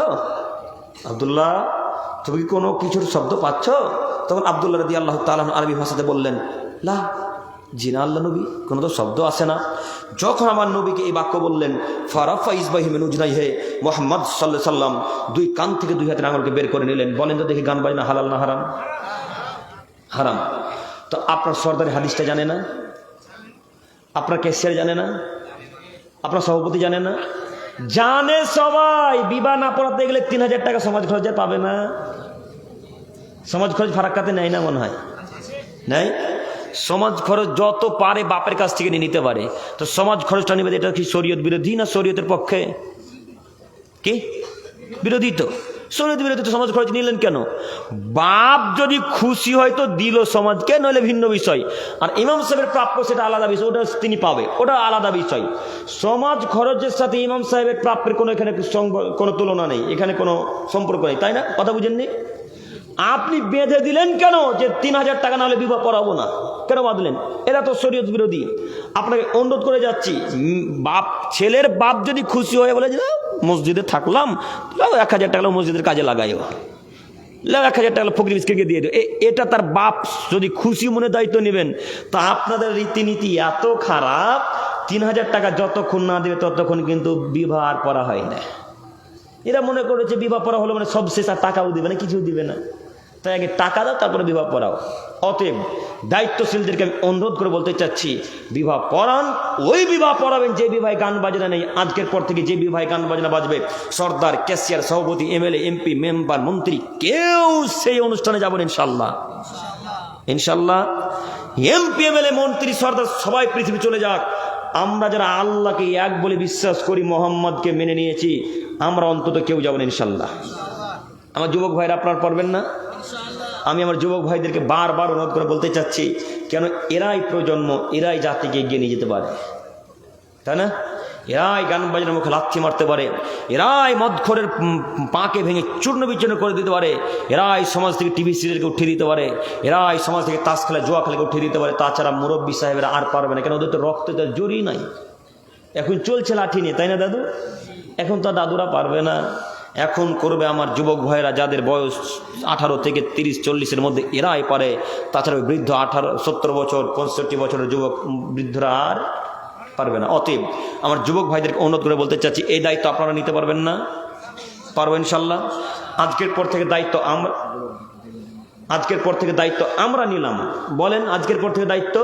আব্দুল্লাহ, তুমি কি কোনো কিছুর শব্দ পাচ্ছ? তখন আব্দুল্লাহ রাদিয়াল্লাহু তাআলা আরবি ভাষাতে বললেন, লা জি না আল্লাহ নবী, কোনো তো শব্দ আসে না। যখন আমার নবীকে এই বাক্য বললেন, ফারাফা ইসবাহিমেন উজনাই হে মোহাম্মদ সাল্লাল্লাহু সাল্লাম দুই কান থেকে দুই হাতের আঙুলকে বের করে নিলেন। বলেন তো দেখি গান বাজনা হালাল না হারাম? হারাম। তো আপনার সর্দারি হাদিসটা জানে না? আপনার ক্যাশিয়ার জানে না? আপনার সভাপতি জানে না? জানে সবাই। বিবাহ না পড়াতে গেলে 3000 টাকা সমাজ খরচে পাবে না? সমাজ খরচ ফারাক্কাতে নেয় না মনে হয়? নেই। সমাজ খরচ যত পারে বাপের কাছ থেকে নিয়ে নিতে পারে। তো সমাজ খরচটা নিবে, এটা কি শরীয়ত বিরোধী না শরীয়তের পক্ষে? কি বিরোধী? তো শরীয়ত বিরোধী। তো সমাজ খরচ নিলেন কেন? বাপ যদি খুশি হয় তো দিল সমাজকে, নইলে ভিন্ন বিষয়। আর ইমাম সাহেবের প্রাপ্য সেটা আলাদা বিষয়, ওটা তিনি পাবে, ওটা আলাদা বিষয়। সমাজ খরচের সাথে ইমাম সাহেবের প্রাপ্যের কোনো এখানে কোনো তুলনা নেই, এখানে কোনো সম্পর্ক নেই, তাই না? কথা বুঝেননি? আপনি বেঁধে দিলেন কেন যে 3000 টাকা না হলে বিবাহ পড়াবো না? কেন বাঁধলেন? এরা তো শরীয়ত বিরোধী। আপনাকে অনুরোধ করে যাচ্ছি, বাপ ছেলের বাপ যদি খুশি হয়ে বলে যে মসজিদে থাকলাম, 1000 টাকা মসজিদের কাজে লাগাইও, 1000 টাকা ফকির মিসকিনকে দিয়ে দিও, এটা তার বাপ যদি খুশি মনে দায়িত্ব নেবেন। তা আপনাদের রীতিনীতি এত খারাপ, 3000 টাকা যতক্ষণ না দেবে ততক্ষণ কিন্তু বিবাহ আর পড়া হয় না। এরা মনে করেছে বিবাহ পড়া হলো মানে সব শেষ, আর টাকাও দিবে না, কিছু দিবে না। তাই আগে টাকা দাও, তারপরে বিবাহ পড়াও। অতএব দায়িত্বশীলদেরকে আমি অনুরোধ করে বলতে চাচ্ছি, বিবাহ পড়ান। ওই বিবাহ পড়াবেন যে বিবাহে গান বাজনা নেই। আজকের পর থেকে যে বিবাহে গান বাজনা বাজবে, সর্দার, ক্যাশিয়ার, সভাপতি, এমএলএ, এমপি, মেম্বার, মন্ত্রী, কেউ সেই অনুষ্ঠানে যাবেন ইনশাল্লাহ। ইনশাল্লাহ এমপি, এমএলএ, মন্ত্রী, সর্দার সবাই পৃথিবী চলে যাক, আমরা যারা আল্লাহকে এক বলে বিশ্বাস করি, মোহাম্মদকে মেনে নিয়েছি, আমরা অন্তত কেউ যাবেন ইনশাল্লাহ। আমার যুবক ভাইরা আপনারা পারবেন না? আমি আমার যুবক ভাইদেরকে বারবার অনুরোধ করে বলতে চাচ্ছি, কেন এরাই প্রজন্ম, এরাই জাতিকে এগিয়ে নিয়ে যেতে পারে, তাই না? এরাই গান বাজনার মুখে লাথি মারতে পারে, এরাই মদখোরের পাকে ভেঙে চূর্ণ বিচূর্ণ করে দিতে পারে, এরাই সমাজ থেকে টিভি সিরিয়ালকে উঠিয়ে দিতে পারে, এরাই সমাজ থেকে তাস খেলা, জুয়া খেলাকে উঠিয়ে দিতে পারে। তাছাড়া মুরব্বী সাহেবেরা আর পারবে না, কেন ওদের তো রক্তে তো জোরই নাই। এখন চলছে লাঠি নিয়ে, তাই না দাদু? এখন তো দাদুরা পারবে না, এখন করবে আমার যুবক ভাইরা, যাদের বয়স 18 থেকে 30-40-এর মধ্যে, এরাই পারে। তাছাড়া বৃদ্ধ 70 বছর 65 বছরের যুবক বৃদ্ধরা আর পারবে না। অতএব আমার যুবক ভাইদেরকে অনুরোধ করে বলতে চাচ্ছি, এই দায়িত্ব আপনারা নিতে পারবেন না? পারবো ইনশাল্লাহ। আজকের পর থেকে দায়িত্ব আমরা নিলাম। বলেন, আজকের পর থেকে দায়িত্ব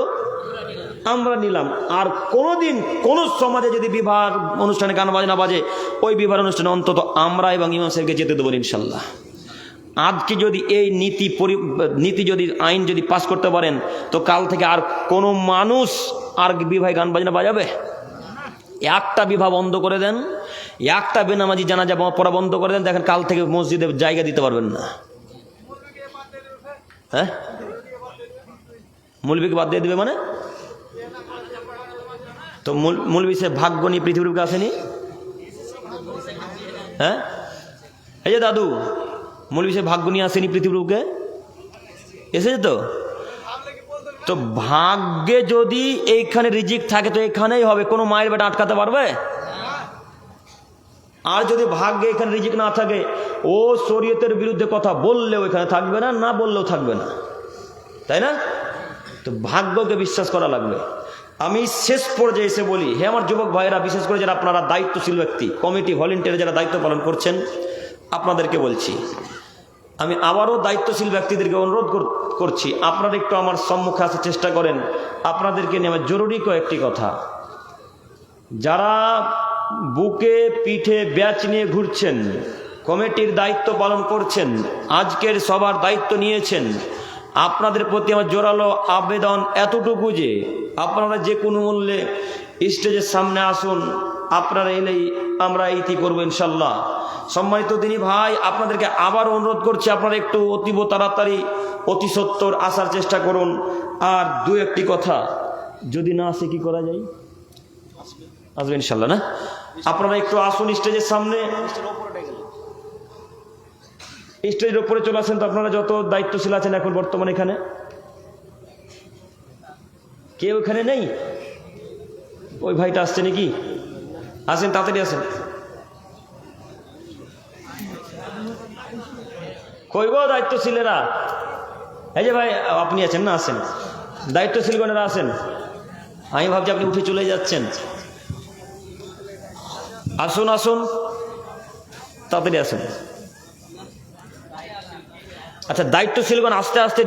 আমরা নিলাম। আর কোনোদিন কোনো সমাজে যদি বিবাহ অনুষ্ঠানে গান বাজনা বাজে, ওই বিবাহ অনুষ্ঠানে অন্তত আমরা এবং ইমাম সাহেবকে যেতে দেবো ইনশাল্লাহ। আজকে যদি এই নীতি যদি আইন যদি পাস করতে পারেন, তো কাল থেকে আর কোনো মানুষ আর বিবাহে গান বাজনা বাজাবে? একটা বিবাহ বন্ধ করে দেন, একটা বেনামাজি জানাজা পড়া বন্ধ করে দেন, দেখেন কাল থেকে মসজিদে জায়গা দিতে পারবেন না। হ্যাঁ, মৌলবীকে বাদ দিয়ে দেবে মানে? তো মৌলবী সে ভাগ্য নিয়ে পৃথিবীর বুকে আসেনি? হ্যাঁ, এই যে দাদু, মৌলবী সে ভাগ্য নিয়ে আসেনি পৃথিবীর বুকে? এসেছে তো। তো ভাগ্যে যদি এইখানে রিজিক থাকে তো এখানেই হবে, কোনো মায়ের বেটা আটকাতে পারবে? আর যদি ভাগ্যে এখানে রিজিক না থাকে, ও শরীয়তের বিরুদ্ধে কথা বললেও এখানে থাকবে না, না বললেও থাকবে না, তাই না? তো ভাগ্যকে বিশ্বাস করা লাগবে। আমি শেষ পর্যায়ে এসে বলি, হে আমার যুবক ভাইয়েরা, বিশেষ করে যারা আপনারা দায়িত্বশীল ব্যক্তি, কমিটি, ভলেন্টিয়ার যারা দায়িত্ব পালন করছেন, আপনাদেরকে বলছি, আমি আবারও দায়িত্বশীল ব্যক্তিদেরকে অনুরোধ করছি, আপনারা একটু আমার সম্মুখে আসার চেষ্টা করেন। আপনাদেরকে নিয়ে আমার জরুরি কয়েকটি কথা। যারা বুকে পিঠে ব্যাচ নিয়ে ঘুরছেন, কমিটির দায়িত্ব পালন করছেন, আজকের সবার দায়িত্ব নিয়েছেন, আপনাদের প্রতি আমার জোরালো আবেদন এতটুকু যে আপনারা যে কোনো মূল্যে স্টেজের সামনে আসুন। আপনারা এলেই আমরা ইতি করবো ইনশাল্লাহ। সম্মানিত দিনী ভাই, আপনাদেরকে আবার অনুরোধ করছি, আপনারা একটু অতীব তাড়াতাড়ি, অতি সত্বর আসার চেষ্টা করুন। আর দু একটি কথা, যদি না আসে কি করা যায়? আসবে ইনশাল্লাহ, না? আপনারা একটু আসুন স্টেজের সামনে, স্টেজের উপরে চলে আসেন। তো আপনারা যত দায়িত্বশীল আছেন এখন বর্তমানে এখানে, কেউ এখানে নেই? ওই ভাইটা আসছে নাকি? আসেন, তাড়াতাড়ি আসেন। কই গো দায়িত্বশীলেরা? এই যে ভাই, আপনি আছেন না? আসেন। দায়িত্বশীলগণেরা আসেন। আমি ভাবছি আপনি উঠে চলে যাচ্ছেন। আসুন আসুন, তাড়াতাড়ি আসুন। আচ্ছা, দায়িত্বশীলগণ আস্তে আস্তে